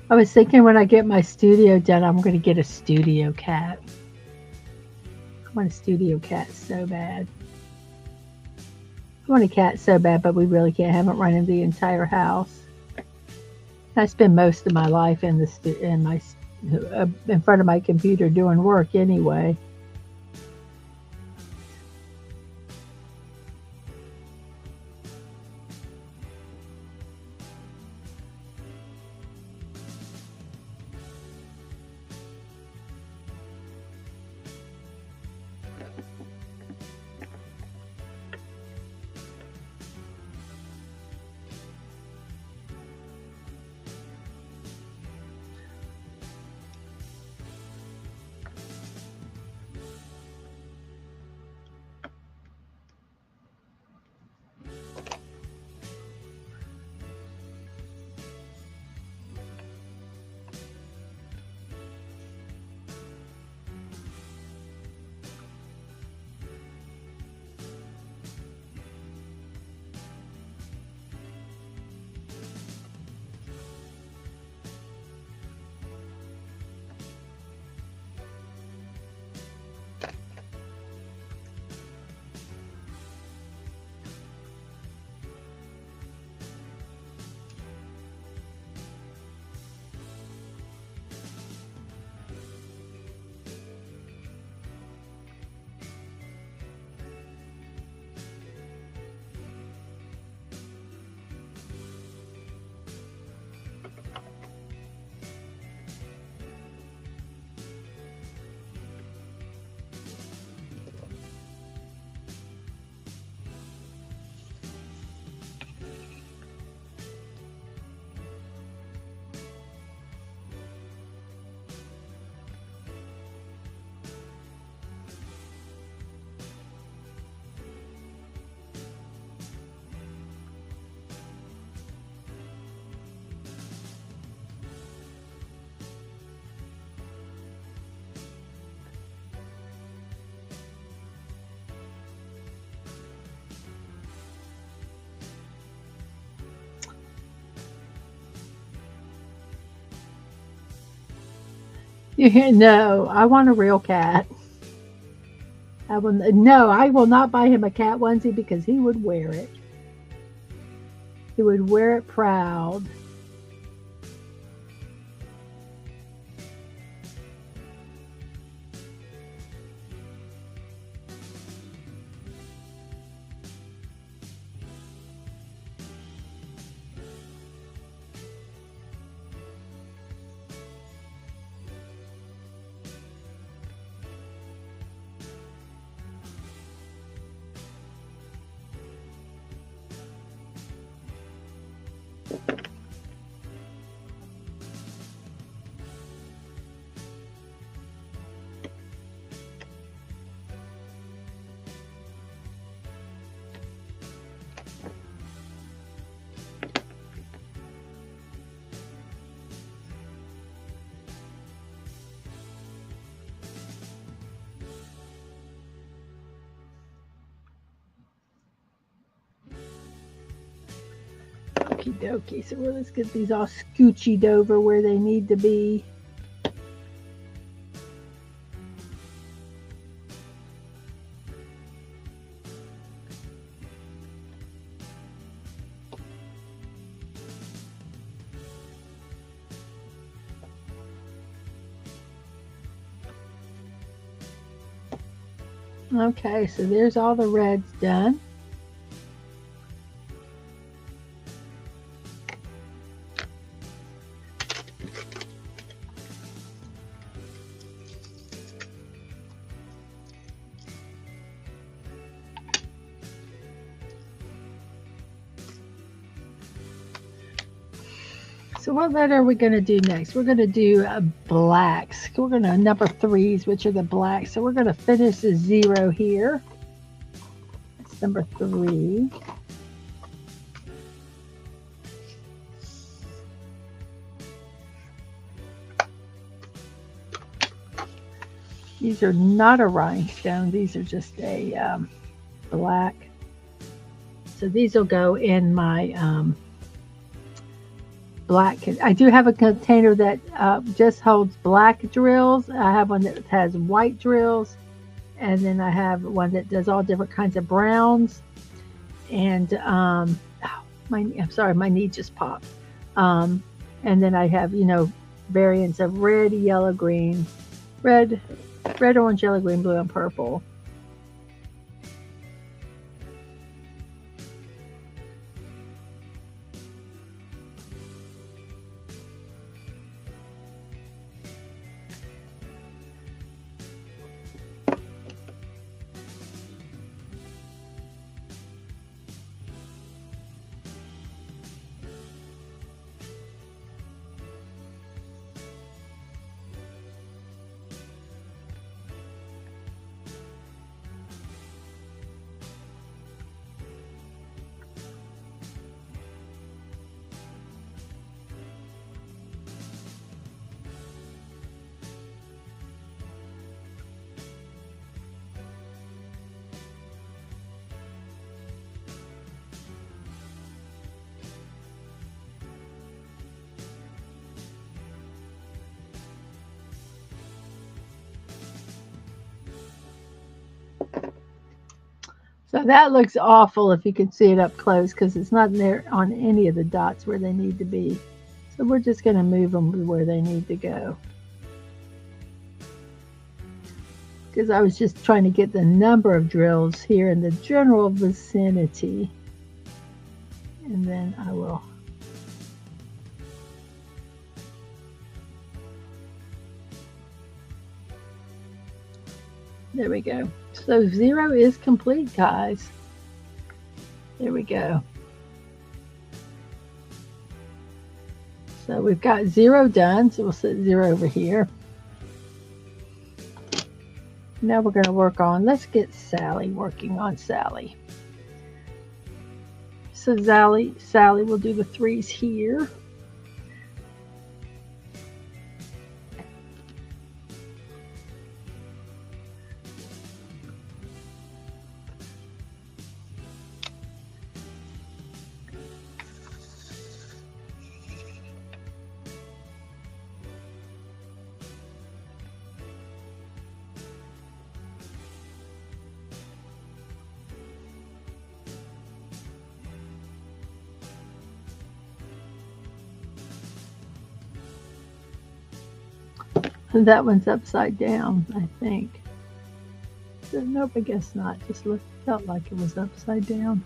Speaker 1: I was thinking when I get my studio done, I'm going to get a studio cat. I want a studio cat so bad. I want a cat so bad, but we really can't have it running the entire house. I spend most of my life in front of my computer doing work anyway. No, I want a real cat. I will not buy him a cat onesie because he would wear it. He would wear it proud. Okie dokie. So let's get these all scoochied over where they need to be. Okay, so there's all the reds done. So what letter are we going to do next? We're going to do blacks. We're going to number 3s, which are the blacks. So we're going to finish the 0 here. That's number 3. These are not a rhinestone. These are just a black. So these will go in my black. I do have a container that just holds black drills. I have one that has white drills, and then I have one that does all different kinds of browns. And I'm sorry, my knee just popped. And then I have, variants of red, yellow, green, red, orange, yellow, green, blue, and purple. So that looks awful if you can see it up close because it's not there on any of the dots where they need to be. So we're just going to move them to where they need to go. Because I was just trying to get the number of drills here in the general vicinity. And then I will. There we go. So 0 is complete, guys. There we go. So we've got 0 done. So we'll set 0 over here. Now we're going to work on, let's get Sally working on Sally. So Sally will do the 3s here. That one's upside down, I think. So, nope, I guess not. Just felt like it was upside down.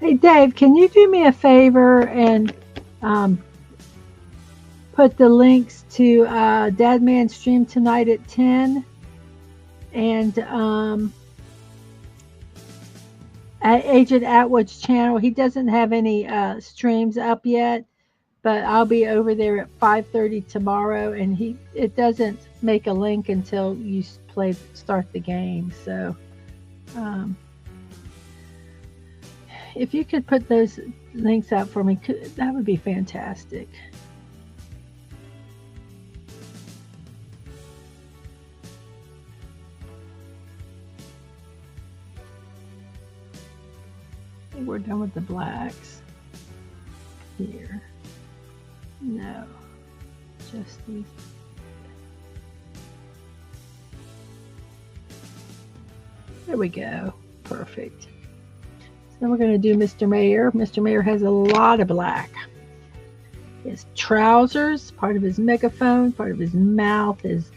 Speaker 1: Hey Dave, can you do me a favor and um, put the links to Dadman's stream tonight at 10 and at Agent Atwood's channel? He doesn't have any streams up yet, but I'll be over there at 5:30 tomorrow, and it doesn't make a link until you start the game. So if you could put those links out for me, that would be fantastic. I think we're done with the blacks here. No, just these. There we go. Perfect. Then we're going to do Mr. Mayor. Mr. Mayor has a lot of black. His trousers, part of his megaphone, part of his mouth, his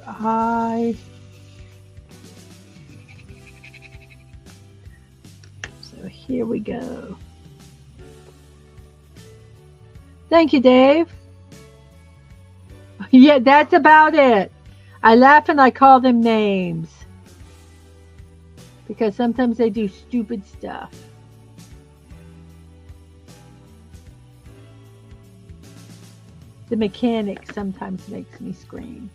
Speaker 1: eye. So here we go. Thank you, Dave. Yeah, that's about it. I laugh and I call them names. Because sometimes they do stupid stuff. The mechanic sometimes makes me scream.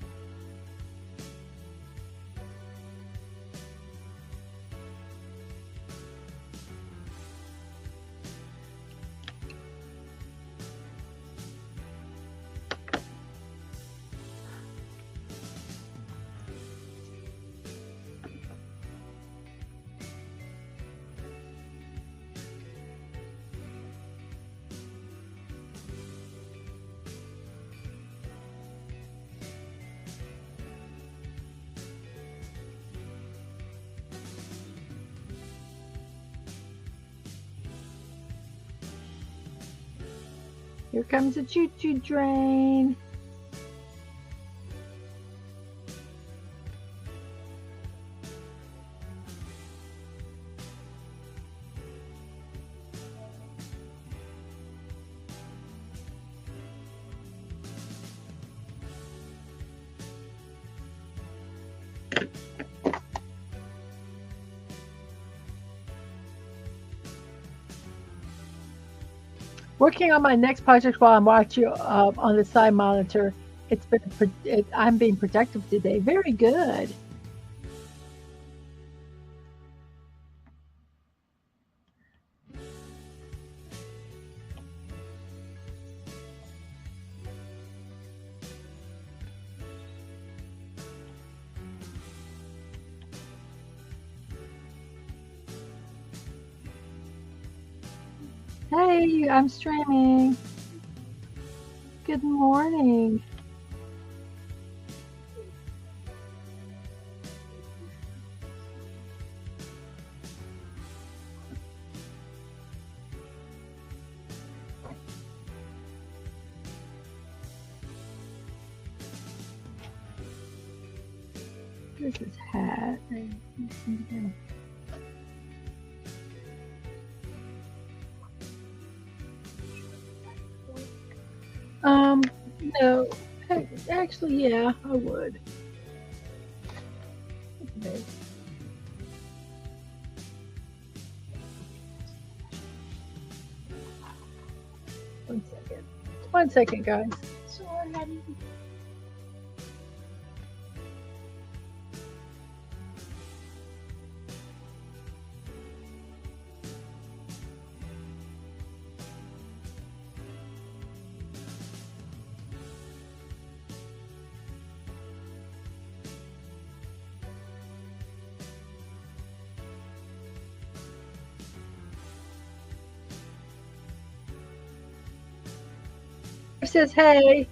Speaker 1: Here comes a choo-choo train. Working on my next project while I'm watching on the side monitor. I'm being productive today. Very good. Hey, I'm streaming. Good morning. This is hat. No. Hey, Actually, yeah, I would. Okay. One second. One second, guys.
Speaker 3: Sorry, honey.
Speaker 1: It says, hey,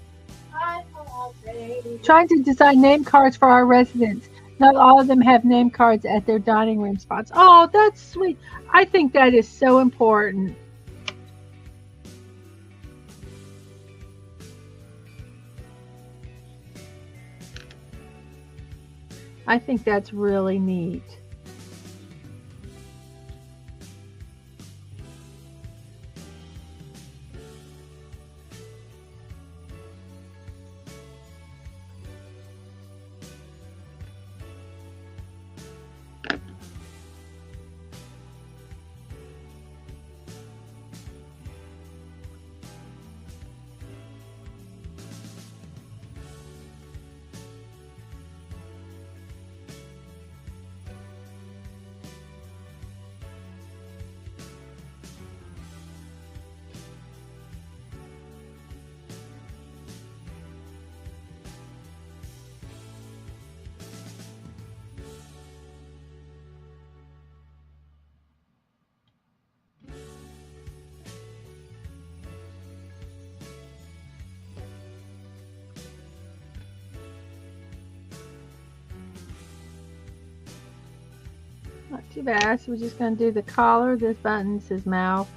Speaker 3: Hi, Crafty.
Speaker 1: trying to design name cards for our residents. Not all of them have name cards at their dining room spots. Oh, that's sweet. I think that is so important. I think that's really neat. Not too bad. So we're just going to do the collar. This button's his mouth.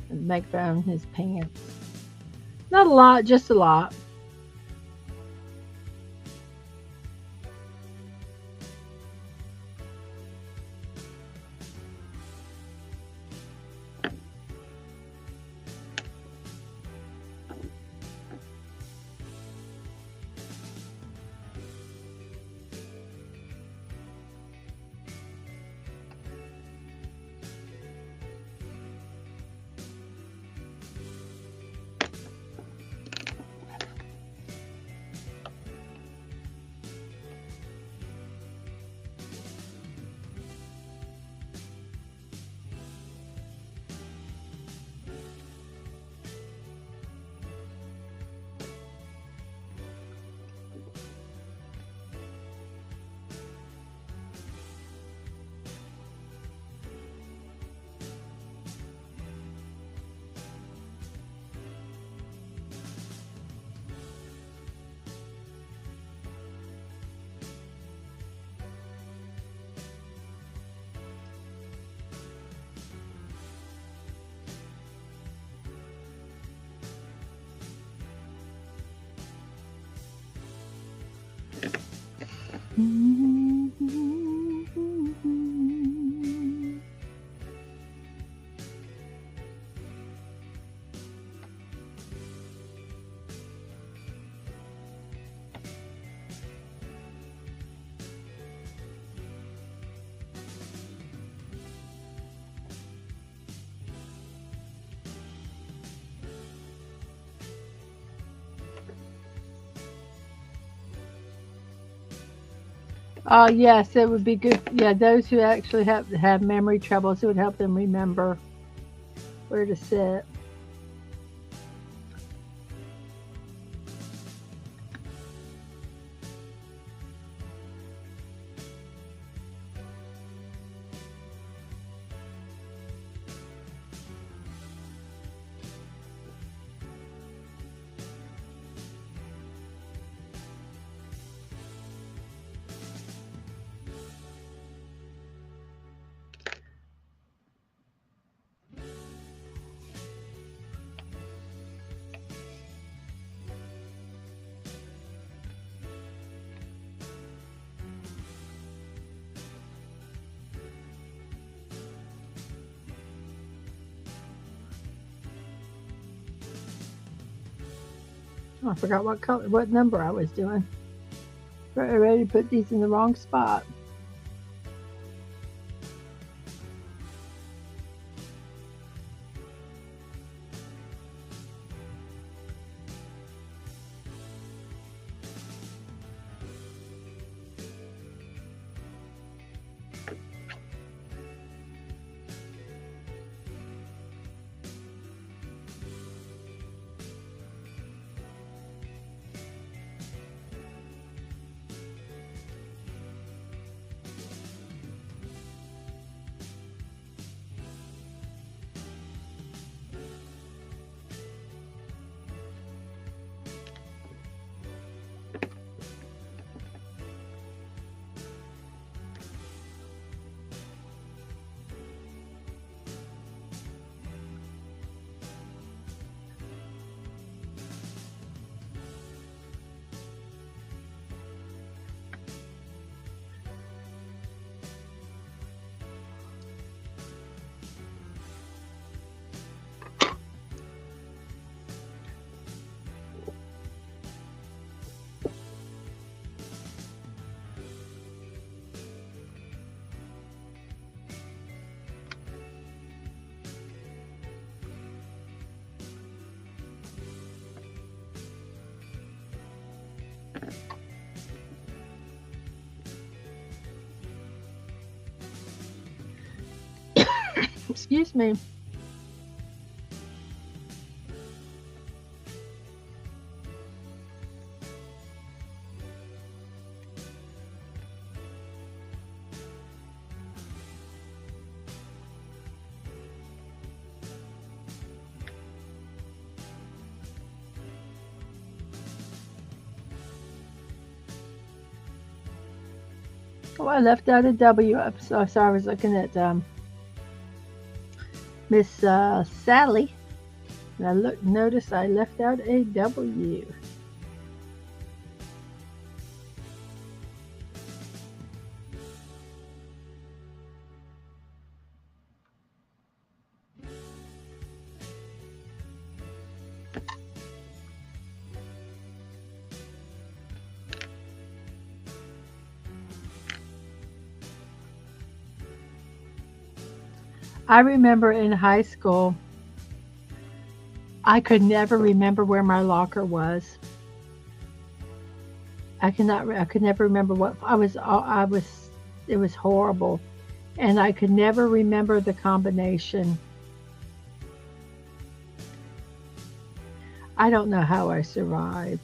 Speaker 1: And the microphone, his pants. Not a lot, just a lot. Yes, it would be good. Yeah, those who actually have memory troubles, it would help them remember where to sit. I forgot what color, what number I was doing. I already put these in the wrong spot. Excuse me. Oh, I left out a W. I'm so sorry. I was looking at Miss Sally, and I noticed I left out a W. I remember in high school, I could never remember where my locker was. I could never remember what I was. It was horrible, and I could never remember the combination. I don't know how I survived.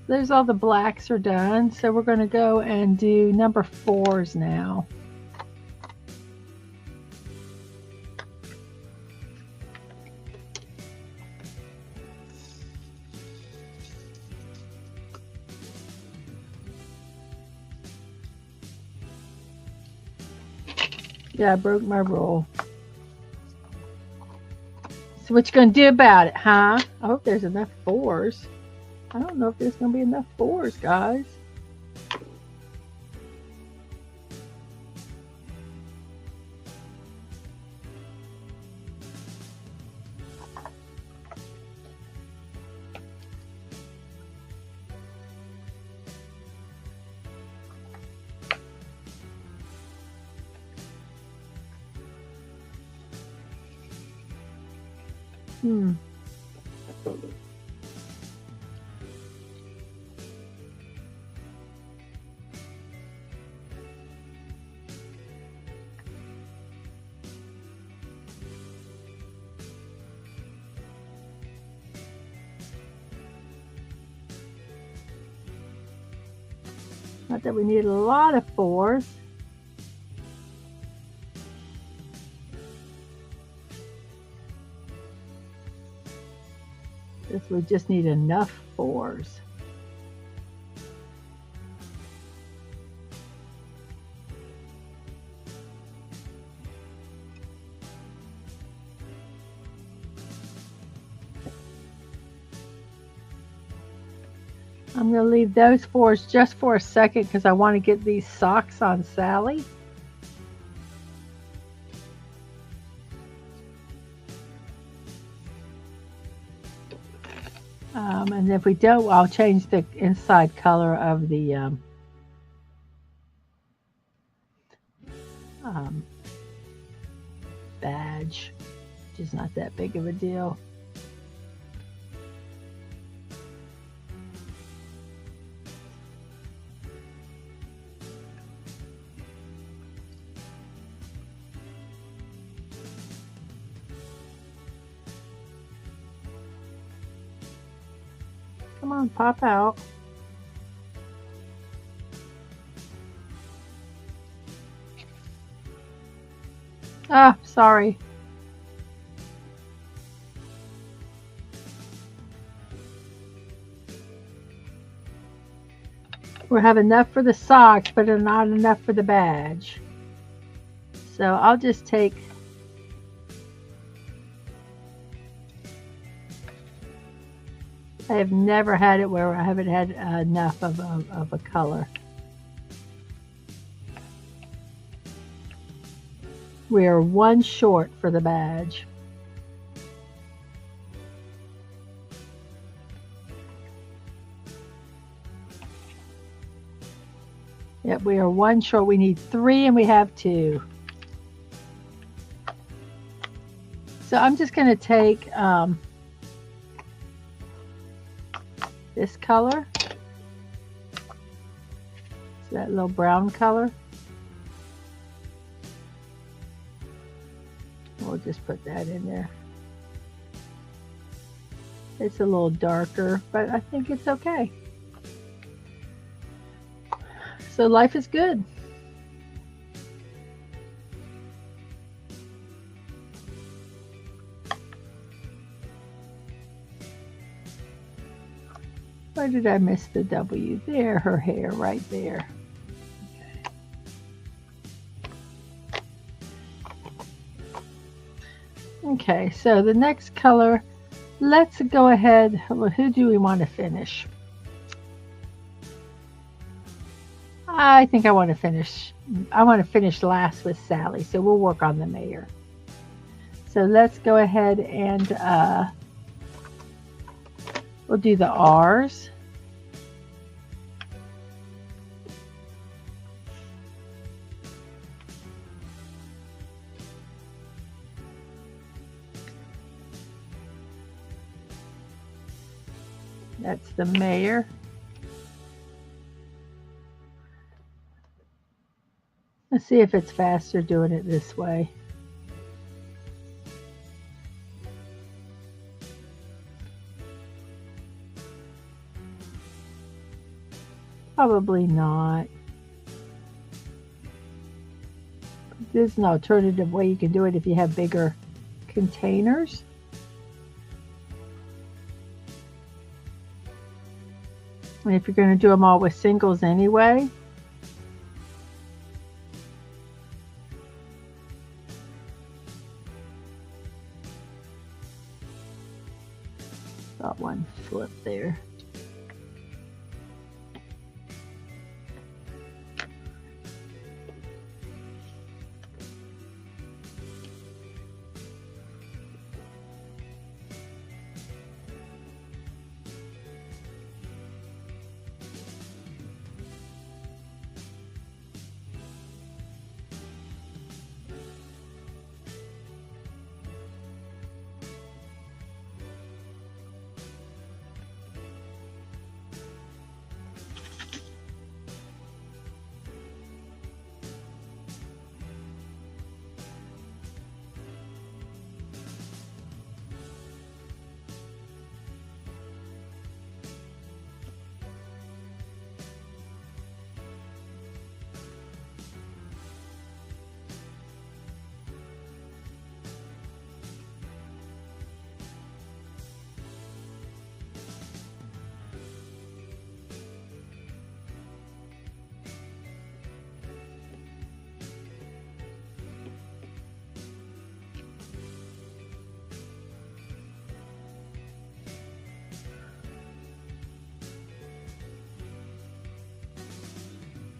Speaker 1: There's all the blacks are done, so we're going to go and do number 4s now. Yeah, I broke my rule. So what you going to do about it, huh? I hope there's enough 4s. I don't know if there's going to be enough 4s, guys. Not that we need a lot of 4s. We just need enough 4s. I'm going to leave those 4s just for a second because I want to get these socks on Sally. And if we don't, I'll change the inside color of the badge, which is not that big of a deal. Come on, pop out. Ah, sorry. We have enough for the socks, but not enough for the badge. So I'll just take I have never had it where I haven't had enough of a color. We are one short for the badge. Yep, we are one short. We need 3 and we have 2. So I'm just going to take this color, so that little brown color. We'll just put that in there. It's a little darker, but I think it's okay. So life is good. Where did I miss the W? There, her hair right there. Okay, so the next color, let's go ahead. Well, who do we want to finish? I think I want to finish last with Sally, so we'll work on the mayor. So let's go ahead and we'll do the R's. That's the mayor. Let's see if it's faster doing it this way. Probably not. There's an alternative way you can do it if you have bigger containers. And if you're going to do them all with singles anyway, got one flip there.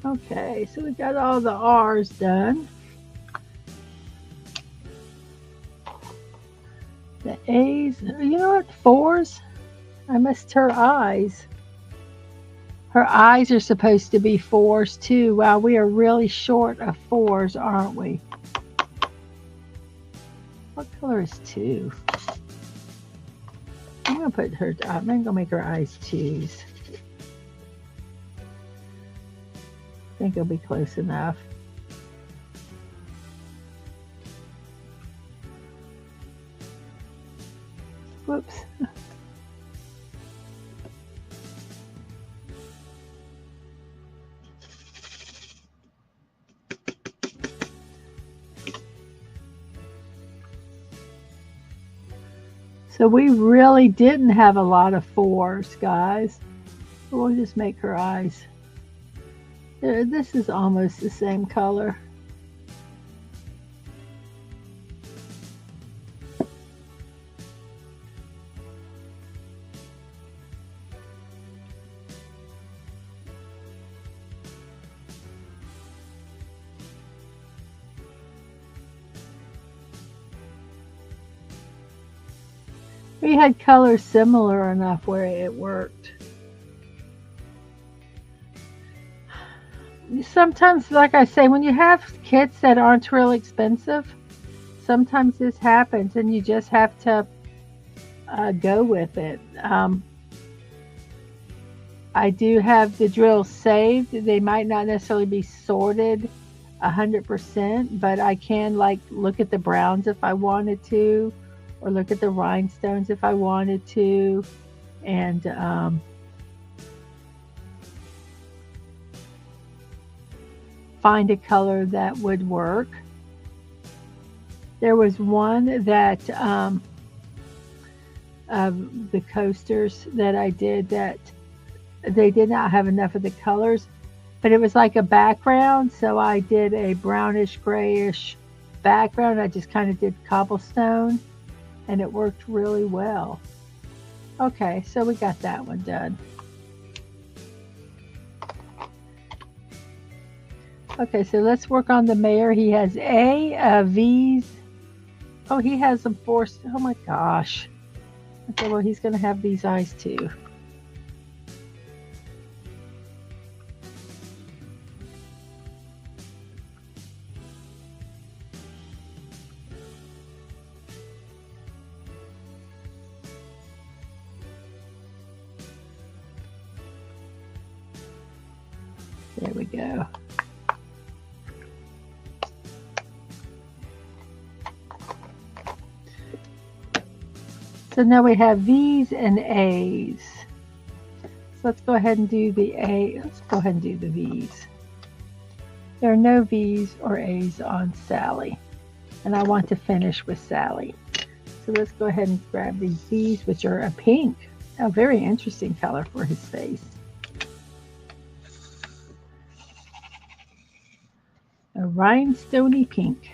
Speaker 1: Okay, so we got all the R's done. The A's, you know what, 4s? I missed her eyes. Her eyes are supposed to be 4s too. Wow, we are really short of 4s, aren't we? What color is 2? I'm gonna put her. I'm gonna make her eyes 2s. I think it'll be close enough. Whoops. So we really didn't have a lot of 4s, guys. We'll just make her eyes. This is almost the same color. We had colors similar enough where it worked. Sometimes, like I say, when you have kits that aren't real expensive, sometimes this happens and you just have to go with it. I do have the drills saved. They might not necessarily be sorted 100%, but I can like look at the browns if I wanted to, or look at the rhinestones if I wanted to, and find a color that would work. There was one that of the coasters that I did that they did not have enough of the colors, but it was like a background, so I did a brownish grayish background. I just kind of did cobblestone and it worked really well. Okay, so we got that one done. Okay, so let's work on the mayor. He has V's. Oh, he has them forced. Oh my gosh. Okay, well, he's going to have these eyes too. There we go. So now we have V's and A's. So let's go ahead and do the A. Let's go ahead and do the V's. There are no V's or A's on Sally. And I want to finish with Sally. So let's go ahead and grab these V's, which are a pink. A very interesting color for his face. A rhinestoney pink.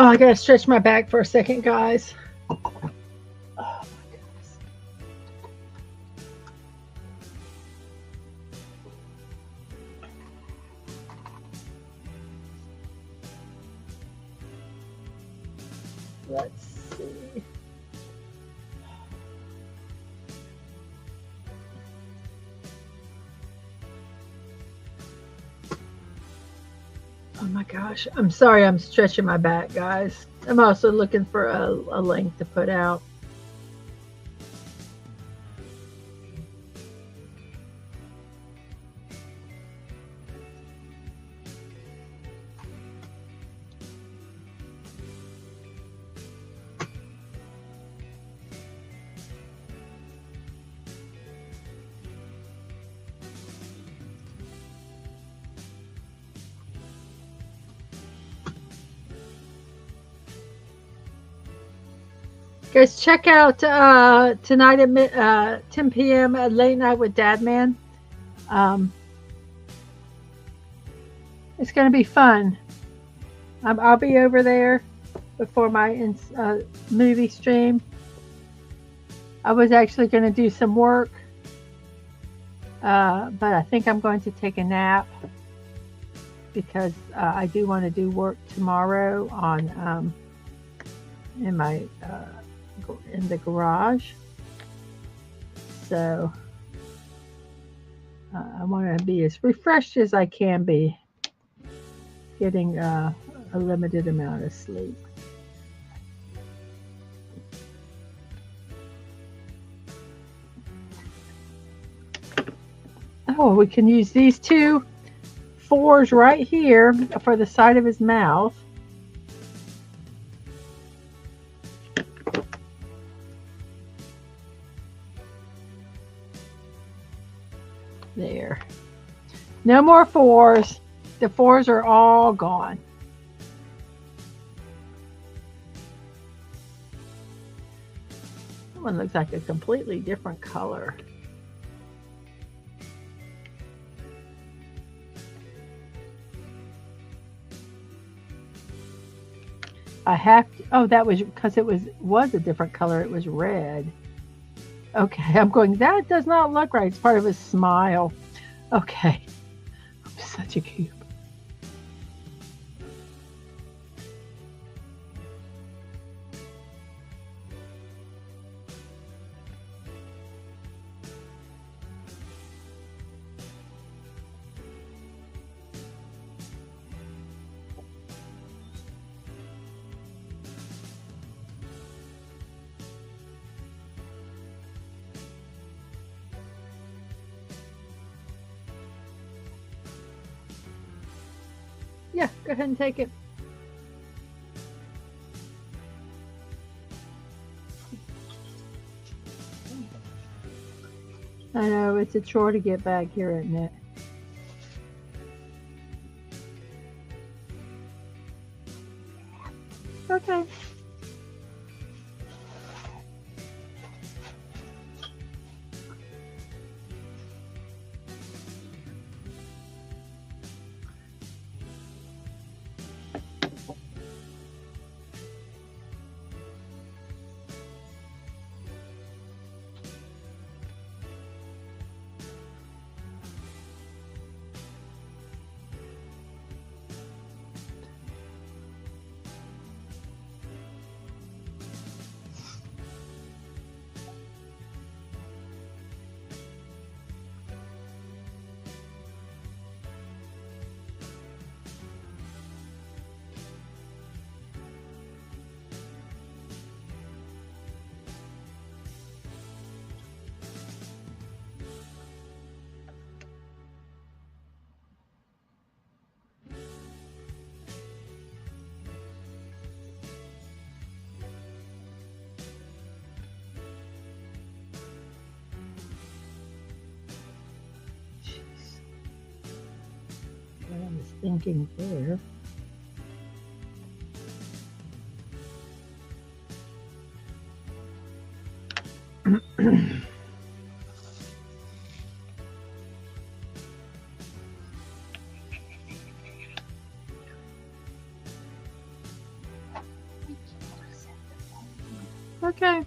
Speaker 1: Oh, I gotta stretch my back for a second, guys. Oh my goodness. Let's see. Oh my gosh, I'm sorry I'm stretching my back, guys. I'm also looking for a length to put out. Guys, check out tonight at 10 p.m. at Late Night with Dadman. It's going to be fun. I'll be over there before my movie stream. I was actually going to do some work, but I think I'm going to take a nap because I do want to do work tomorrow on in the garage. So I want to be as refreshed as I can be, getting a limited amount of sleep. Oh, we can use these 2 4s right here for the side of his mouth. There. No more 4s. The 4s are all gone. That one looks like a completely different color. I have to, oh, that was because it was a different color. It was red. Okay, I'm going, that does not look right. It's part of his smile. Okay. I'm such a cube. Yeah, go ahead and take it. I know, it's a chore to get back here, isn't it? Okay. What I was thinking there. Okay.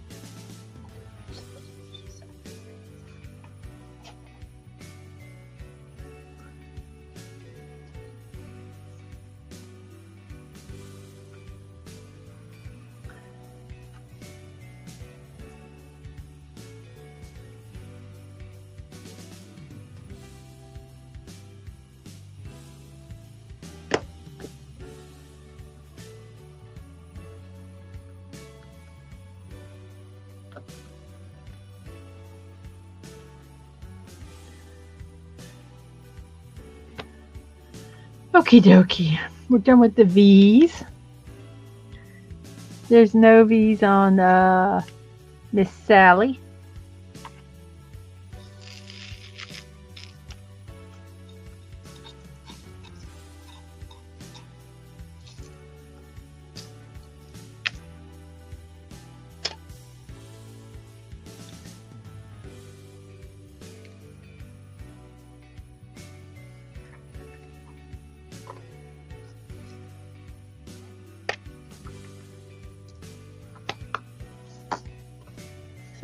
Speaker 1: Okie dokie. We're done with the V's. There's no V's on Miss Sally.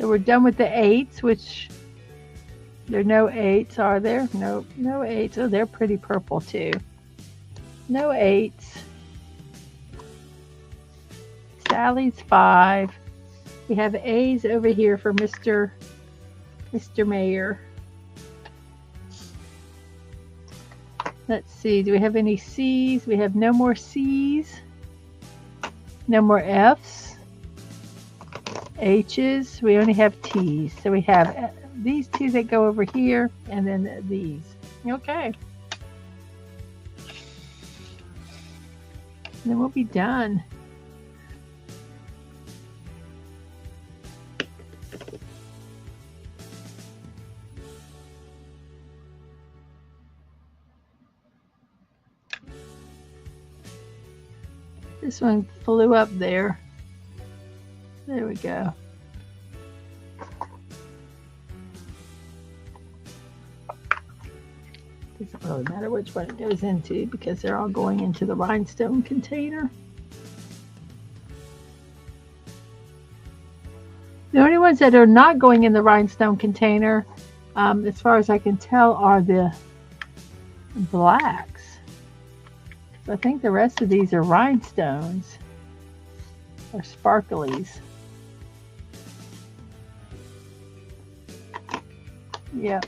Speaker 1: we're done with the 8s, which there are no 8s, are there? Nope, no 8s. Oh, they're pretty purple too. No 8s. Sally's 5. We have A's over here for Mr. Mayor. Let's see, do we have any C's? We have no more C's. No more F's. H's. We only have T's. So we have these 2 that go over here, and then these. Okay. And then we'll be done. This one flew up there. There we go. Doesn't really matter which one it goes into because they're all going into the rhinestone container. The only ones that are not going in the rhinestone container, as far as I can tell, are the blacks. I think the rest of these are rhinestones or sparklies. Yep.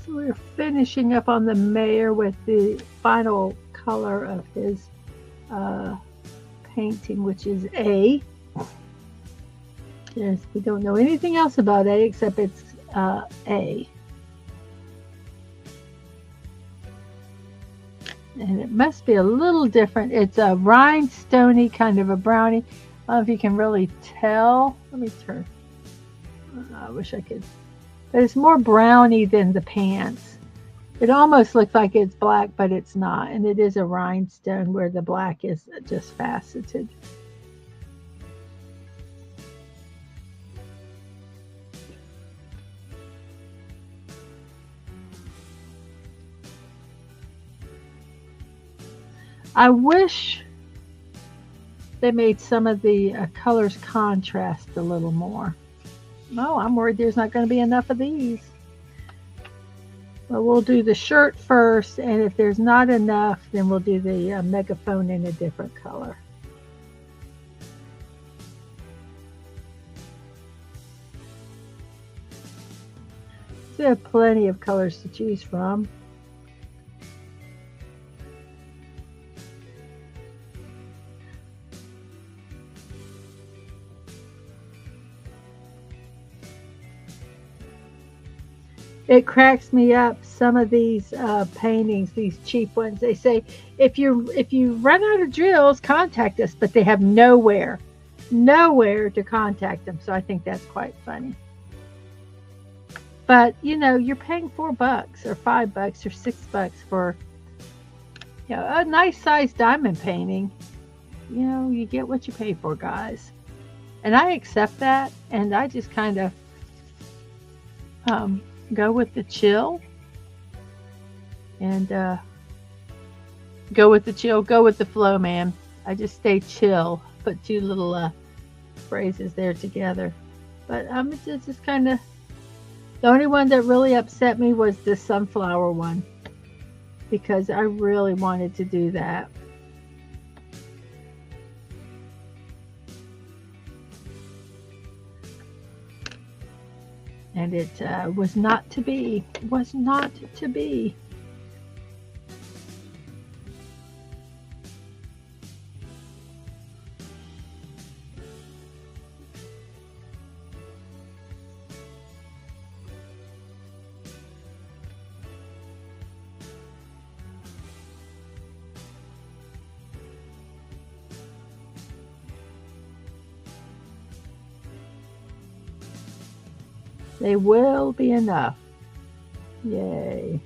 Speaker 1: So we're finishing up on the mayor with the final color of his painting, which is A. Yes, we don't know anything else about A except it's A. And it must be a little different. It's a rhinestone-y kind of a brownie. I don't know if you can really tell. Let me turn. I wish I could. But it's more browny than the pants. It almost looks like it's black, but it's not. And it is a rhinestone where the black is just faceted. I wish they made some of the colors contrast a little more. No, I'm worried there's not going to be enough of these. But we'll do the shirt first, and if there's not enough, then we'll do the megaphone in a different color. So we have plenty of colors to choose from. It cracks me up, some of these paintings, these cheap ones. They say, if you run out of drills, contact us, but they have nowhere to contact them. So I think that's quite funny. But you know, you're paying $4 or $5 or $6 for, you know, a nice sized diamond painting. You know, you get what you pay for, guys. And I accept that, and I just kind of go with the chill. And go with the chill, go with the flow, man. I just stay chill. Put two little phrases there together. But it's just kind of, the only one that really upset me was the sunflower one, because I really wanted to do that. And it was not to be, was not to be. They will be enough. Yay.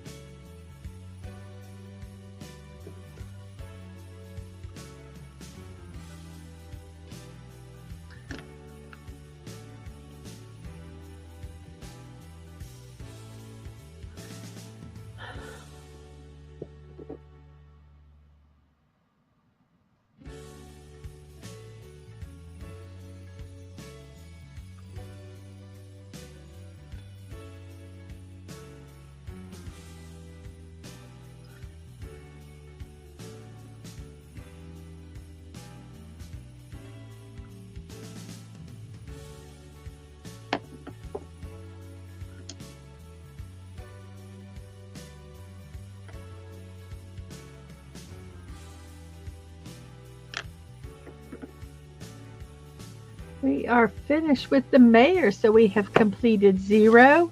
Speaker 1: We are finished with the mayor, so we have completed 0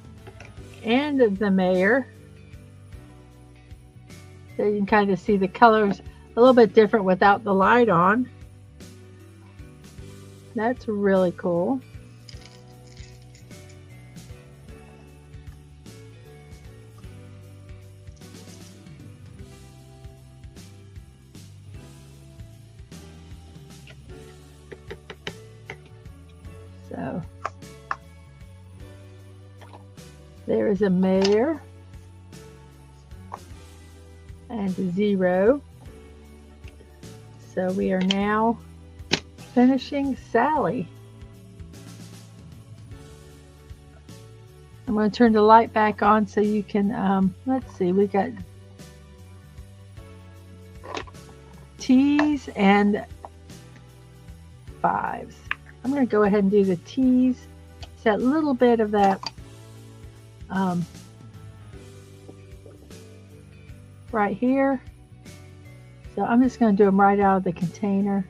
Speaker 1: and the mayor. So you can kind of see the colors a little bit different without the light on. That's really cool. So there is a mayor and a 0. So we are now finishing Sally. I'm going to turn the light back on so you can, let's see, we got T's and 5s. I'm going to go ahead and do the T's. It's that little bit of that right here. So I'm just going to do them right out of the container.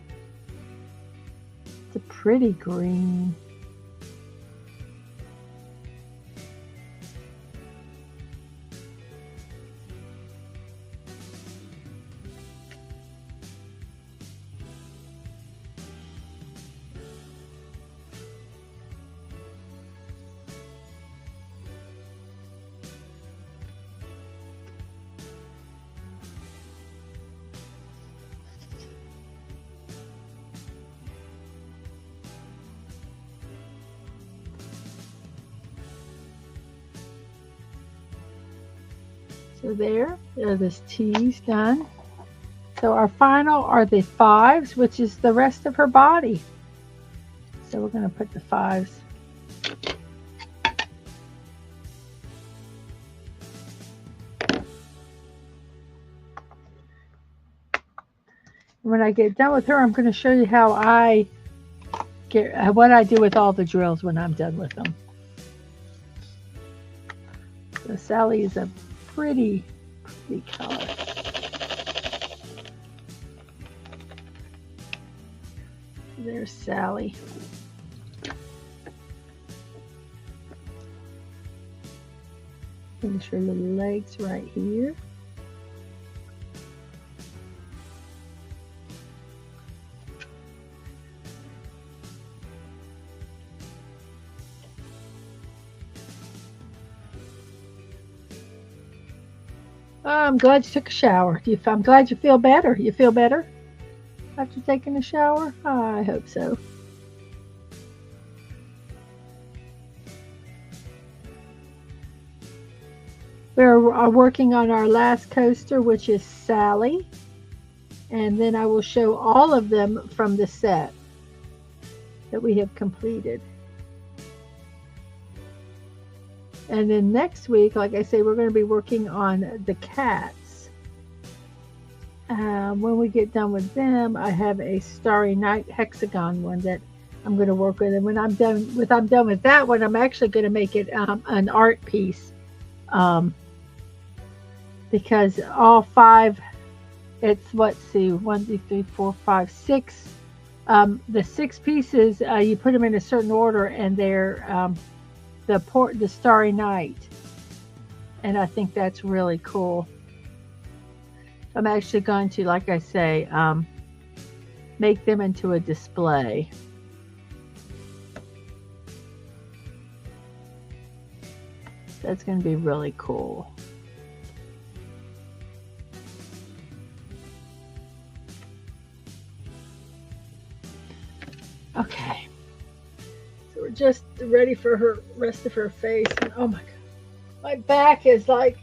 Speaker 1: It's a pretty green. So there this T's done. So our final are the 5s, which is the rest of her body. So we're going to put the 5s. When I get done with her, I'm going to show you how I get what I do with all the drills when I'm done with them. So Sally is a pretty color. There's Sally. Finish her little legs right here. I'm glad you took a shower. I'm glad you feel better. You feel better after taking a shower? I hope so. We're working on our last coaster, which is Sally. And then I will show all of them from the set that we have completed. And then next week, like I say, we're going to be working on the cats. When we get done with them, I have a Starry Night hexagon one that I'm going to work with. And when I'm done with that one, I'm actually going to make it an art piece, because all 5. It's, let's see, 1, 2, 3, 4, 5, 6. The 6 pieces, you put them in a certain order, and they're the Starry Night, and I think that's really cool. I'm actually going to, like I say, make them into a display. That's going to be really cool. Okay, so we're just ready for her rest of her face. And oh my god, my back is like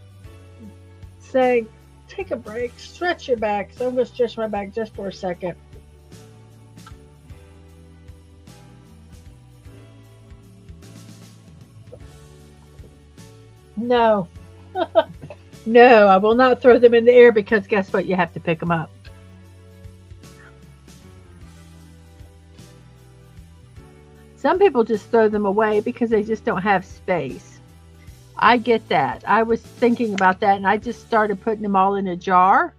Speaker 1: saying, take a break, stretch your back. So I'm going to stretch my back just for a second. No, no, I will not throw them in the air, because guess what? You have to pick them up. Some people just throw them away because they just don't have space. I get that. I was thinking about that, and I just started putting them all in a jar.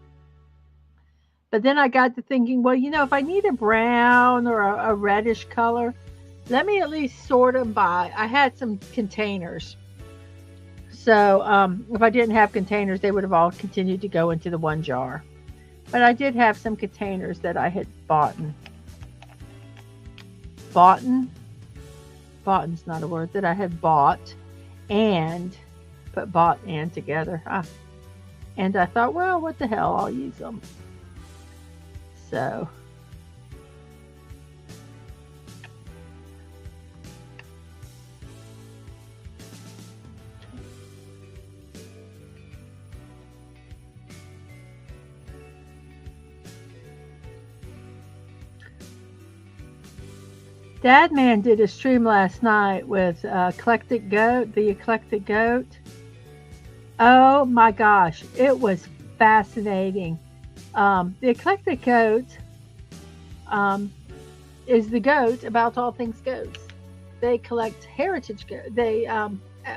Speaker 1: But then I got to thinking, well, you know, if I need a brown or a reddish color, let me at least sort them by. I had some containers. So if I didn't have containers, they would have all continued to go into the one jar. But I did have some containers that I had bought. Bought's not a word, that I had bought, and put bought and together. And I thought, well, what the hell, I'll use them. So Dadman did a stream last night with the Eclectic Goat. Oh my gosh, it was fascinating. The Eclectic Goat is the goat about all things goats. They collect heritage goats. They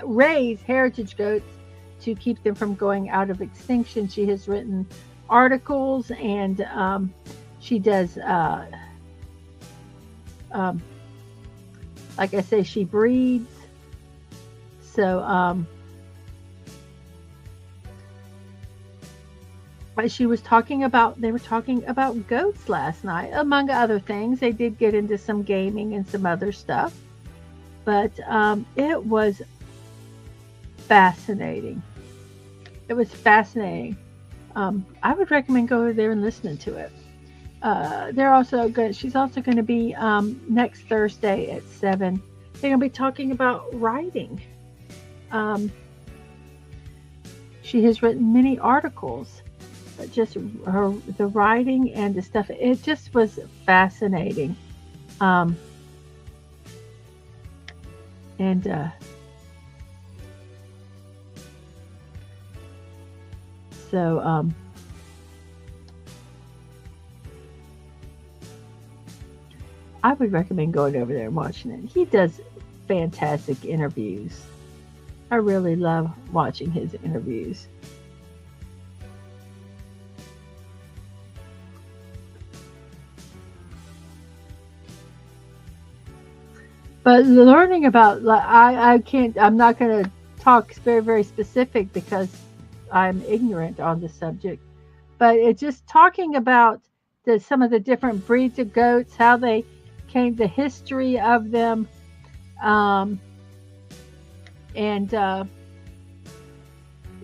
Speaker 1: raise heritage goats to keep them from going out of extinction. She has written articles, and she does like I say, she breeds. So they were talking about goats last night, among other things. They did get into some gaming and some other stuff, but it was fascinating. It was fascinating. I would recommend going over there and listening to it. They're also good. She's also going to be next Thursday at 7. They're going to be talking about writing. She has written many articles, but just the writing and the stuff. It just was fascinating. So I would recommend going over there and watching it. He does fantastic interviews. I really love watching his interviews. But learning about, I'm not going to talk very, very specific because I'm ignorant on the subject. But it's just talking about some of the different breeds of goats, how they came, the history of them, and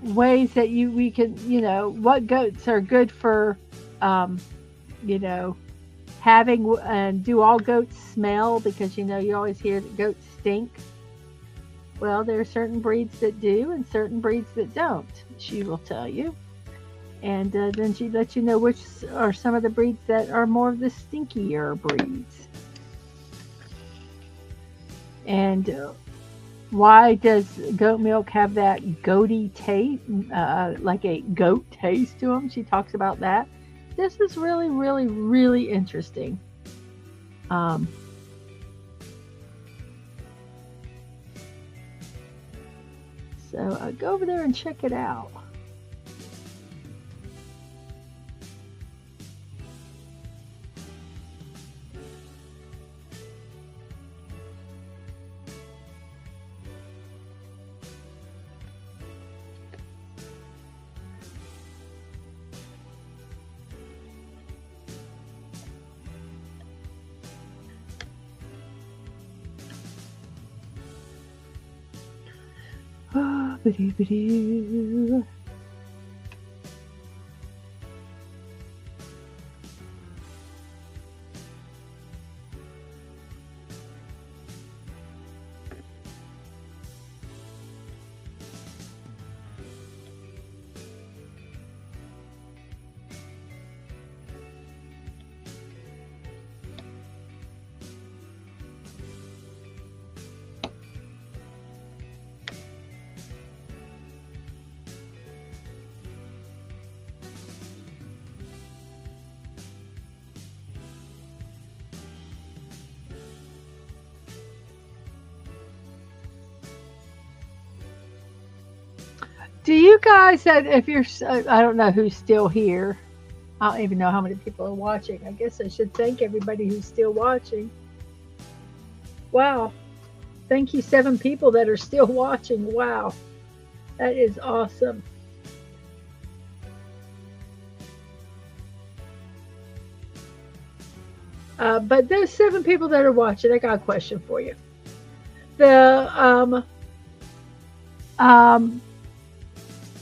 Speaker 1: ways that we can, what goats are good for, having, and do all goats smell? Because you always hear that goats stink. Well, there are certain breeds that do and certain breeds that don't, she will tell you. And then she lets you know which are some of the breeds that are more of the stinkier breeds. And why does goat milk have that goaty taste, like a goat taste to them? She talks about that. This is really, really, really interesting. So go over there and check it out. Ba-doo-ba-doo. Do you guys, if you're, I don't know who's still here. I don't even know how many people are watching. I guess I should thank everybody who's still watching. Wow. Thank you, 7 people that are still watching. Wow. That is awesome. But there's 7 people that are watching. I got a question for you. The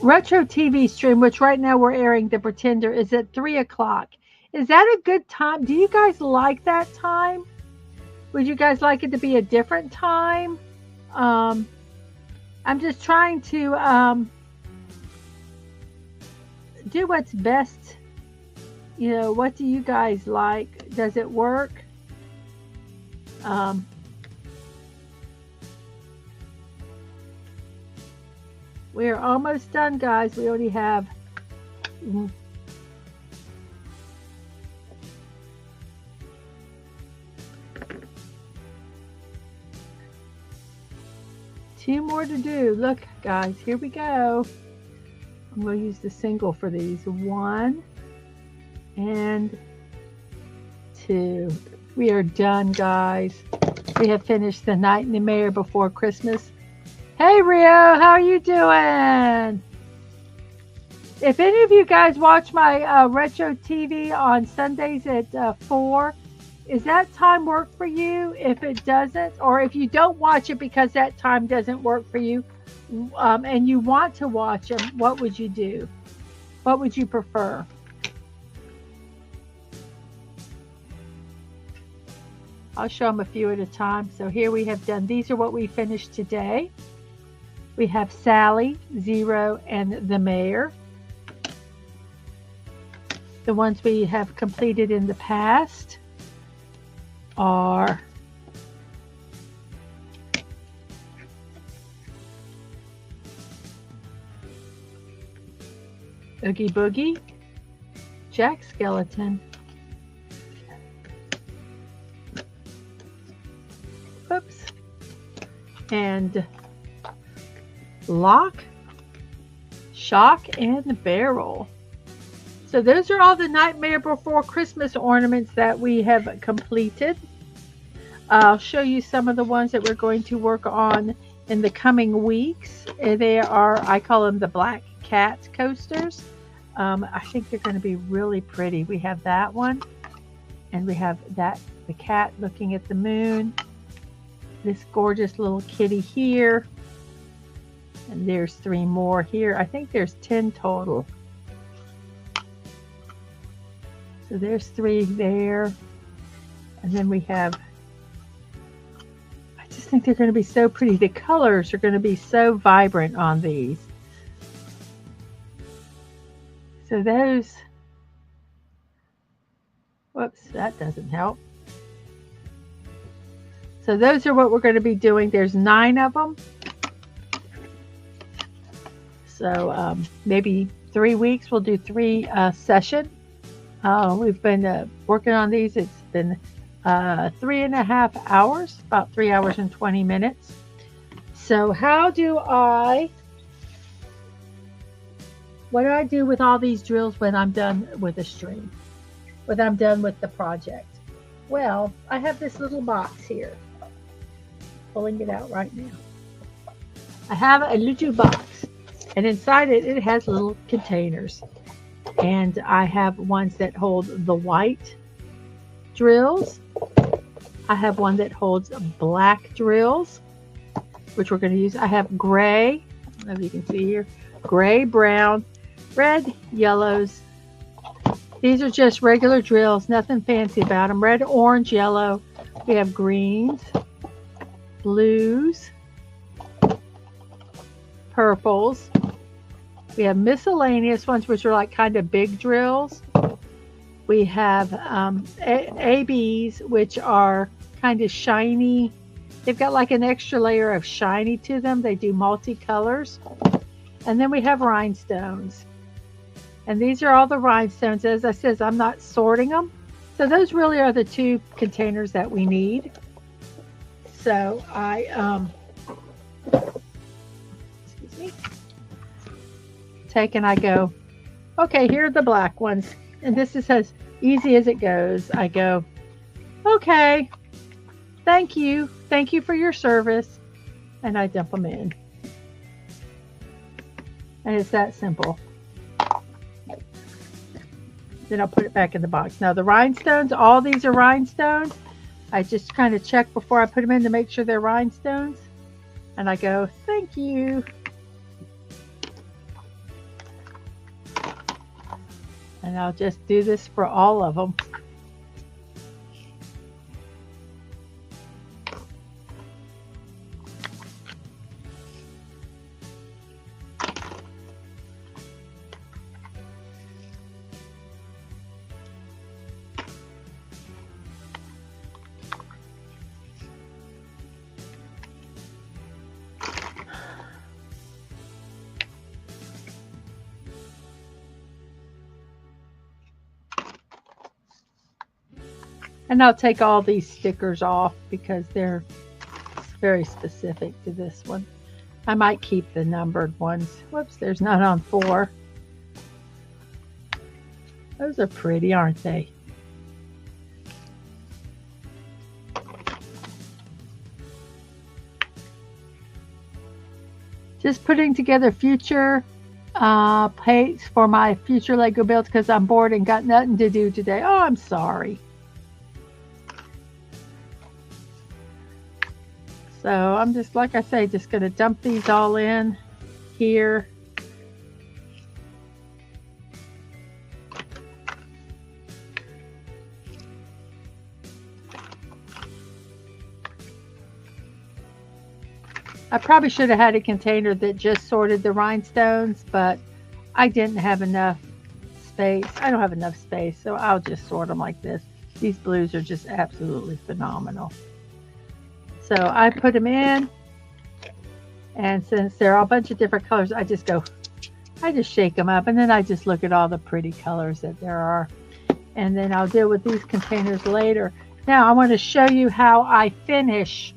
Speaker 1: retro TV stream, which right now we're airing The Pretender, is at 3 o'clock. Is that a good time? Do you guys like that time? Would you guys like it to be a different time? I'm just trying to do what's best. You know, what do you guys like? Does it work? We're almost done, guys. We already have 2 more to do. Look, guys, here we go. I'm going to use the single for these. 1 and 2. We are done, guys. We have finished The Nightmare Before Christmas. Hey, Rio, how are you doing? If any of you guys watch my retro TV on Sundays at 4, is that time work for you? If it doesn't, or if you don't watch it because that time doesn't work for you, and you want to watch them, what would you do? What would you prefer? I'll show them a few at a time. So here we have done, these are what we finished today. We have Sally, Zero, and the Mayor. The ones we have completed in the past are Oogie Boogie, Jack Skeleton, whoops, and Lock, Shock, and Barrel. So those are all the Nightmare Before Christmas ornaments that we have completed. I'll show you some of the ones that we're going to work on in the coming weeks. They are, I call them the Black Cat coasters. I think they're going to be really pretty. We have that one, and we have that, the cat looking at the moon. This gorgeous little kitty here. And there's 3 more here. I think there's 10 total. So there's 3 there. And then we have, just think they're going to be so pretty. The colors are going to be so vibrant on these. So those, whoops, that doesn't help. So those are what we're going to be doing. There's 9 of them. So maybe 3 weeks, we'll do 3 sessions. We've been working on these. It's been 3.5 hours, about 3 hours and 20 minutes. So what do I do with all these drills when I'm done with a stream? When I'm done with the project? Well, I have this little box here. Pulling it out right now. I have a little box, and inside it has little containers. And I have ones that hold the white drills. I have one that holds black drills, which we're going to use. I have gray, I don't know if you can see here, gray, brown, red, yellows. These are just regular drills, nothing fancy about them. Red, orange, yellow. We have greens, blues, purples. We have miscellaneous ones, which are like kind of big drills. We have ABs, which are kind of shiny. They've got like an extra layer of shiny to them. They do multicolors. And then we have rhinestones. And these are all the rhinestones. As I said, I'm not sorting them. So those really are the 2 containers that we need. So I excuse me, take and I go, okay, here are the black ones. And this is as easy as it goes. I go, okay, thank you for your service, and I dump them in. And it's that simple. Then I'll put it back in the box. Now the rhinestones, all these are rhinestones. I just kind of check before I put them in to make sure they're rhinestones. And I go, thank you. And I'll just do this for all of them. And I'll take all these stickers off because they're very specific to this one. I might keep the numbered ones. Whoops, there's none on 4. Those are pretty, aren't they? Just putting together future paints for my future Lego builds because I'm bored and got nothing to do today. Oh, I'm sorry. So I'm just, like I say, just going to dump these all in here. I probably should have had a container that just sorted the rhinestones, but I didn't have enough space. I don't have enough space, so I'll just sort them like this. These blues are just absolutely phenomenal. So I put them in, and since they're all a bunch of different colors, I just shake them up, and then I just look at all the pretty colors that there are. And then I'll deal with these containers later. Now I want to show you how I finish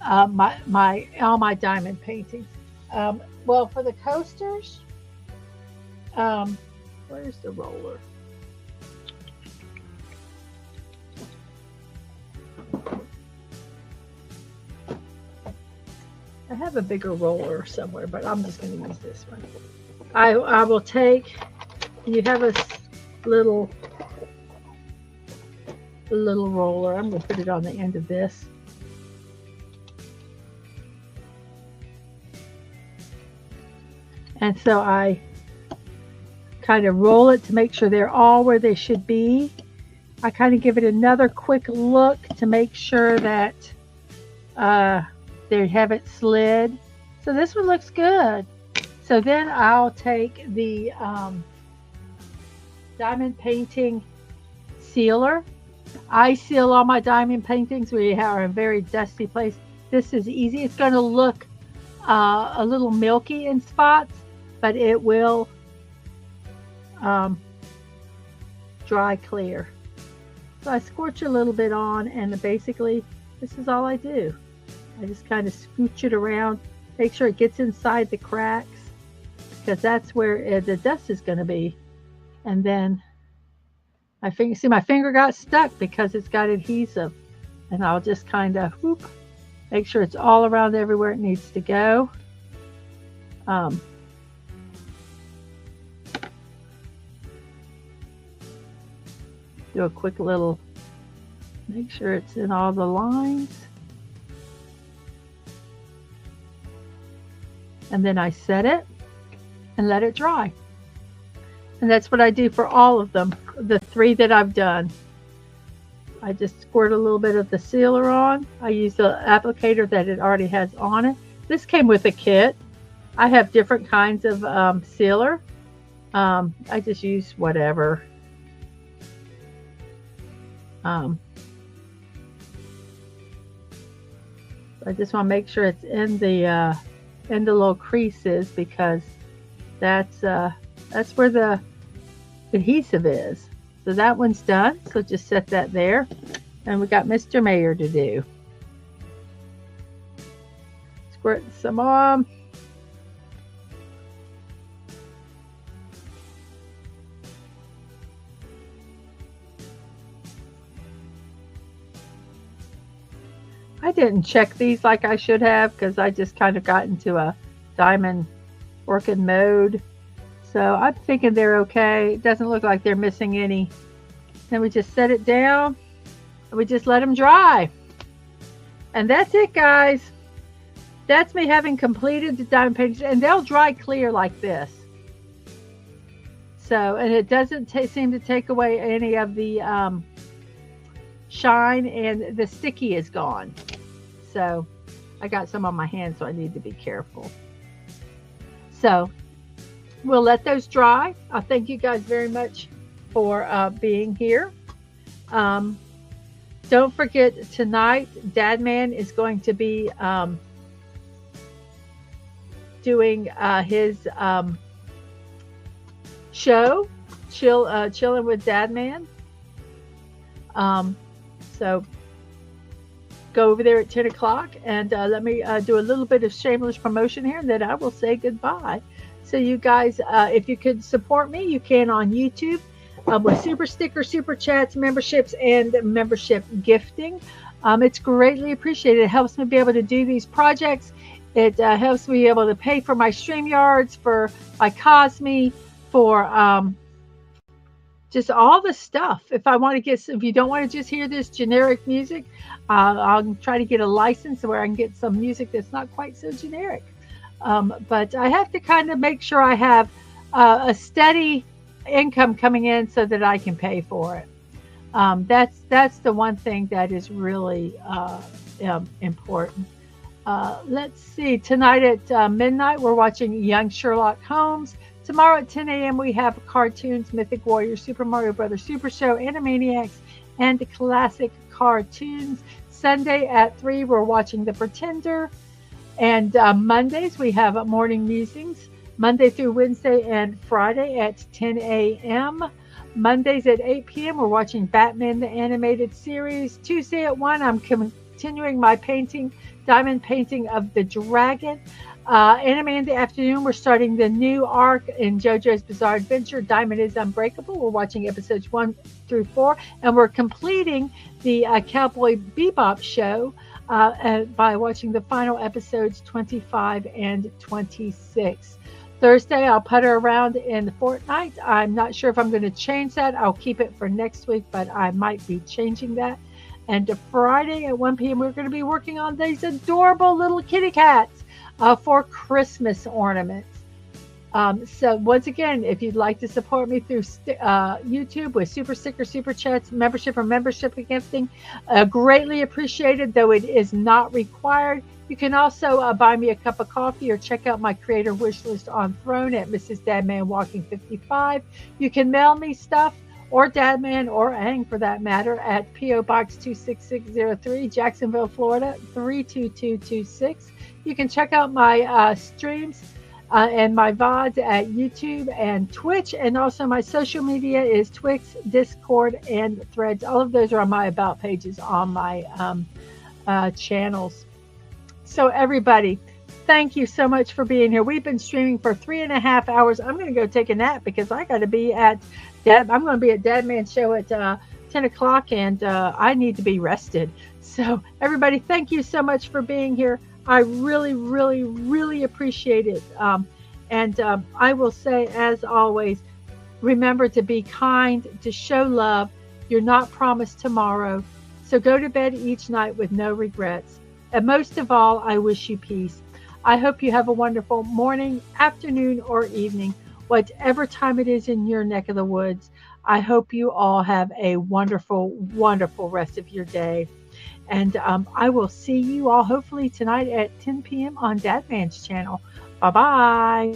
Speaker 1: all my diamond paintings. Well, for the coasters, where's the roller? I have a bigger roller somewhere, but I'm just going to use this one. I will take, you have a little roller. I'm going to put it on the end of this. And so I kind of roll it to make sure they're all where they should be. I kind of give it another quick look to make sure that They haven't slid. So this one looks good. So then I'll take the diamond painting sealer. I seal all my diamond paintings. We are in a very dusty place. This is easy. It's going to look a little milky in spots, but it will dry clear. So I scorch a little bit on, and basically this is all I do. I just kind of scooch it around, make sure it gets inside the cracks, because that's where the dust is going to be. And then my finger got stuck because it's got adhesive, and I'll just kind of whoop, make sure it's all around everywhere it needs to go. Do a quick little, make sure it's in all the lines. And then I set it and let it dry. And that's what I do for all of them, the 3 that I've done. I just squirt a little bit of the sealer on. I use the applicator that it already has on it. This came with a kit. I have different kinds of sealer. I just use whatever. I just want to make sure it's in the little creases, because that's where the adhesive is. So that one's done. So just set that there, and we got Mr. Mayor to do. Squirt some on. I didn't check these like I should have, because I just kind of got into a diamond working mode. So I'm thinking they're okay. It doesn't look like they're missing any. Then we just set it down and we just let them dry. And that's it, guys. That's me having completed the diamond paintings, and they'll dry clear like this. So, and it doesn't seem to take away any of the shine, and the sticky is gone. So I got some on my hands, so I need to be careful. So we'll let those dry. I thank you guys very much for being here. Don't forget, tonight Dadman is going to be doing his show, Chilling with Dadman. So go over there at 10 o'clock, and let me do a little bit of shameless promotion here, and then I will say goodbye. So you guys, if you could support me, you can on YouTube with super stickers, super chats, memberships, and membership gifting. It's greatly appreciated. It helps me be able to do these projects. It helps me be able to pay for my StreamYards, for my Cosme, for just all the stuff. If you don't want to just hear this generic music, I'll try to get a license where I can get some music that's not quite so generic. But I have to kind of make sure I have a steady income coming in so that I can pay for it. That's the one thing that is really important. Let's see. Tonight at midnight, we're watching Young Sherlock Holmes. Tomorrow at 10 a.m. we have cartoons, Mythic Warriors, Super Mario Brothers Super Show, Animaniacs, and classic cartoons. Sunday at 3, we're watching The Pretender. And Mondays, we have morning musings, Monday through Wednesday and Friday at 10 a.m. Mondays at 8 p.m., we're watching Batman the Animated Series. Tuesday at 1, I'm continuing my diamond painting of the dragon. Anime in the afternoon, we're starting the new arc in JoJo's Bizarre Adventure, Diamond is Unbreakable. We're watching episodes 1 through 4, and we're completing the Cowboy Bebop show by watching the final episodes 25 and 26. Thursday, I'll putter around in Fortnite. I'm not sure if I'm going to change that. I'll keep it for next week, but I might be changing that. And Friday at 1 p.m., we're going to be working on these adorable little kitty cats for Christmas ornaments. So once again, if you'd like to support me through YouTube with super sticker, super chats, membership or membership gifting, greatly appreciated, though it is not required. You can also buy me a cup of coffee or check out my creator wish list on Throne at Mrs.DMW55. You can mail me stuff, or Dadman or Ang for that matter, at P.O. Box 26603, Jacksonville, Florida 32226. You can check out my streams and my VODs at YouTube and Twitch, and also my social media is Twix, Discord, and Threads. All of those are on my About pages on my channels. So everybody, thank you so much for being here. We've been streaming for 3.5 hours. I'm going to go take a nap because I got to be at I'm going to be at Dadman's show at 10 o'clock, and I need to be rested. So everybody, thank you so much for being here. I really, really, really appreciate it. I will say, as always, remember to be kind, to show love. You're not promised tomorrow. So go to bed each night with no regrets. And most of all, I wish you peace. I hope you have a wonderful morning, afternoon, or evening, whatever time it is in your neck of the woods. I hope you all have a wonderful, wonderful rest of your day. And I will see you all hopefully tonight at 10 p.m. on Dadman's channel. Bye-bye.